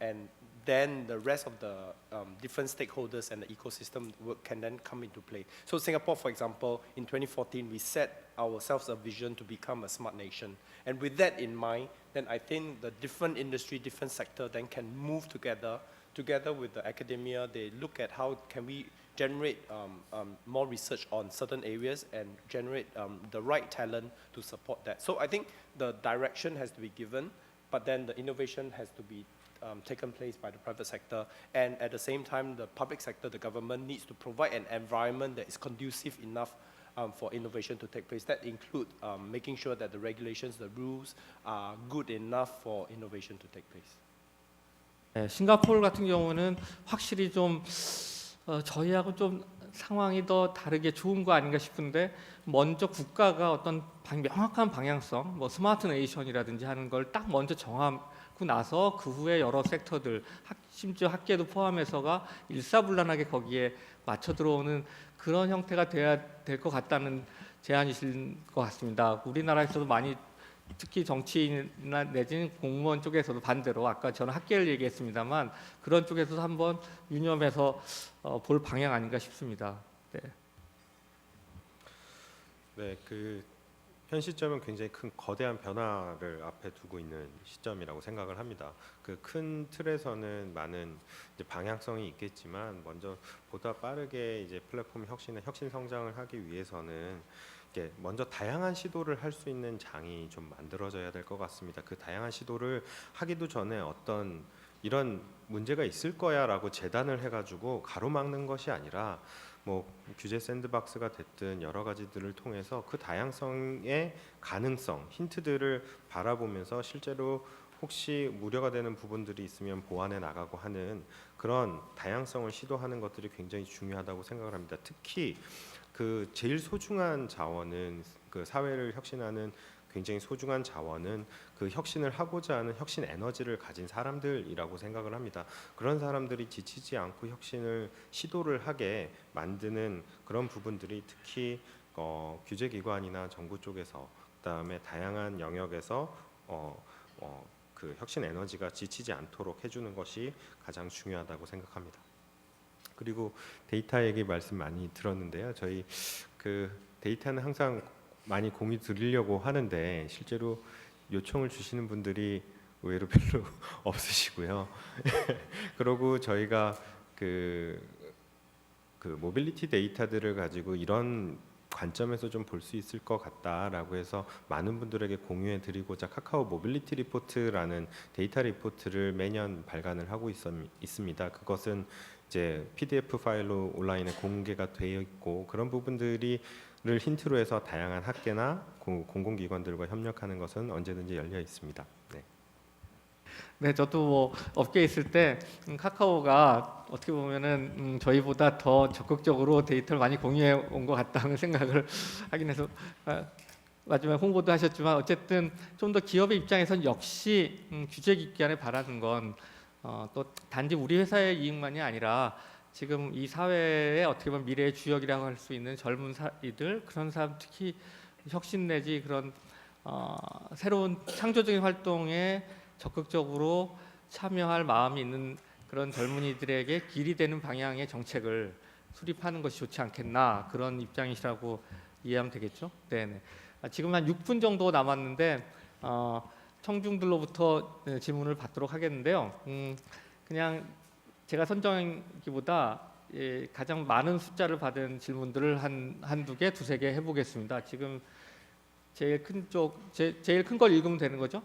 and then the rest of the different stakeholders and the ecosystem can then come into play. So Singapore, for example, in 2014, we set ourselves a vision to become a smart nation. And with that in mind, then I think the different industry, different sector then can move together with the academia. They look at how can we generate more research on certain areas and generate the right talent to support that. So I think the direction has to be given, but then the innovation has to be taken place by the private sector, and at the same time the public sector, the government needs to provide an environment that is conducive enough for innovation to take place. That include making sure that the regulations, the rules are good enough for innovation to take place. 네, 싱가포르 같은 경우는 확실히 좀 저희하고 좀 상황이 더 다르게 좋은 거 아닌가 싶은데 먼저 국가가 어떤 명확한 방향성, 뭐 스마트 네이션이라든지 하는 걸 딱 먼저 정하고 나서 그 후에 여러 섹터들, 심지어 학계도 포함해서가 일사불란하게 거기에 맞춰 들어오는 그런 형태가 돼야 될 것 같다는 제안이실 것 같습니다. 우리나라에서도 많이 특히 정치인이나 내지는 공무원 쪽에서도 반대로 아까 저는 학계를 얘기했습니다만 그런 쪽에서도 한번 유념해서 볼 방향 아닌가 싶습니다. 네. 네, 현 시점은 굉장히 큰 거대한 변화를 앞에 두고 있는 시점이라고 생각을 합니다. 그 큰 틀에서는 많은 이제 방향성이 있겠지만 먼저 보다 빠르게 이제 플랫폼 혁신 성장을 하기 위해서는 이게 먼저 다양한 시도를 할 수 있는 장이 좀 만들어져야 될 것 같습니다. 그 다양한 시도를 하기도 전에 어떤 이런 문제가 있을 거야라고 재단을 해가지고 가로막는 것이 아니라 뭐 규제 샌드박스가 됐든 여러 가지들을 통해서 그 다양성의 가능성, 힌트들을 바라보면서 실제로 혹시 우려가 되는 부분들이 있으면 보완해 나가고 하는 그런 다양성을 시도하는 것들이 굉장히 중요하다고 생각을 합니다. 특히 그 제일 소중한 자원은 그 사회를 혁신하는 굉장히 소중한 자원은 그 혁신을 하고자 하는 혁신 에너지를 가진 사람들이라고 생각을 합니다. 그런 사람들이 지치지 않고 혁신을 시도를 하게 만드는 그런 부분들이 특히 규제기관이나 정부 쪽에서 그다음에 다양한 영역에서 그 혁신 에너지가 지치지 않도록 해주는 것이 가장 중요하다고 생각합니다. 그리고 데이터 얘기 말씀 많이 들었는데요. 저희 그 데이터는 항상 많이 공유 드리려고 하는데 실제로 요청을 주시는 분들이 의외로 별로 없으시고요. 그리고 저희가 그 모빌리티 데이터들을 가지고 이런 관점에서 좀 볼 수 있을 것 같다라고 해서 많은 분들에게 공유해 드리고자 카카오 모빌리티 리포트라는 데이터 리포트를 매년 발간을 하고 있습니다. 그것은 이제 PDF 파일로 온라인에 공개가 되어 있고 그런 부분들을 힌트로 해서 다양한 학계나 공공기관들과 협력하는 것은 언제든지 열려 있습니다. 네. 네, 저도 뭐 업계에 있을 때 카카오가 어떻게 보면은 저희보다 더 적극적으로 데이터를 많이 공유해 온 것 같다는 생각을 하긴 해서 마지막에 홍보도 하셨지만 어쨌든 좀 더 기업의 입장에선 역시 규제기관에 바라는 건 또 단지 우리 회사의 이익만이 아니라 지금 이 사회의 어떻게 보면 미래의 주역이라고 할 수 있는 젊은 이들 그런 사람 특히 혁신 내지 그런 새로운 창조적인 활동에 적극적으로 참여할 마음이 있는 그런 젊은이들에게 길이 되는 방향의 정책을 수립하는 것이 좋지 않겠나 그런 입장이시라고 이해하면 되겠죠? 네네. 지금 한 6분 정도 남았는데 청중들로부터 질문을 받도록 하겠는데요. 그냥 제가 선정하기보다 가장 많은 숫자를 받은 질문들을 한두 개, 두세 개 해보겠습니다. 지금 제일 큰 걸 읽으면 되는 거죠?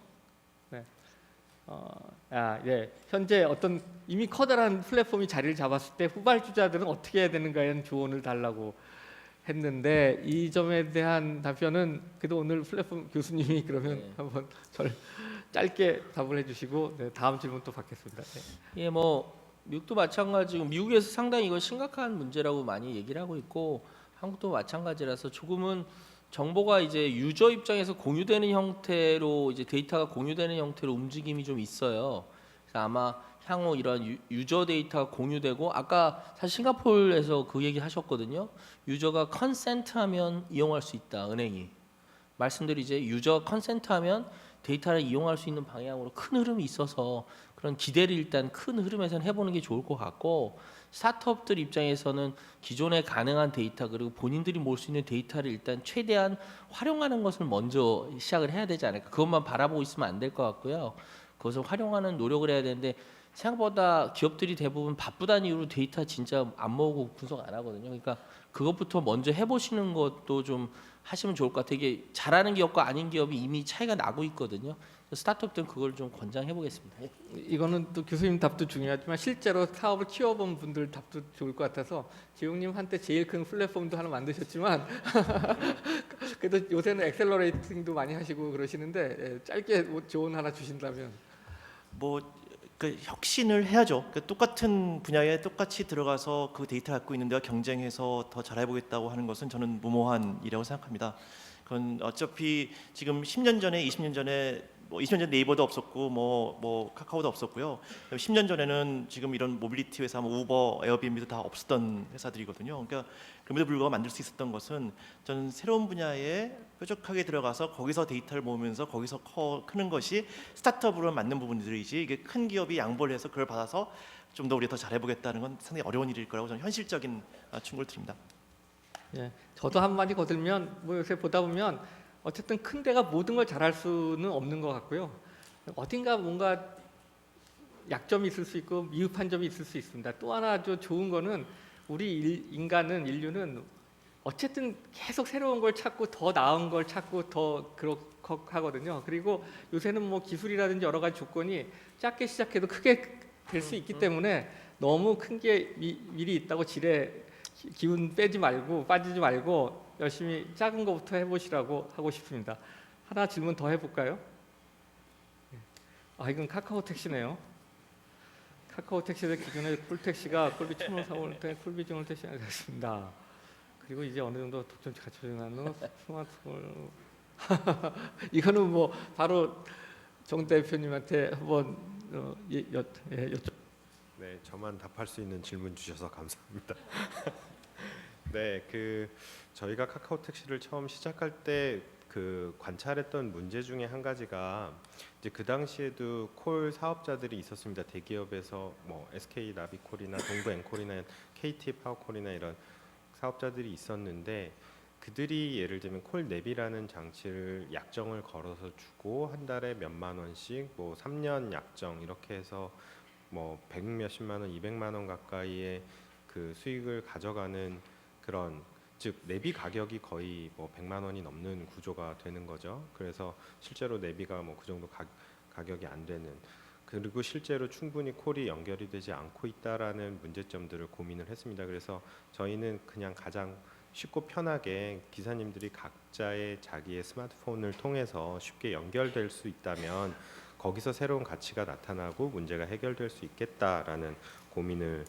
네. 현재 어떤 이미 커다란 플랫폼이 자리를 잡았을 때 후발주자들은 어떻게 해야 되는가에 조언을 달라고 했는데 이 점에 대한 답변은 그래도 오늘 플랫폼 교수님이 그러면 네. 한번 저를 짧게 답을 해주시고 다음 질문 또 받겠습니다. 네. 예, 뭐 미국도 마찬가지고 미국에서 상당히 이거 심각한 문제라고 많이 얘기를 하고 있고 한국도 마찬가지라서 조금은 정보가 이제 유저 입장에서 공유되는 형태로 이제 데이터가 공유되는 형태로 움직임이 좀 있어요. 그래서 아마 향후 이런 유저 데이터가 공유되고 아까 사실 싱가포르에서 그 얘기 하셨거든요. 유저가 컨센트하면 이용할 수 있다 은행이. 말씀대로 이제 유저 컨센트하면 데이터를 이용할 수 있는 방향으로 큰 흐름이 있어서 그런 기대를 일단 큰 흐름에서는 해보는 게 좋을 것 같고 스타트업들 입장에서는 기존에 가능한 데이터 그리고 본인들이 모을 수 있는 데이터를 일단 최대한 활용하는 것을 먼저 시작을 해야 되지 않을까. 그것만 바라보고 있으면 안 될 것 같고요. 그것을 활용하는 노력을 해야 되는데 생각보다 기업들이 대부분 바쁘다는 이유로 데이터 진짜 안 모으고 분석 안 하거든요. 그러니까 그것부터 먼저 해보시는 것도 좀 하시면 좋을 것 같아요. 이게 잘하는 기업과 아닌 기업이 이미 차이가 나고 있거든요. 스타트업들은 그걸 좀 권장해 보겠습니다. 이거는 또 교수님 답도 중요하지만 실제로 사업을 키워본 분들 답도 좋을 것 같아서 지용님 한때 제일 큰 플랫폼도 하나 만드셨지만 그래도 요새는 엑셀러레이팅도 많이 하시고 그러시는데 짧게 뭐 조언 하나 주신다면. 그 혁신을 해야죠. 그 똑같은 분야에 똑같이 들어가서 그 데이터 갖고 있는 데와 경쟁해서 더 잘해보겠다고 하는 것은 저는 무모한 일이라고 생각합니다. 그건 어차피 지금 10년 전에, 20년 전에 20년 전에 네이버도 없었고 뭐 카카오도 없었고요. 10년 전에는 지금 이런 모빌리티 회사, 뭐 우버, 에어비앤비도 다 없었던 회사들이거든요. 그러니까 그럼에도 불구하고 만들 수 있었던 것은 저는 새로운 분야에 뾰족하게 들어가서 거기서 데이터를 모으면서 거기서 크는 것이 스타트업으로 맞는 부분들이지 이게 큰 기업이 양보를 해서 그걸 받아서 좀 더 우리가 더 잘해보겠다는 건 상당히 어려운 일일 거라고 저는 현실적인 충고를 드립니다. 예, 저도 한마디 거들면 뭐 요새 보다 보면 어쨌든 큰 데가 모든 걸 잘할 수는 없는 것 같고요. 어딘가 뭔가 약점이 있을 수 있고 미흡한 점이 있을 수 있습니다. 또 하나 아주 좋은 거는 우리 인류는 어쨌든 계속 새로운 걸 찾고 더 나은 걸 찾고 더 그렇게 하거든요. 그리고 요새는 뭐 기술이라든지 여러 가지 조건이 작게 시작해도 크게 될 수 있기 때문에 너무 큰 게 미리 있다고 기운 빠지지 말고 열심히 작은 것부터 해보시라고 하고 싶습니다. 하나 질문 더 해볼까요? 이건 카카오 택시네요. 카카오 택시의 기존의 꿀택시가 꿀비 1,000원 사올 때 꿀비중을 택시가 됐습니다. 그리고 이제 어느 정도 독점치 갖춰지는 스마트폰 이거는 뭐 바로 정 대표님한테 한번 여쭤. 네, 저만 답할 수 있는 질문 주셔서 감사합니다. 네, 저희가 카카오 택시를 처음 시작할 때 그 관찰했던 문제 중에 한 가지가 이제 그 당시에도 콜 사업자들이 있었습니다. 대기업에서 뭐 SK 나비콜이나 동부 앵콜이나 KT 파워콜이나 이런 사업자들이 있었는데 그들이 예를 들면 콜 냅이라는 장치를 약정을 걸어서 주고 한 달에 몇만 원씩 뭐 3년 약정 이렇게 해서 뭐 100 몇십만 원, 200만 원 가까이의 그 수익을 가져가는 그런 즉 내비 가격이 거의 뭐 100만 원이 넘는 구조가 되는 거죠. 그래서 실제로 내비가 뭐 그 정도 가격이 안 되는 그리고 실제로 충분히 콜이 연결이 되지 않고 있다라는 문제점들을 고민을 했습니다. 그래서 저희는 그냥 가장 쉽고 편하게 기사님들이 각자의 자기의 스마트폰을 통해서 쉽게 연결될 수 있다면 거기서 새로운 가치가 나타나고 문제가 해결될 수 있겠다라는 고민을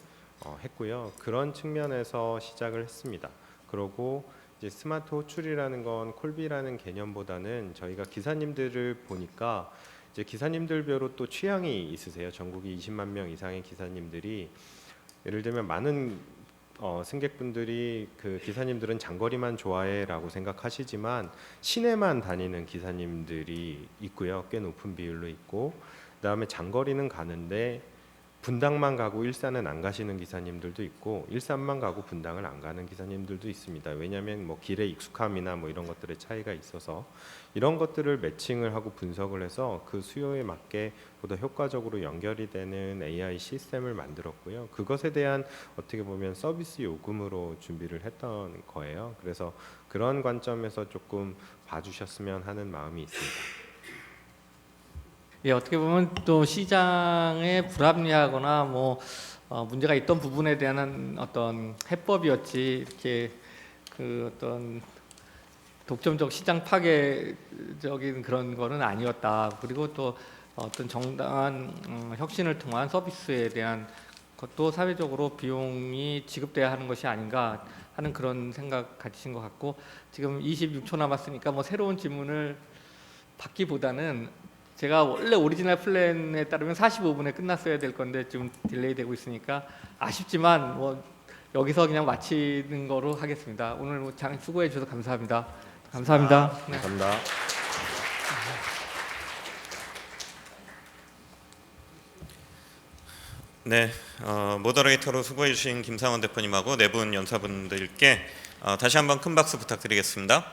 했고요. 그런 측면에서 시작을 했습니다. 그리고 이제 스마트 호출이라는 건 콜비라는 개념보다는 저희가 기사님들을 보니까 이제 기사님들별로 또 취향이 있으세요. 전국에 20만 명 이상의 기사님들이 예를 들면 많은 승객분들이 그 기사님들은 장거리만 좋아해라고 생각하시지만 시내만 다니는 기사님들이 있고요. 꽤 높은 비율로 있고 그다음에 장거리는 가는데 분당만 가고 일산은 안 가시는 기사님들도 있고 일산만 가고 분당을 안 가는 기사님들도 있습니다. 왜냐하면 뭐 길의 익숙함이나 뭐 이런 것들의 차이가 있어서 이런 것들을 매칭을 하고 분석을 해서 그 수요에 맞게 보다 효과적으로 연결이 되는 AI 시스템을 만들었고요. 그것에 대한 어떻게 보면 서비스 요금으로 준비를 했던 거예요. 그래서 그런 관점에서 조금 봐주셨으면 하는 마음이 있습니다. 예, 어떻게 보면 또 시장에 불합리하거나 뭐 문제가 있던 부분에 대한 어떤 해법이었지 이렇게 그 어떤 독점적 시장 파괴적인 그런 거는 아니었다. 그리고 또 어떤 정당한 혁신을 통한 서비스에 대한 것도 사회적으로 비용이 지급돼야 하는 것이 아닌가 하는 그런 생각 가지신 것 같고, 지금 26초 남았으니까 뭐 새로운 질문을 받기보다는 제가 원래 오리지널 플랜에 따르면 45분에 끝났어야 될 건데 좀 딜레이 되고 있으니까 아쉽지만 뭐 여기서 그냥 마치는 거로 하겠습니다. 오늘 뭐 수고해 주셔서 감사합니다. 감사합니다. 네. 감사합니다. 네, 모더레이터로 수고해 주신 김상원 대표님하고 네 분 연사분들께 다시 한번 큰 박수 부탁드리겠습니다.